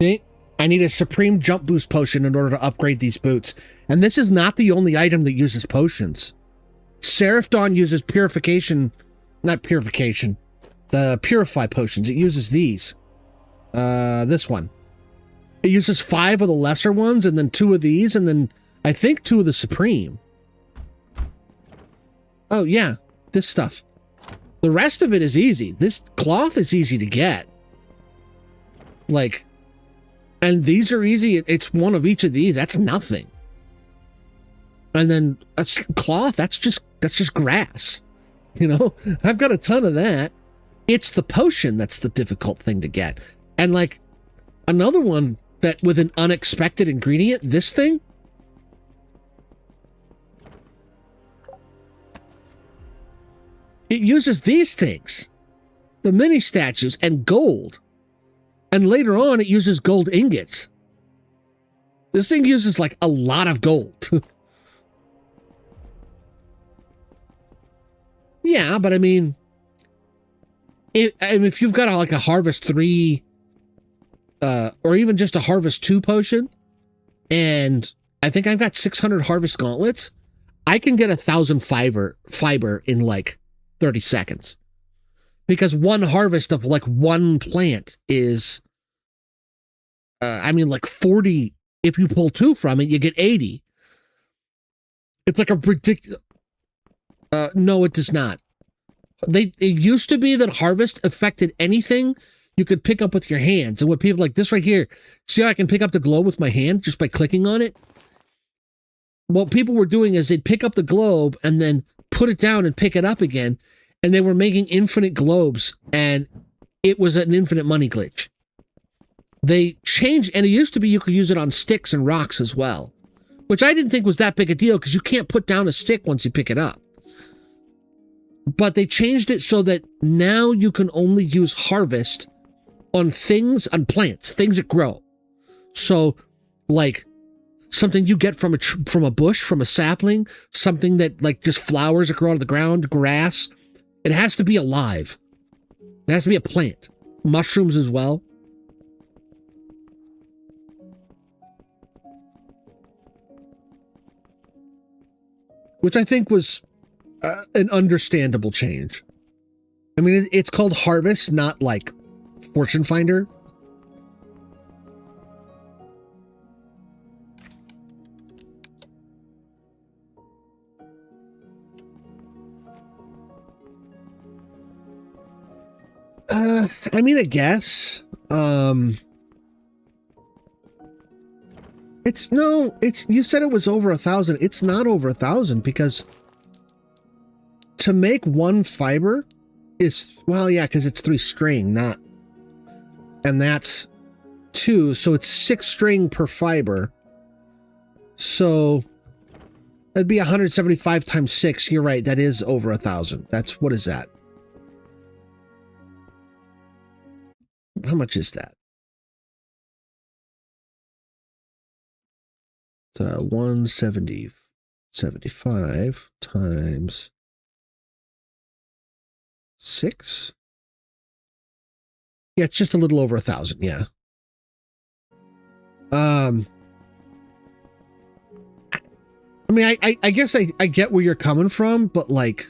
See? I need a supreme jump boost potion in order to upgrade these boots. And this is not the only item that uses potions. Seraph Dawn uses purification, not purification, the purify potions. It uses these. This one. It uses 5 of the lesser ones and then 2 of these and then I think 2 of the supreme. Oh yeah, this stuff. The rest of it is easy. This cloth is easy to get. Like, and these are easy. It's one of each of these. That's nothing. And then a cloth, that's just grass. You know, I've got a ton of that. It's the potion that's the difficult thing to get. And like another one that with an unexpected ingredient, this thing. It uses these things, the mini statues and gold. And later on, it uses gold ingots. This thing uses like a lot of gold. Yeah, but I mean, if you've got like a Harvest 3, or even just a Harvest 2 potion, and I think I've got 600 Harvest Gauntlets, I can get 1,000 fiber in like 30 seconds. Because one harvest of like one plant is, I mean, like 40. If you pull 2 from it, you get 80. It's like a ridiculous. No, it does not. It used to be that harvest affected anything you could pick up with your hands. And what people like this right here, see how I can pick up the globe with my hand just by clicking on it? What people were doing is they'd pick up the globe and then put it down and pick it up again. And they were making infinite globes and it was an infinite money glitch. They changed, and it used to be you could use it on sticks and rocks as well, which I didn't think was that big a deal because you can't put down a stick once you pick it up. But they changed it so that now you can only use harvest on things, on plants, things that grow. So like something you get from a bush, from a sapling, something that like just flowers that grow out of the ground, grass. It has to be alive. It has to be a plant. Mushrooms as well. Which I think was an understandable change. I mean, it's called Harvest, not like Fortune Finder. I mean, I guess. You said it was over 1,000. It's not over 1,000 because to make 1 fiber is, well, yeah, because it's 3 string, not, and that's 2, so it's 6 string per fiber. So that'd be 175 times 6. You're right. That is over 1,000. That's, what is that? How much is that? 175 times 6. Yeah, it's just a little over 1,000. Yeah. I mean, I guess I get where you're coming from, but like,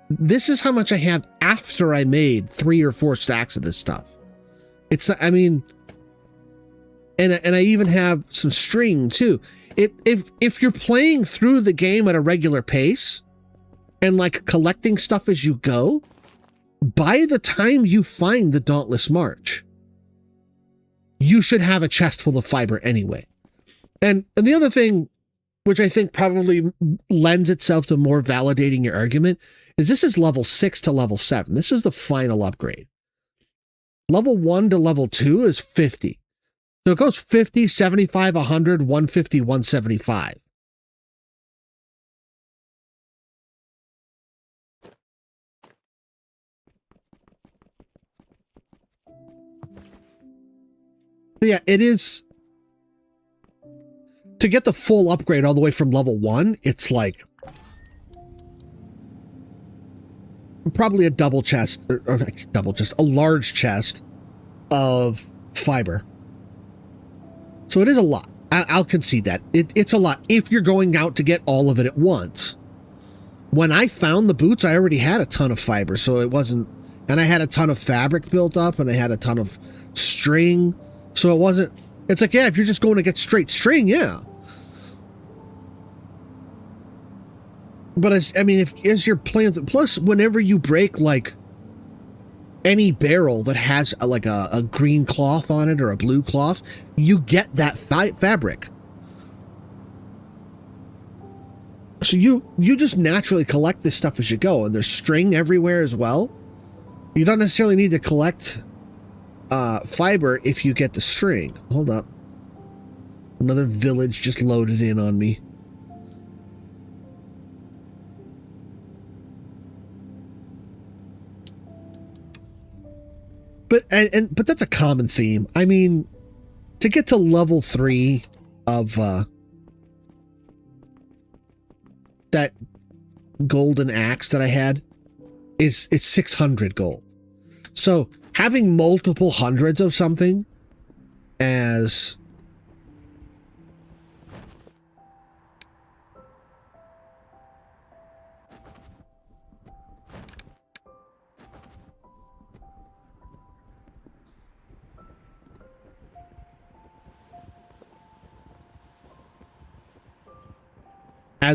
this is how much I have after I made 3 or 4 stacks of this stuff. It's, I mean, and I even have some string too. If you're playing through the game at a regular pace and like collecting stuff as you go, by the time you find the Dauntless March, you should have a chest full of fiber anyway. And the other thing, which I think probably lends itself to more validating your argument, is this is level 6 to level 7. This is the final upgrade. Level 1 to level 2 is 50. So it goes 50, 75, 100, 150, 175. But yeah, it is. To get the full upgrade all the way from level 1, it's like probably a double chest, or double chest, a large chest of fiber. So it is a lot. I'll concede that. It's a lot if you're going out to get all of it at once. When I found the boots, I already had a ton of fiber, so it wasn't... And I had a ton of fabric built up, and I had a ton of string, so it wasn't... It's like, yeah, if you're just going to get straight string, yeah. But, as your plans... Plus, whenever you break, like, any barrel that has, a green cloth on it or a blue cloth, you get that fabric. So you just naturally collect this stuff as you go, and there's string everywhere as well. You don't necessarily need to collect fiber if you get the string. Hold up. Another village just loaded in on me. But that's a common theme. I mean, to get to level 3 of that golden axe that I had it's 600 gold. So having multiple hundreds of something as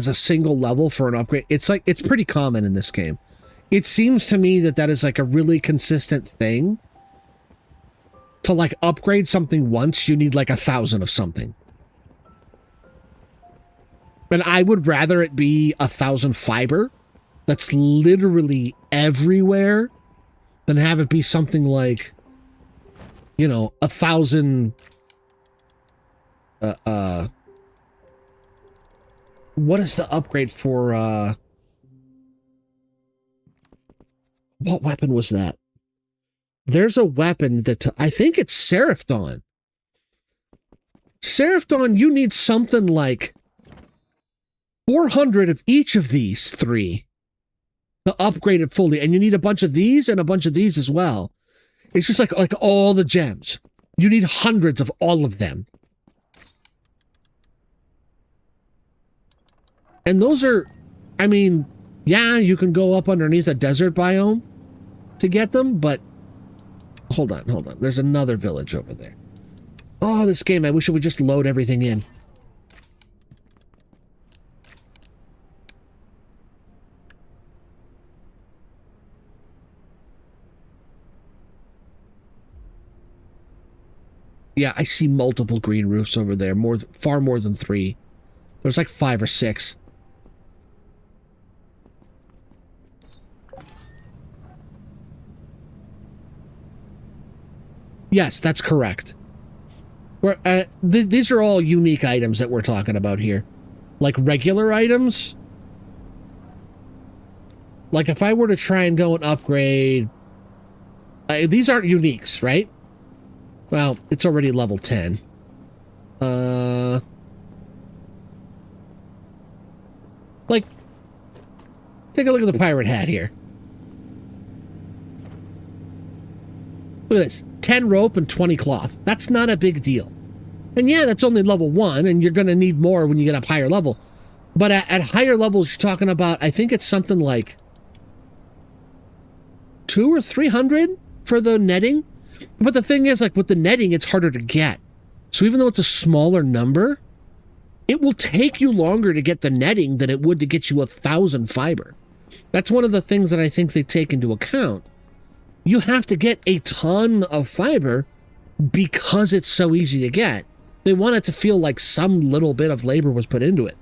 a single level for an upgrade, it's pretty common in this game. It seems to me that is like a really consistent thing. To like upgrade something once, you need like 1,000 of something. And I would rather it be 1,000 fiber that's literally everywhere than have it be something like, 1,000 what is the upgrade for what weapon was that? There's a weapon that I think it's Seraph Dawn. Seraph Dawn, you need something like 400 of each of these 3 to upgrade it fully, and you need a bunch of these and a bunch of these as well. It's just like all the gems. You need hundreds of all of them. And those are, yeah, you can go up underneath a desert biome to get them, but hold on. There's another village over there. Oh, this game, I wish it would just load everything in. Yeah, I see multiple green roofs over there, far more than 3. There's like 5 or 6. Yes, that's correct. These are all unique items that we're talking about here. Like regular items. Like if I were to try and go and upgrade... these aren't uniques, right? Well, it's already level 10. Like, take a look at the pirate hat here. Look at this. 10 rope and 20 cloth. That's not a big deal. And yeah, that's only level 1, and you're going to need more when you get up higher level. But at higher levels, you're talking about, I think it's something like 200 or 300 for the netting. But the thing is, like, with the netting, it's harder to get. So even though it's a smaller number, it will take you longer to get the netting than it would to get you 1,000 fiber. That's one of the things that I think they take into account. You have to get a ton of fiber because it's so easy to get. They want it to feel like some little bit of labor was put into it.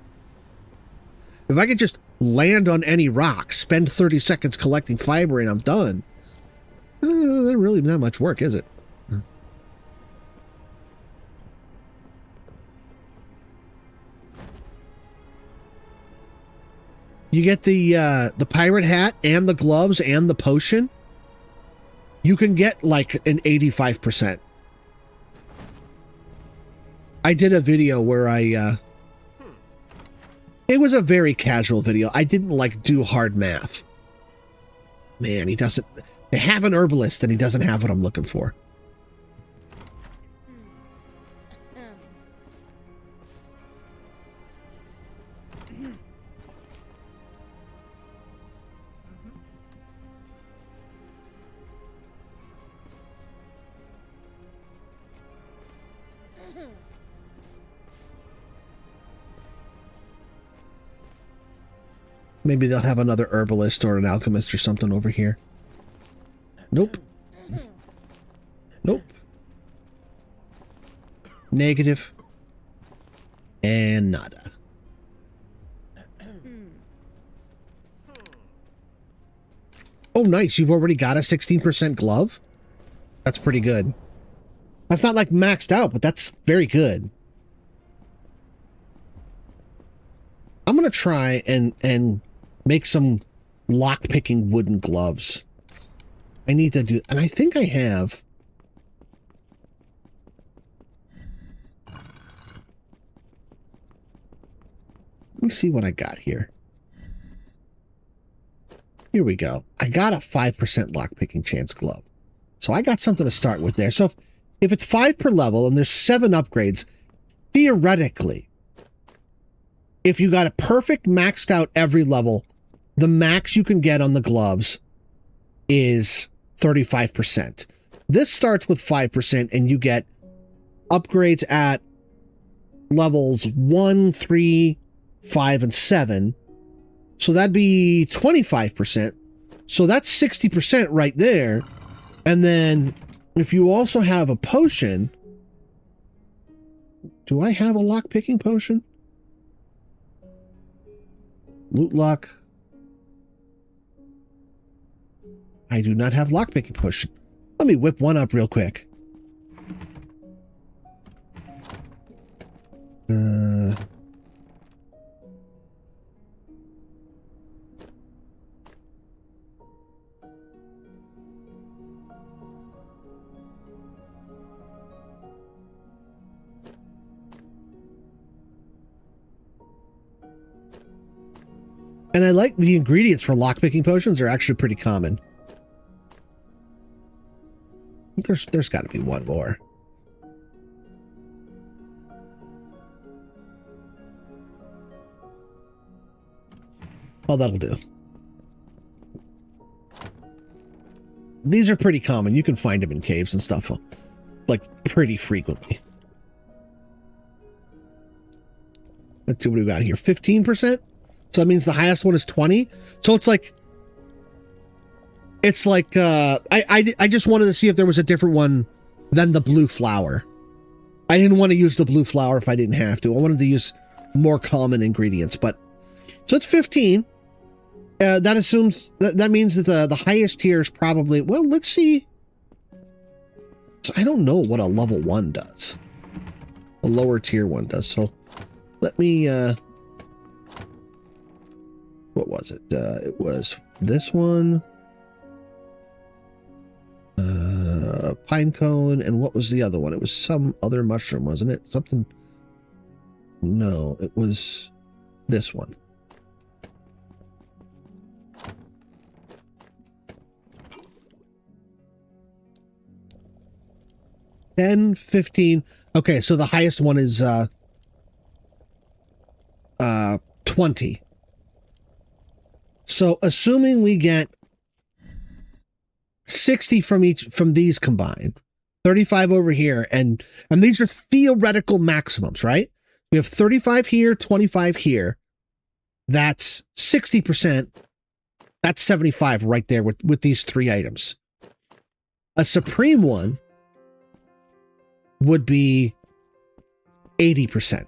If I could just land on any rock, spend 30 seconds collecting fiber, and I'm done, that's really not much work, is it? You get the pirate hat and the gloves and the potion. You can get like an 85%. I did a video where it was a very casual video. I didn't like do hard math. Man, he doesn't... They have an herbalist and he doesn't have what I'm looking for. Maybe they'll have another herbalist or an alchemist or something over here. Nope. Nope. Negative. And nada. Oh, nice. You've already got a 16% glove? That's pretty good. That's not like maxed out, but that's very good. I'm going to try and make some lock-picking wooden gloves. I need to do... And I think I have... Let me see what I got here. Here we go. I got a 5% lock-picking chance glove. So I got something to start with there. So if it's 5 per level and there's 7 upgrades, theoretically, if you got a perfect maxed out every level, the max you can get on the gloves is 35%. This starts with 5% and you get upgrades at levels 1, 3, 5, and 7. So that'd be 25%. So that's 60% right there. And then if you also have a potion, do I have a lock-picking potion? Loot lock. I do not have lock-picking potion. Let me whip one up real quick. And I like the ingredients for lockpicking potions are actually pretty common. There's got to be one more. Oh, that'll do. These are pretty common. You can find them in caves and stuff, like, pretty frequently. Let's see what we got here. 15%? So that means the highest one is 20. So it's like I just wanted to see if there was a different one than the blue flower. I didn't want to use the blue flower if I didn't have to. I wanted to use more common ingredients, but so it's 15. That assumes that means that the highest tier is probably, well, let's see. So I don't know what a level 1 does. A lower tier one does. So let me what was it? It was this one. Pine cone, and what was the other one? It was some other mushroom, wasn't it? Something. No, it was this one. $10, $15. Okay, so the highest one is 20. So assuming we get 60 from these combined, 35 over here, and these are theoretical maximums, right? We have 35 here, 25 here. That's 60%. That's 75 right there with these 3 items. A supreme one would be 80%.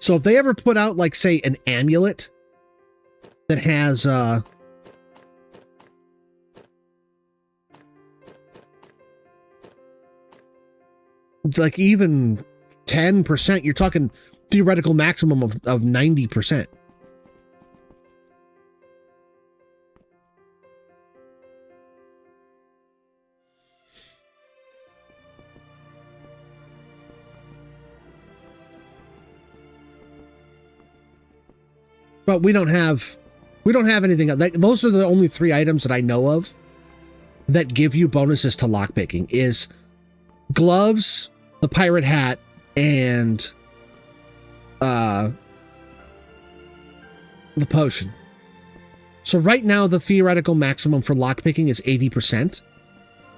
So if they ever put out, like, say, an amulet that has like even 10%, you're talking theoretical maximum of 90%. But we don't have anything. Those are the only 3 items that I know of that give you bonuses to lockpicking is gloves, the pirate hat, and the potion. So right now the theoretical maximum for lockpicking is 80%.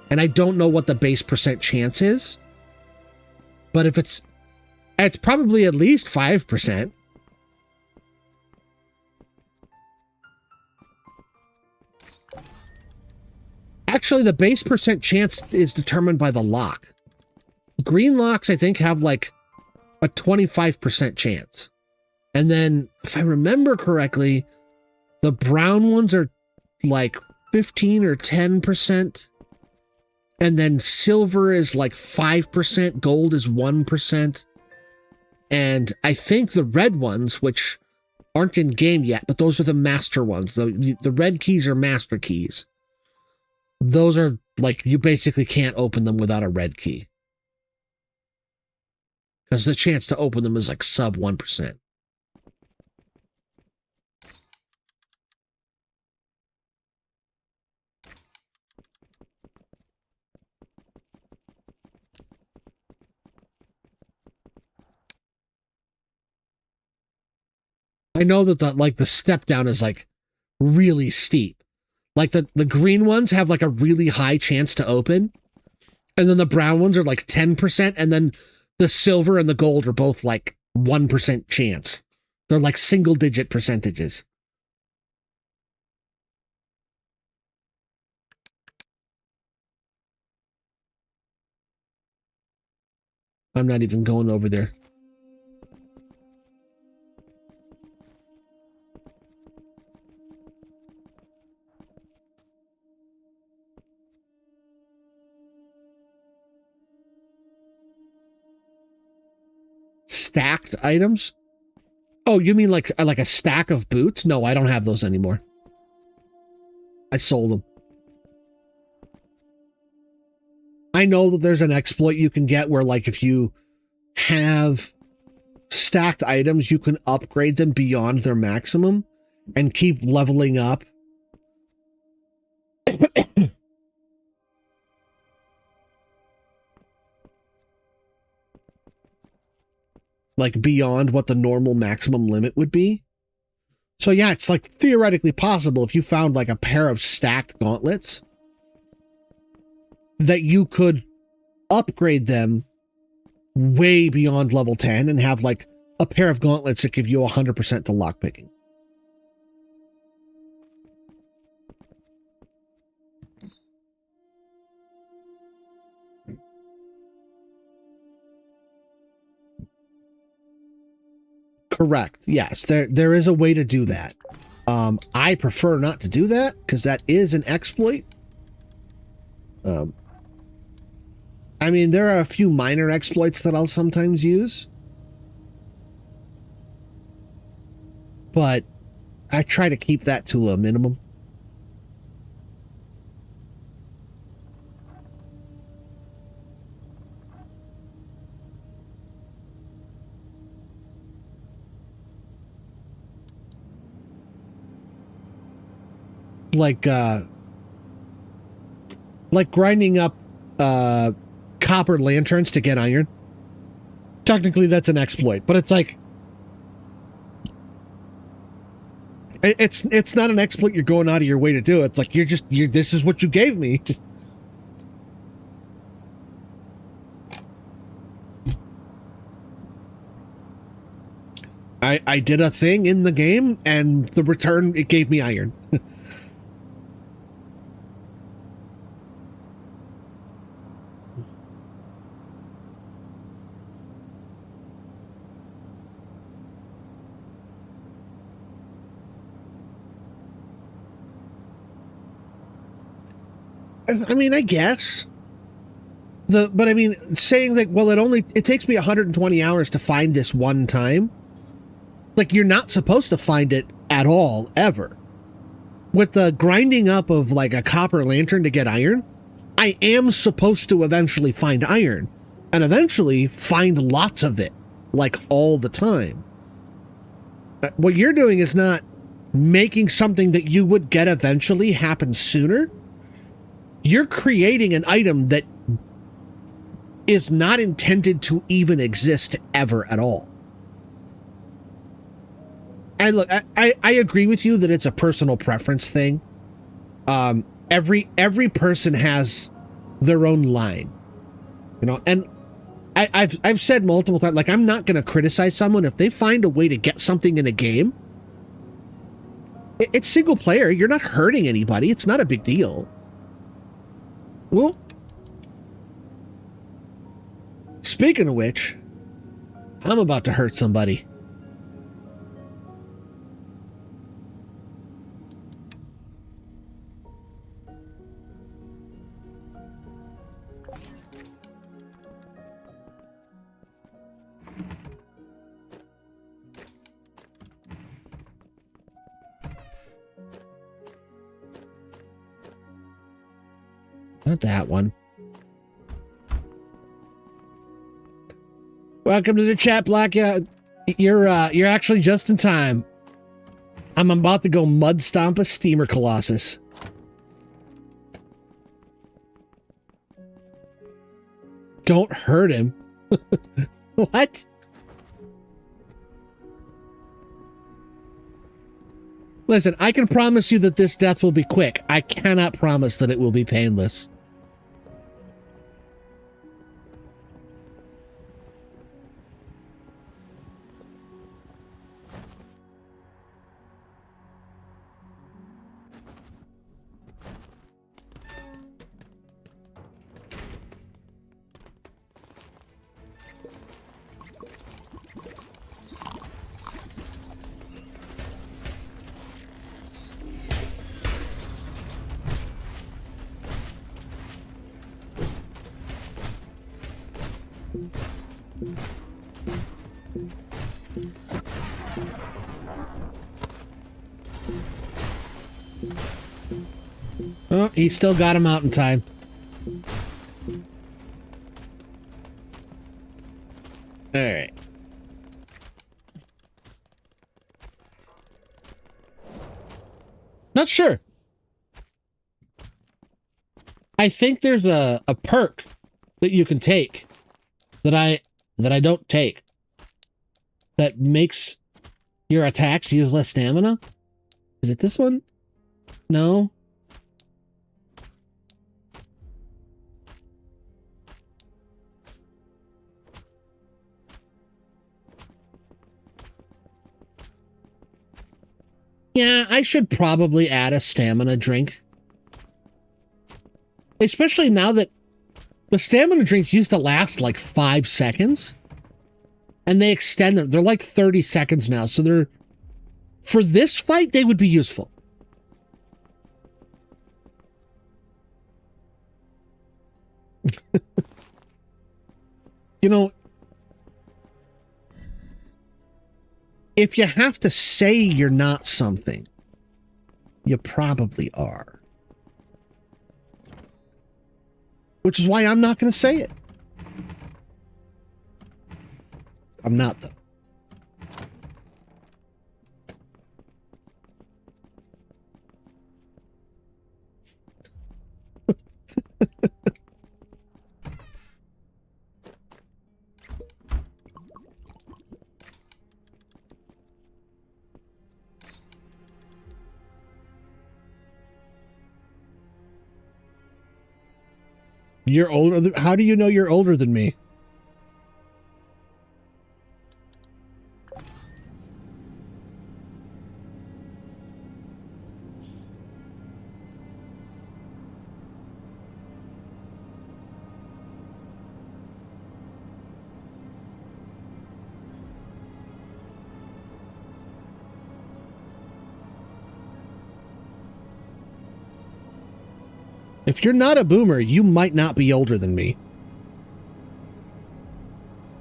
And I don't know what the base percent chance is. But if it's probably at least 5%. Actually, the base percent chance is determined by the lock. Green locks, I think, have like a 25% chance. And then, if I remember correctly, the brown ones are like 15 or 10%. And then silver is like 5%, gold is 1%. And I think the red ones, which aren't in game yet, but those are the master ones. The red keys are master keys. Those are like, you basically can't open them without a red key. Because the chance to open them is like sub 1%. I know that the step down is like really steep. Like the green ones have like a really high chance to open. And then the brown ones are like 10%. And then the silver and the gold are both like 1% chance. They're like single digit percentages. I'm not even going over there. Stacked items? Oh, you mean like a stack of boots? No, I don't have those anymore. I sold them. I know that there's an exploit you can get where, like, if you have stacked items, you can upgrade them beyond their maximum and keep leveling up. Like beyond what the normal maximum limit would be. So yeah, it's like theoretically possible if you found like a pair of stacked gauntlets that you could upgrade them way beyond level 10 and have like a pair of gauntlets that give you 100% to lockpicking. Correct. Yes, there is a way to do that. I prefer not to do that because that is an exploit. I mean, there are a few minor exploits that I'll sometimes use, but I try to keep that to a minimum. Like grinding up copper lanterns to get iron. Technically that's an exploit, but it's like it's not an exploit you're going out of your way to do. It's like you're this is what you gave me. I did a thing in the game and the return, it gave me iron. I mean, I guess. But I mean, saying that, well, it takes me 120 hours to find this one time. Like, you're not supposed to find it at all, ever. With the grinding up of, like, a copper lantern to get iron, I am supposed to eventually find iron. And eventually find lots of it. Like, all the time. What you're doing is not making something that you would get eventually happen sooner. You're creating an item that is not intended to even exist ever at all. I agree with you that it's a personal preference thing. Every person has their own line. You know, and I've said multiple times, like, I'm not going to criticize someone if they find a way to get something in a game. It's single player. You're not hurting anybody. It's not a big deal. Well, speaking of which, I'm about to hurt somebody. Not that one. Welcome to the chat, Black. You're actually just in time. I'm about to go mud stomp a steamer colossus. Don't hurt him. What? Listen, I can promise you that this death will be quick. I cannot promise that it will be painless. Oh, he still got him out in time. All right. Not sure. I think there's a perk that you can take that I don't take that makes your attacks use less stamina. Is it this one? No. Yeah, I should probably add a stamina drink. Especially now that the stamina drinks used to last like 5 seconds. And they extend them. They're like 30 seconds now. So they're... For this fight, they would be useful. You know... If you have to say you're not something, you probably are. Which is why I'm not going to say it. I'm not, though. You're older. How do you know you're older than me? If you're not a boomer, you might not be older than me.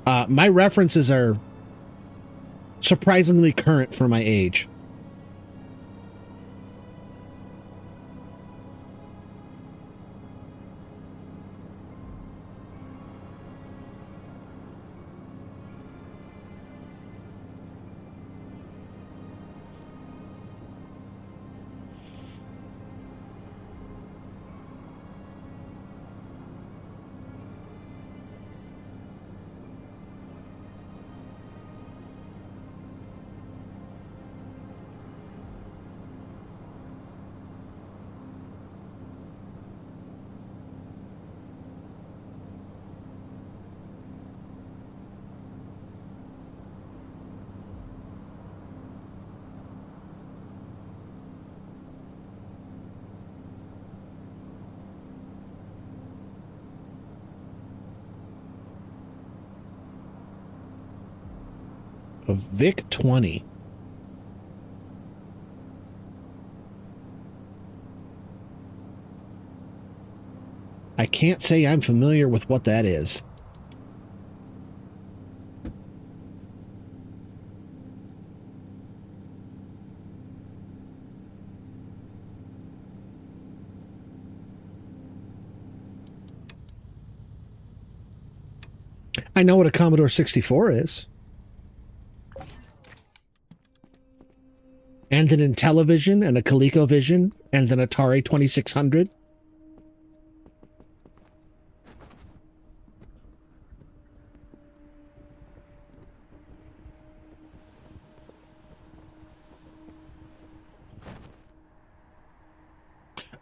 My references are surprisingly current for my age. A VIC 20. I can't say I'm familiar with what that is. I know what a Commodore 64 is. And an Intellivision and a ColecoVision and an Atari 2600.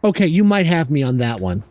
Okay, you might have me on that one.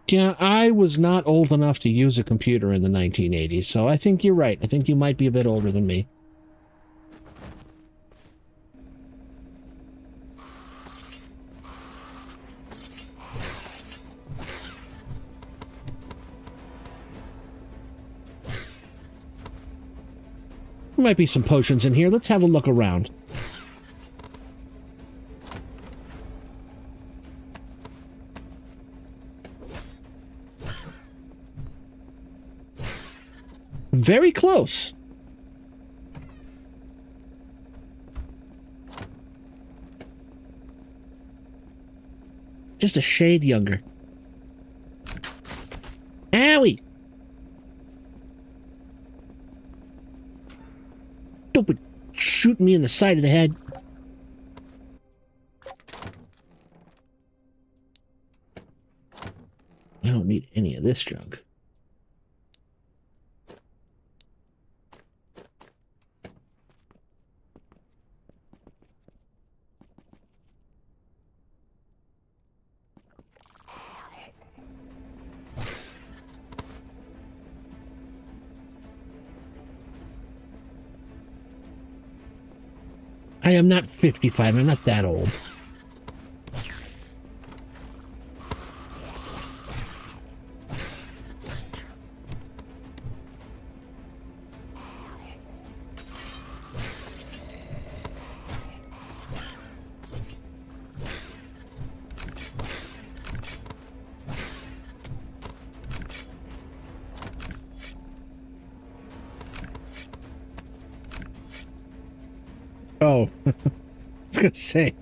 Yeah, I was not old enough to use a computer in the 1980s, so I think you're right. I think you might be a bit older than me. There might be some potions in here. Let's have a look around. Very close. Just a shade younger. Owie! Stupid shooting me in the side of the head. I don't need any of this junk. I am not 55. I'm not that old. Oh, I was going to say.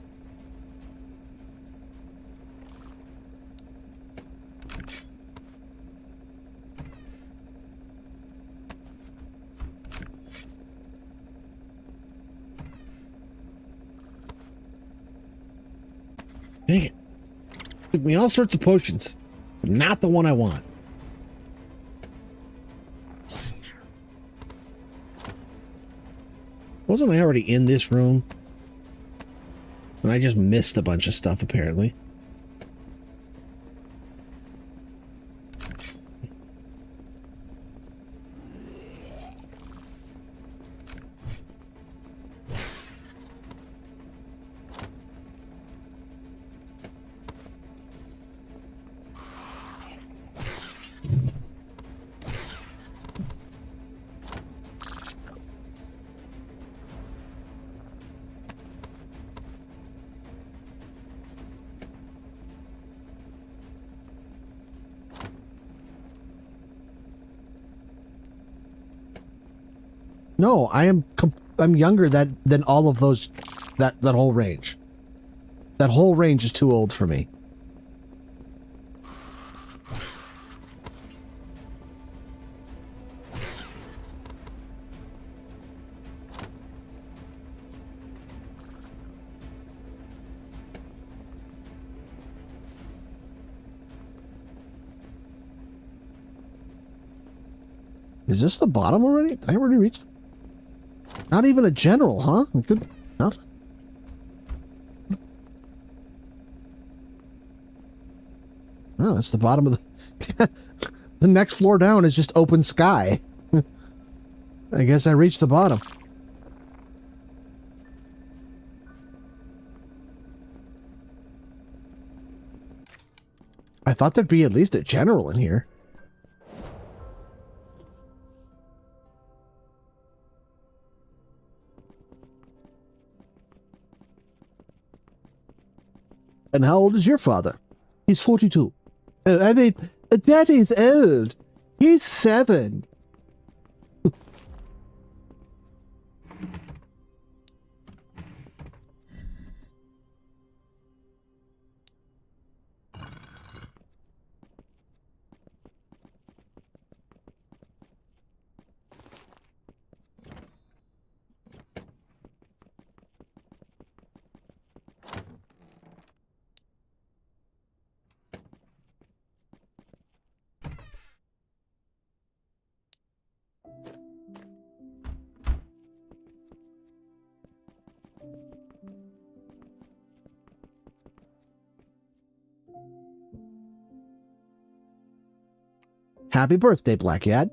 Dang it. Took me all sorts of potions. Not the one I want. Wasn't I already in this room? And I just missed a bunch of stuff, apparently. No, I'm younger than all of those, that whole range. That whole range is too old for me. Is this the bottom already? Did I already reach? Not even a general, huh? Good. Nothing. Oh, that's the bottom of the... The next floor down is just open sky. I guess I reached the bottom. I thought there'd be at least a general in here. And how old is your father? He's 42. I mean, Daddy's old. He's 7. Happy birthday, Blackad.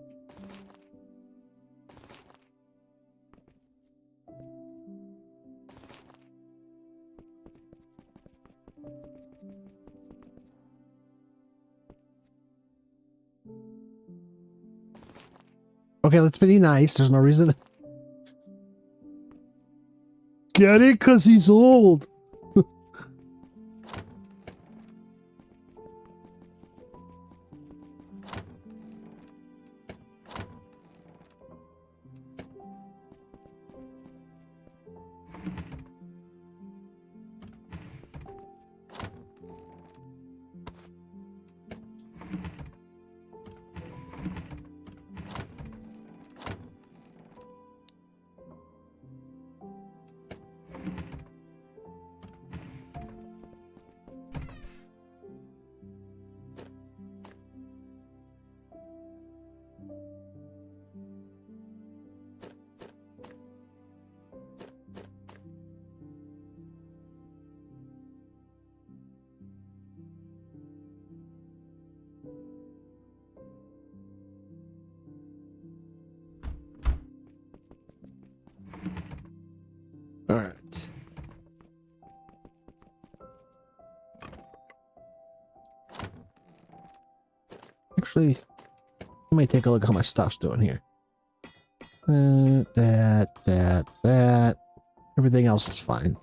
Okay, let's be nice. There's no reason. Get it? 'Cause he's old. All right. Actually, let me take a look at how my stuff's doing here. That. Everything else is fine.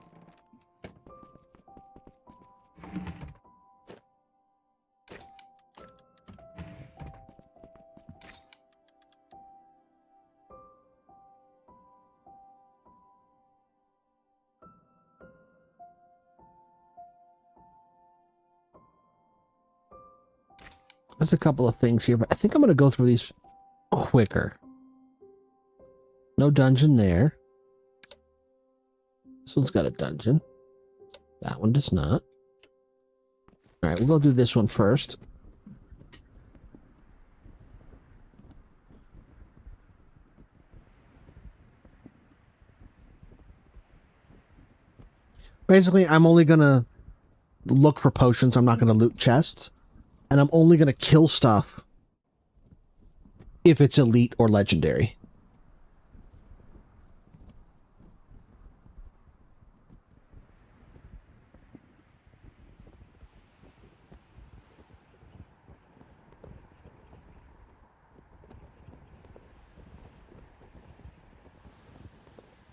There's a couple of things here, but I think I'm going to go through these quicker. No dungeon there. This one's got a dungeon. That one does not. All right, we'll go do this one first. Basically, I'm only going to look for potions. I'm not going to loot chests. And I'm only going to kill stuff if it's elite or legendary.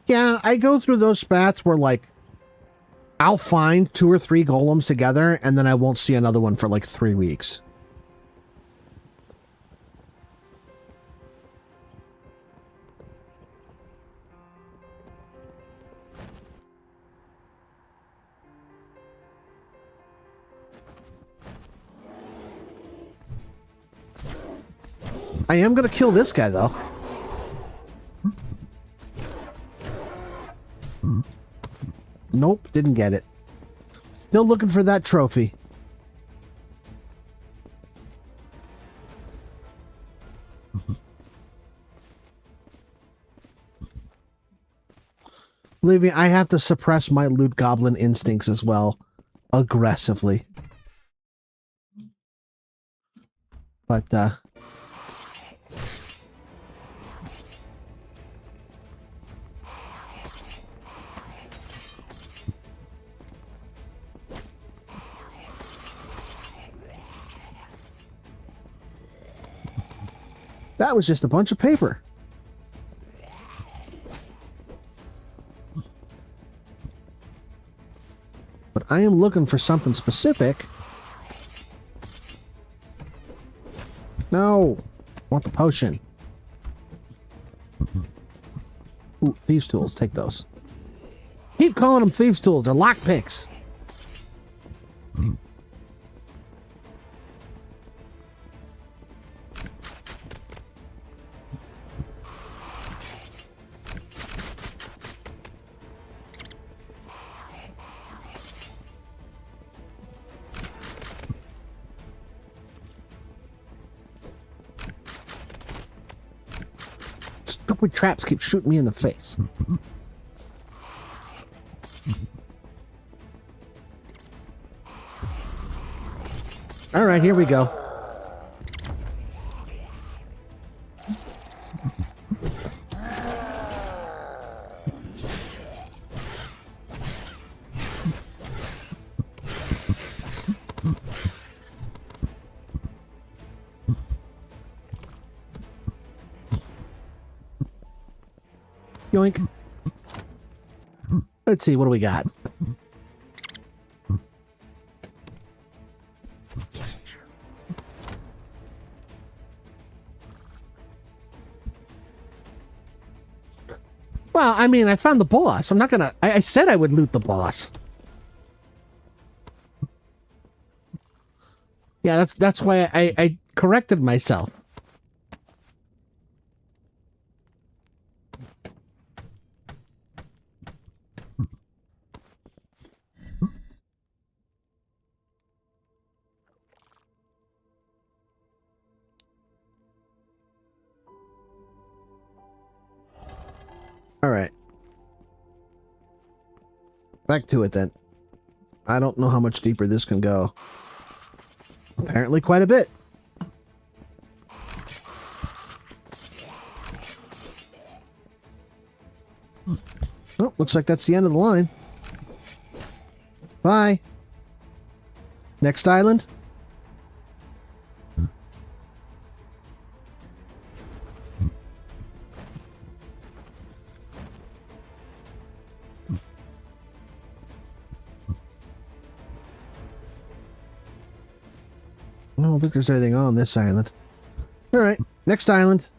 Yeah, I go through those spats where, like, I'll find 2 or 3 golems together, and then I won't see another one for, like, 3 weeks. I am going to kill this guy, though. Nope, didn't get it. Still looking for that trophy. Believe me, I have to suppress my loot goblin instincts as well, aggressively. But, that was just a bunch of paper. But I am looking for something specific. No! I want the potion. Ooh, thieves' tools. Take those. Keep calling them thieves' tools. They're lockpicks. Stupid traps keep shooting me in the face. All right, here we go. Yoink. Let's see, what do we got? Well, I mean, I found the boss. I'm not gonna... I said I would loot the boss. Yeah, that's why I corrected myself. All right. Back to it then. I don't know how much deeper this can go. Apparently quite a bit. Oh, looks like that's the end of the line. Bye. Next island. I don't think there's anything on this island. All right, next island.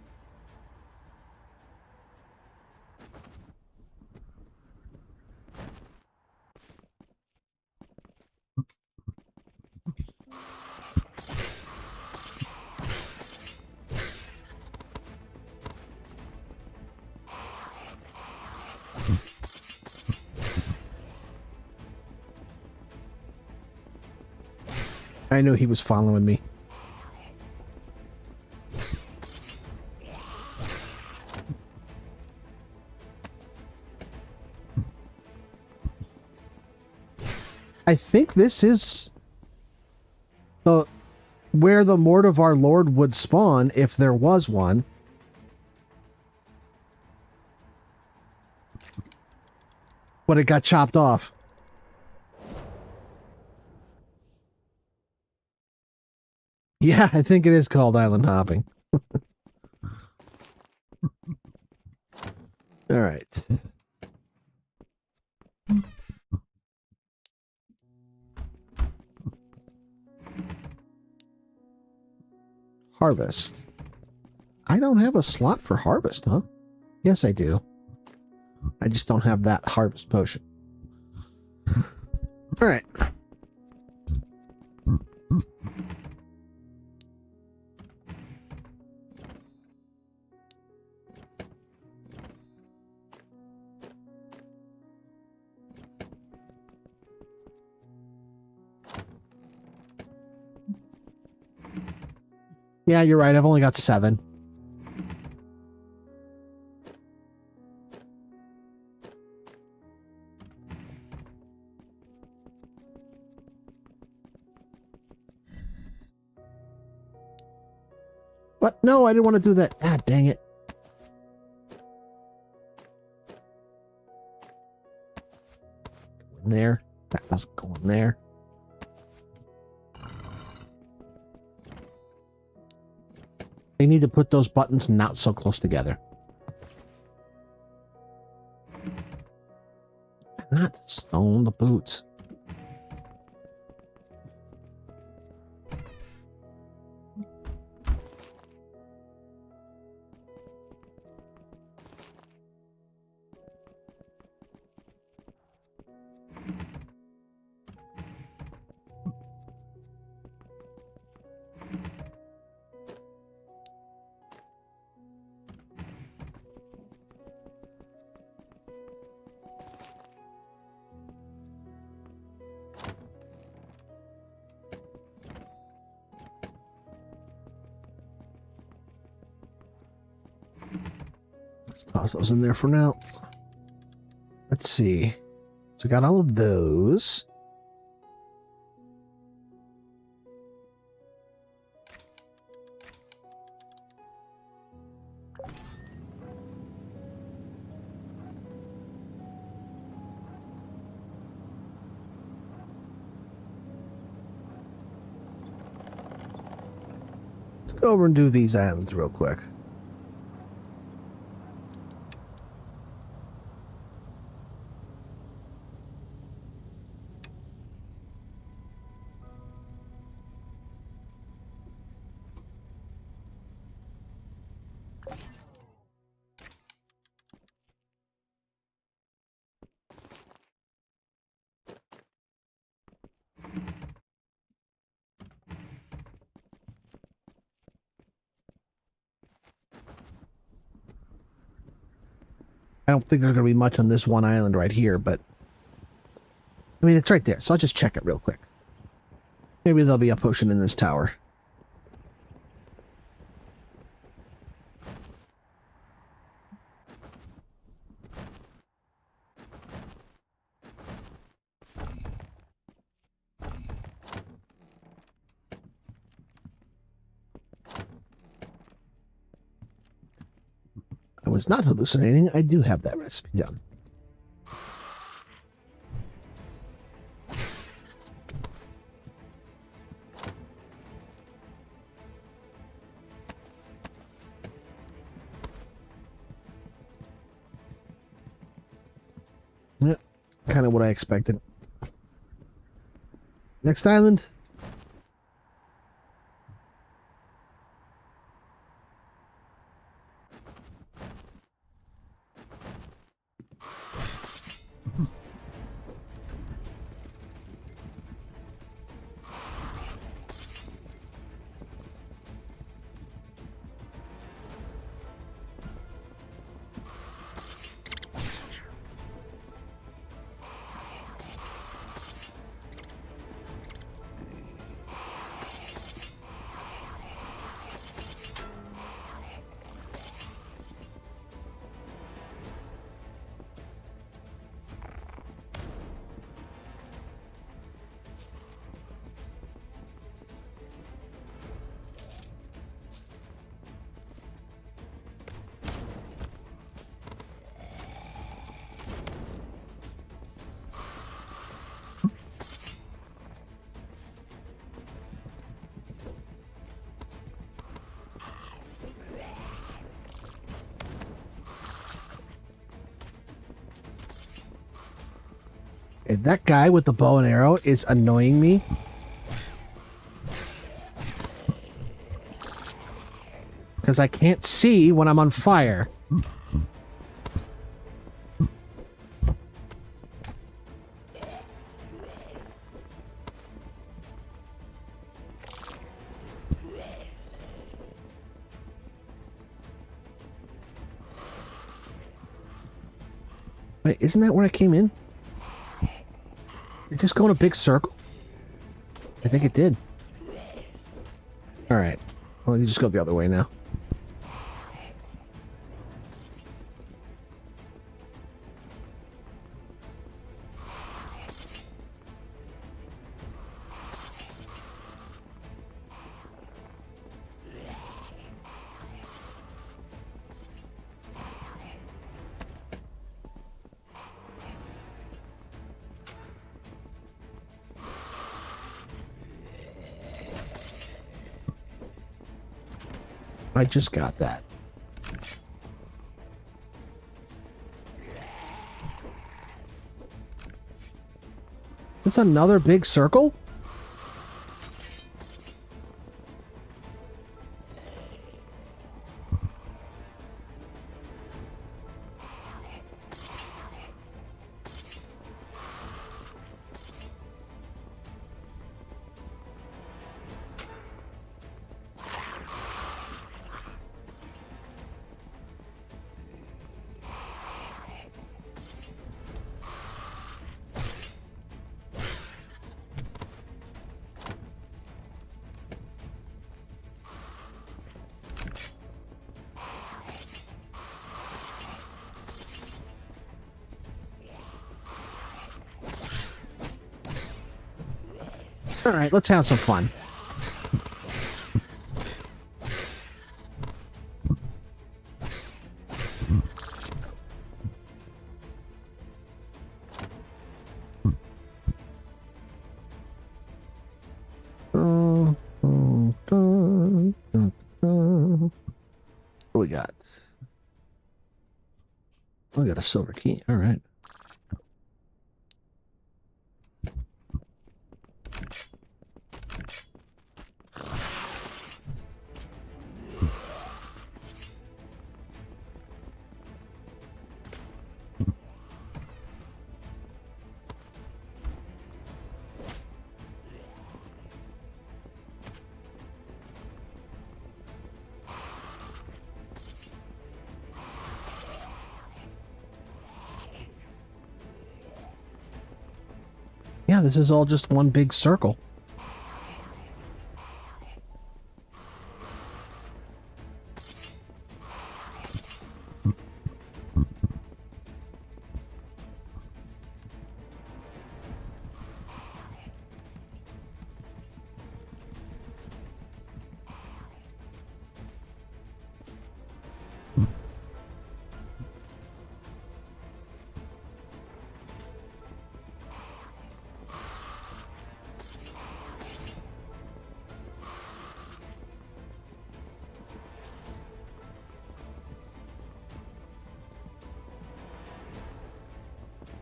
I knew he was following me. I think this is the where the Mort of our Lord would spawn if there was one. But it got chopped off. Yeah, I think it is called island hopping. All right. Harvest. I don't have a slot for harvest, huh? Yes, I do. I just don't have that harvest potion. All right. Yeah, you're right. I've only got 7. But no, I didn't want to do that. Ah, dang it. Go in there. That doesn't go in there. They need to put those buttons not so close together. Not stone the boots. Let's toss those in there for now. Let's see. So we got all of those. Let's go over and do these islands real quick. I don't think there's going to be much on this one island right here, but I mean, it's right there, so I'll just check it real quick. Maybe there'll be a potion in this tower. I was not hallucinating. I do have that recipe down. Yep, kind of what I expected. Next island. That guy with the bow and arrow is annoying me. Because I can't see when I'm on fire. Wait, isn't that where I came in? Did it just go in a big circle? I think it did. Alright. Well, you just go the other way now. I just got that. Is this another big circle? All right, let's have some fun. What do we got? We got a silver key. All right. Yeah, this is all just one big circle.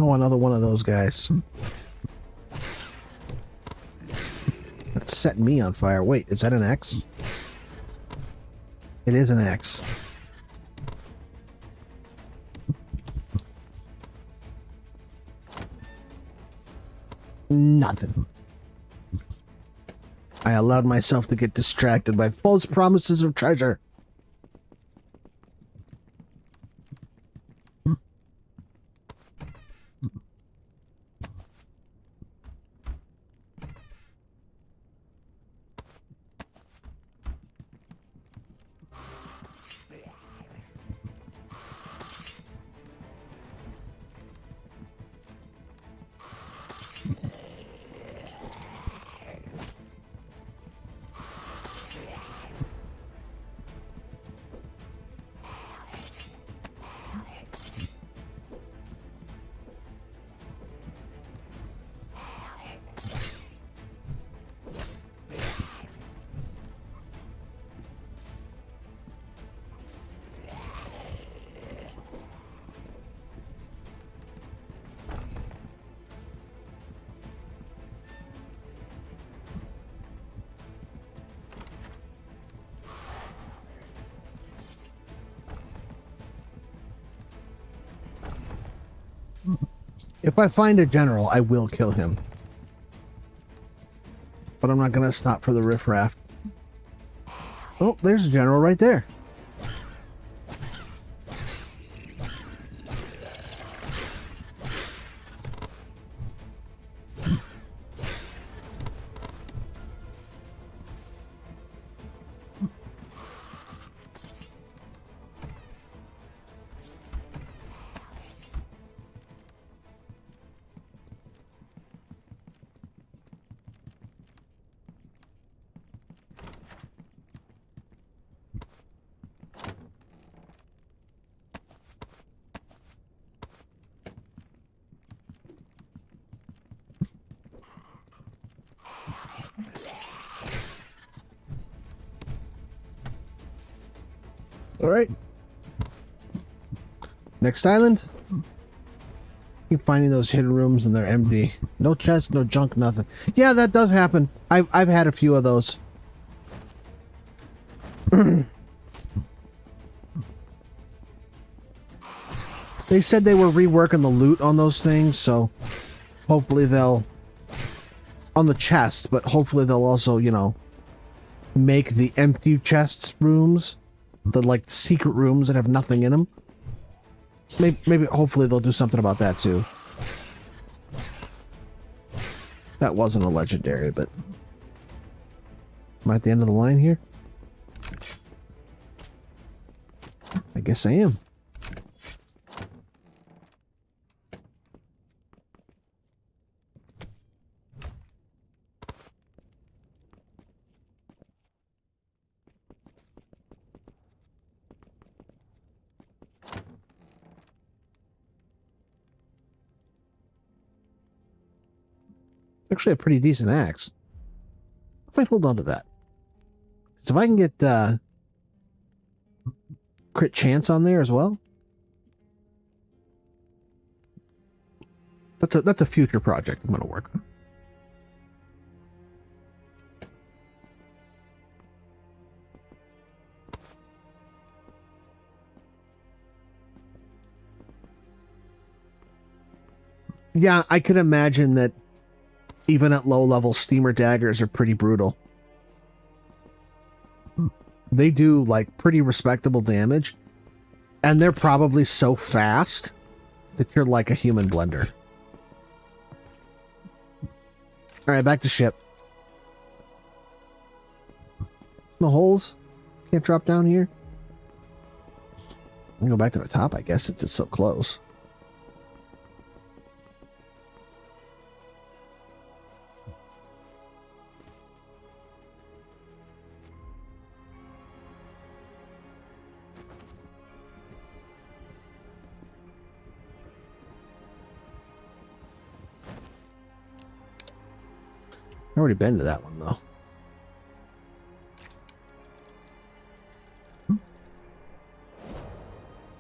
Oh, another one of those guys. That's setting me on fire. Wait, is that an X? It is an X. Nothing. I allowed myself to get distracted by false promises of treasure. If I find a general, I will kill him. But I'm not going to stop for the riffraff. Oh, there's a general right there. All right. Next island. Keep finding those hidden rooms and they're empty. No chest, no junk, nothing. Yeah, that does happen. I've had a few of those. They said they were reworking the loot on those things, so hopefully they'll on the chest, but hopefully they'll also, you know, make the empty chests rooms, the like secret rooms that have nothing in them. Maybe hopefully they'll do something about that too. That wasn't a legendary, but am I at the end of the line here? I guess I am. Actually a pretty decent axe. I might hold on to that. So if I can get crit chance on there as well. That's a future project I'm gonna work on. Yeah, I could imagine that even at low level, steamer daggers are pretty brutal. They do like pretty respectable damage, and they're probably so fast that you're like a human blender. All right, back to ship. No holes? Can't drop down here? I'm gonna go back to the top, I guess, since it's so close. I've already been to that one, though.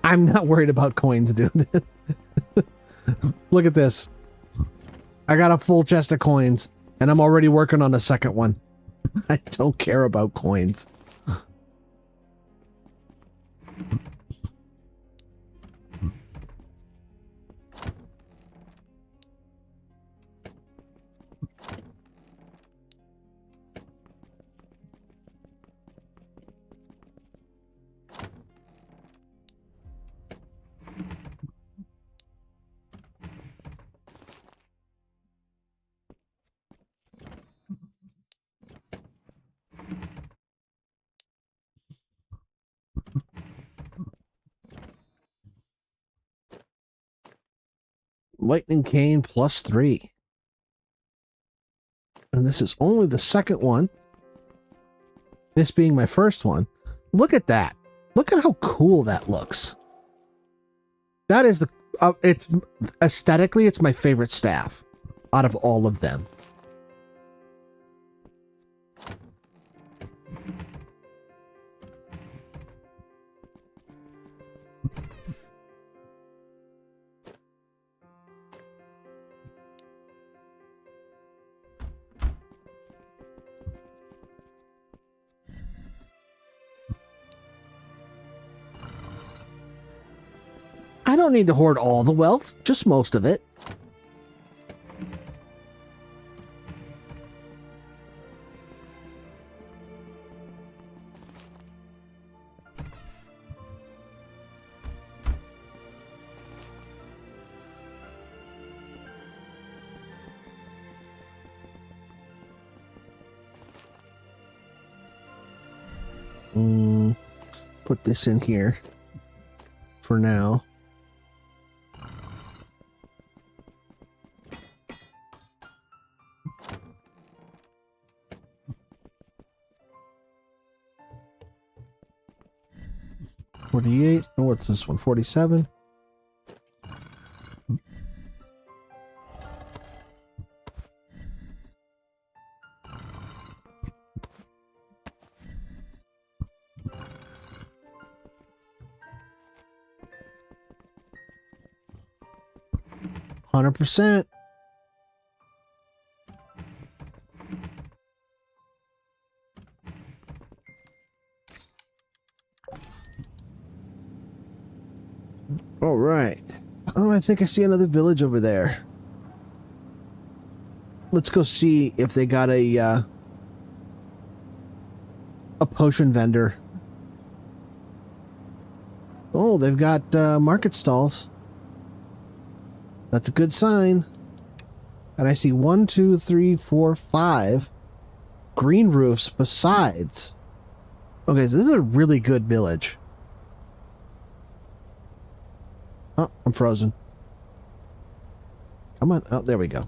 I'm not worried about coins, dude. Look at this. I got a full chest of coins, and I'm already working on a second one. I don't care about coins. Lightning cane +3. And this is only the second one. This being my first one. Look at that. Look at how cool that looks. That is the... it's aesthetically, it's my favorite staff out of all of them. I don't need to hoard all the wealth, just most of it. Put this in here for now. $48. Oh, what's this one? $47. 100%. All right. Oh, I think I see another village over there. Let's go see if they got a potion vendor. Oh, they've got market stalls. That's a good sign. And I see 1, 2, 3, 4, 5 green roofs besides. Okay, so this is a really good village. Oh, I'm frozen. Come on. Oh, there we go.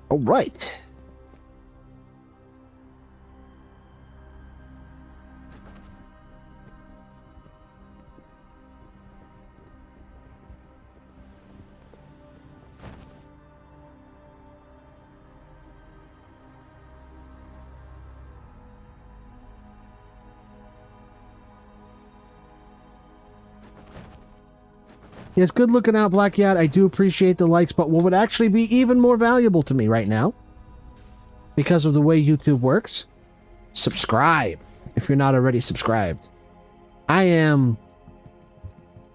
All right. Yes, good looking out, Black Yacht. I do appreciate the likes, but what would actually be even more valuable to me right now, because of the way YouTube works, subscribe if you're not already subscribed. I am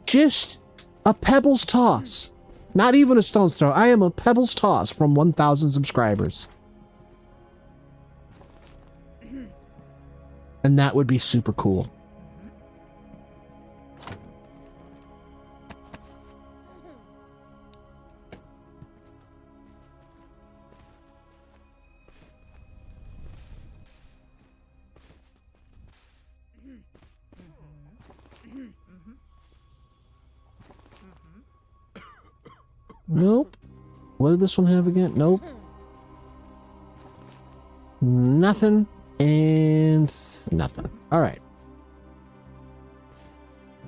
just a pebble's toss. Not even a stone's throw. I am a pebble's toss from 1,000 subscribers. And that would be super cool. Nope. What did this one have again? Nope. Nothing. And nothing. Alright.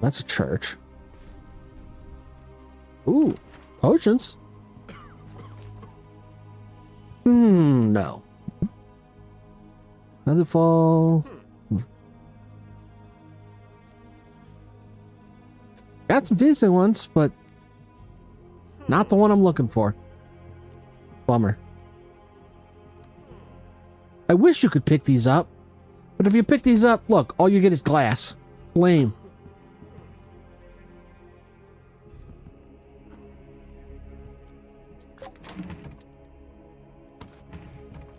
That's a church. Ooh. Potions? No. Another fall. Got some decent ones, but not the one I'm looking for. Bummer. I wish you could pick these up, but if you pick these up, look, all you get is glass. Lame.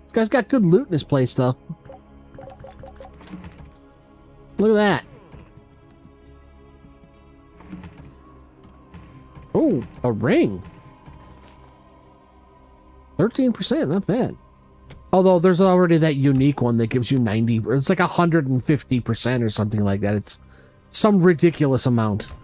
This guy's got good loot in his place, though. Look at that. Oh, a ring. 13%, not bad. Although there's already that unique one that gives you 90, or it's like 150% or something like that. It's some ridiculous amount.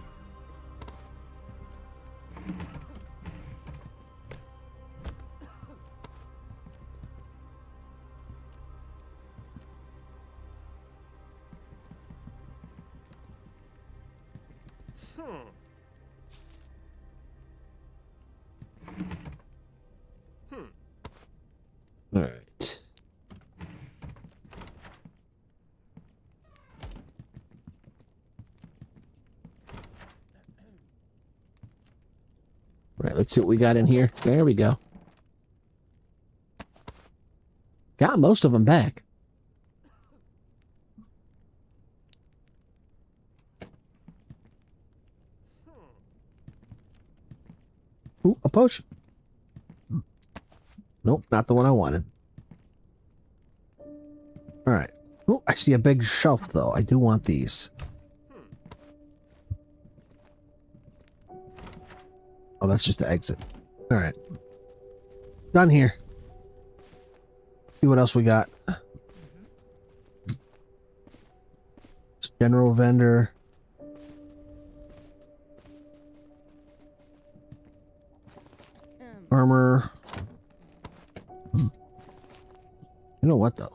All right. Right, let's see what we got in here. There we go. Got most of them back. Ooh, a potion. Nope, not the one I wanted. All right. Oh, I see a big shelf, though. I do want these. Oh, that's just the exit. All right. Done here. See what else we got. General vendor. Armor. You know what, though?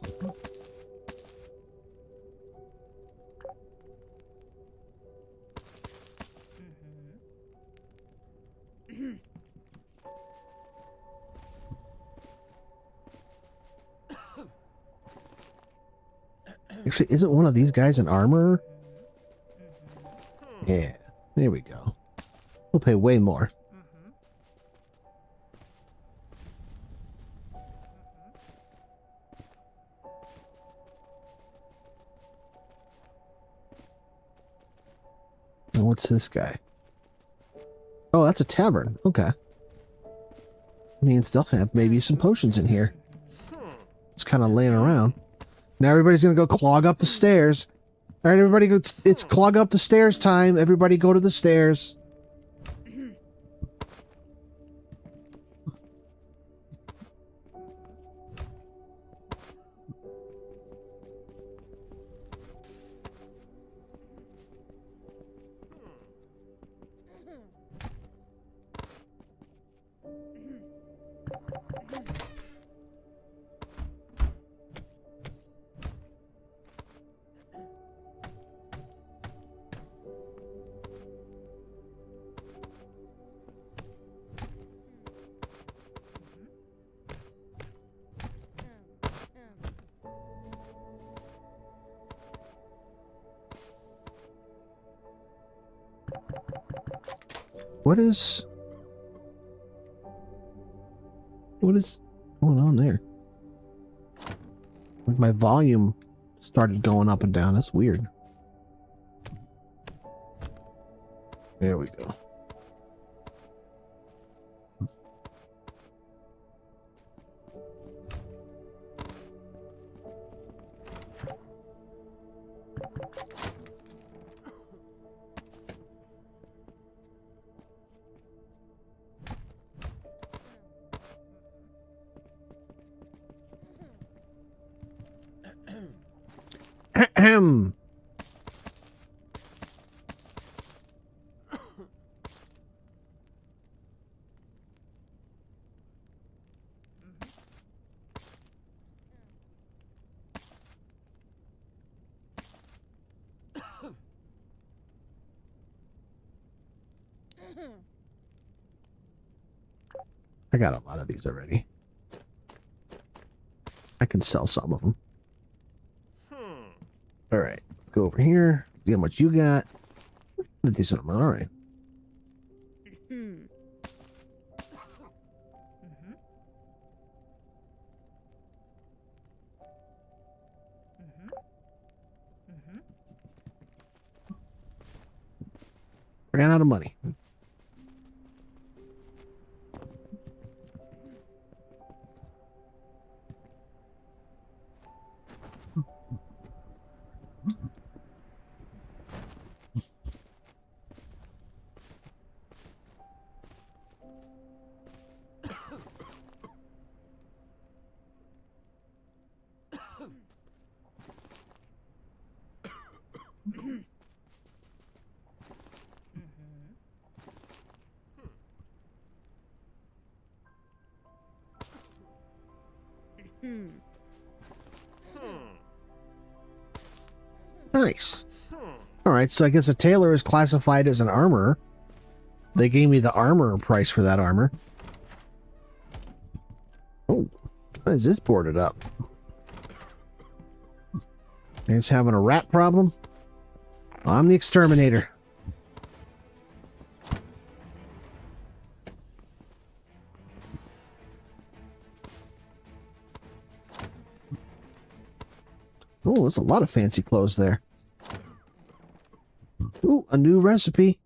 Actually, isn't one of these guys an armorer? Yeah, there we go. We'll pay way more. And what's this guy? Oh, that's a tavern. Okay. Means they'll have maybe some potions in here. Just kind of laying around. Now everybody's gonna go clog up the stairs. All right, everybody, go. It's clog up the stairs time. Everybody, go to the stairs. What is going on there? Like my volume started going up and down. That's weird. There we go. Ahem. I got a lot of these already. I can sell some of them. All right, let's go over here. See how much you got. A decent amount. All right. Ran out of money. Nice. All right, so I guess a tailor is classified as an armorer. They gave me the armor price for that armor. Oh, why is this boarded up? It's having a rat problem? I'm the exterminator. Oh, there's a lot of fancy clothes there. Ooh, a new recipe.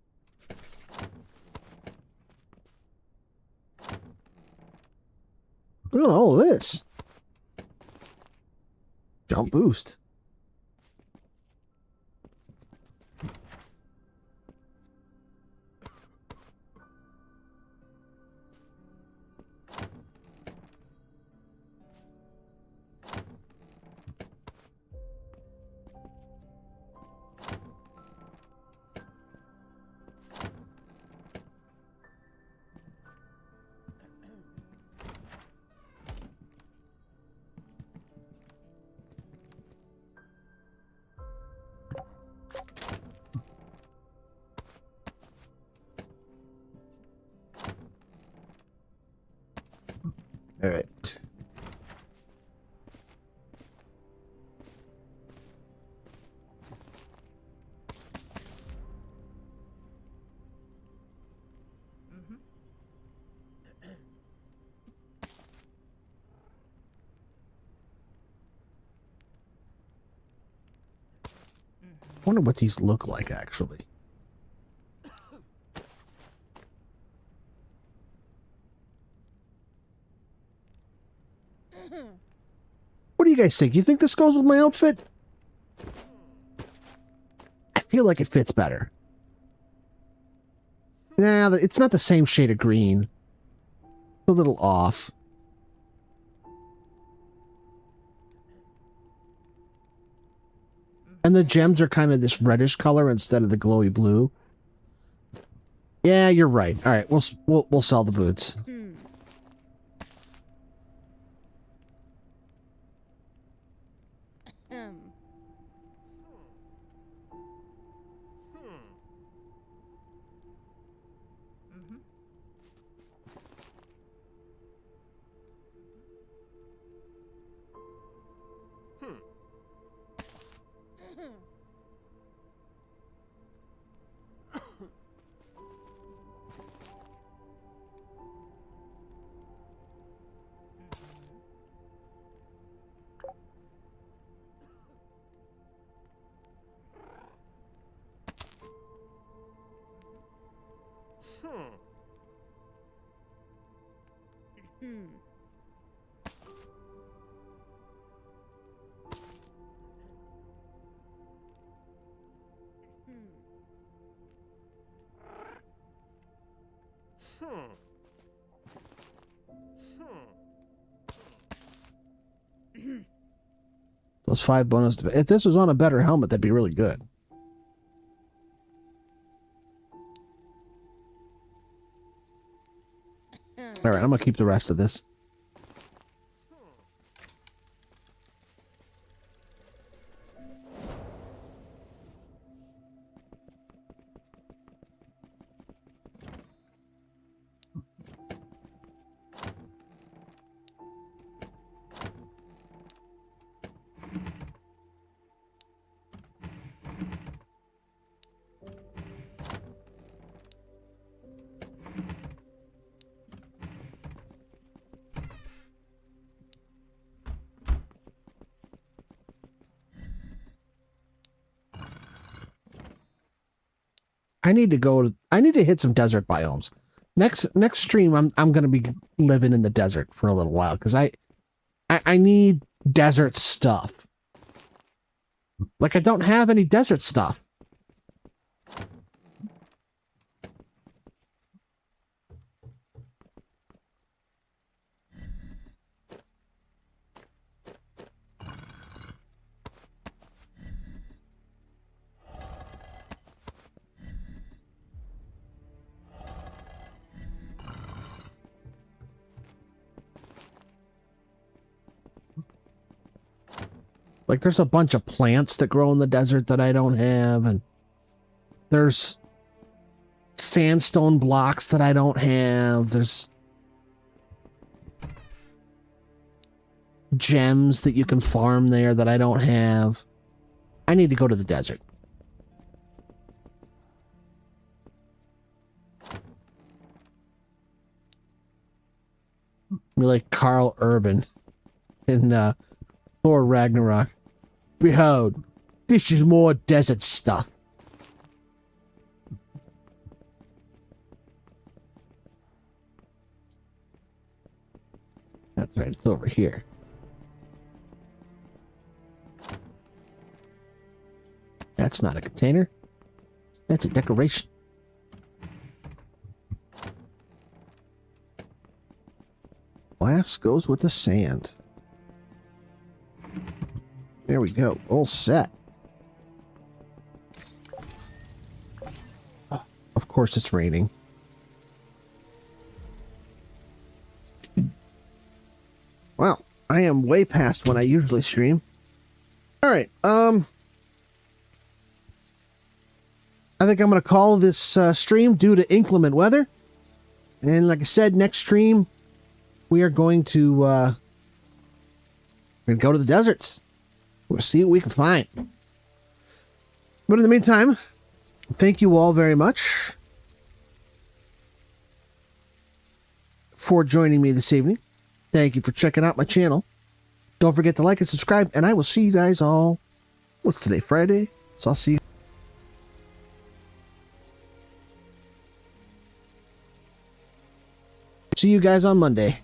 Look at all of this. Jump boost. All right. wonder what these look like, actually. What do you guys think? You think this goes with my outfit? I feel like it fits better. Nah, it's not the same shade of green. A little off. And the gems are kind of this reddish color instead of the glowy blue. Yeah, you're right. All right, we'll sell the boots. Those 5 bonus. If this was on a better helmet, that'd be really good. All right, I'm gonna keep the rest of this. I need to hit some desert biomes. Next stream, I'm gonna be living in the desert for a little while because I need desert stuff. Like I don't have any desert stuff. Like there's a bunch of plants that grow in the desert that I don't have, and there's sandstone blocks that I don't have. There's gems that you can farm there that I don't have. I need to go to the desert. Be like Carl Urban in Thor Ragnarok. Behold, this is more desert stuff. That's right, it's over here. That's not a container. That's a decoration. Glass goes with the sand. There we go. All set. Oh, of course it's raining. Wow, I am way past when I usually stream. All right, I think I'm going to call this stream due to inclement weather. And like I said, next stream, we are going to go to the deserts. We'll see what we can find. But in the meantime, thank you all very much for joining me this evening. Thank you for checking out my channel. Don't forget to like and subscribe, and I will see you guys all, what's today, Friday? So I'll see you. see you guys on Monday.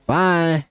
Bye.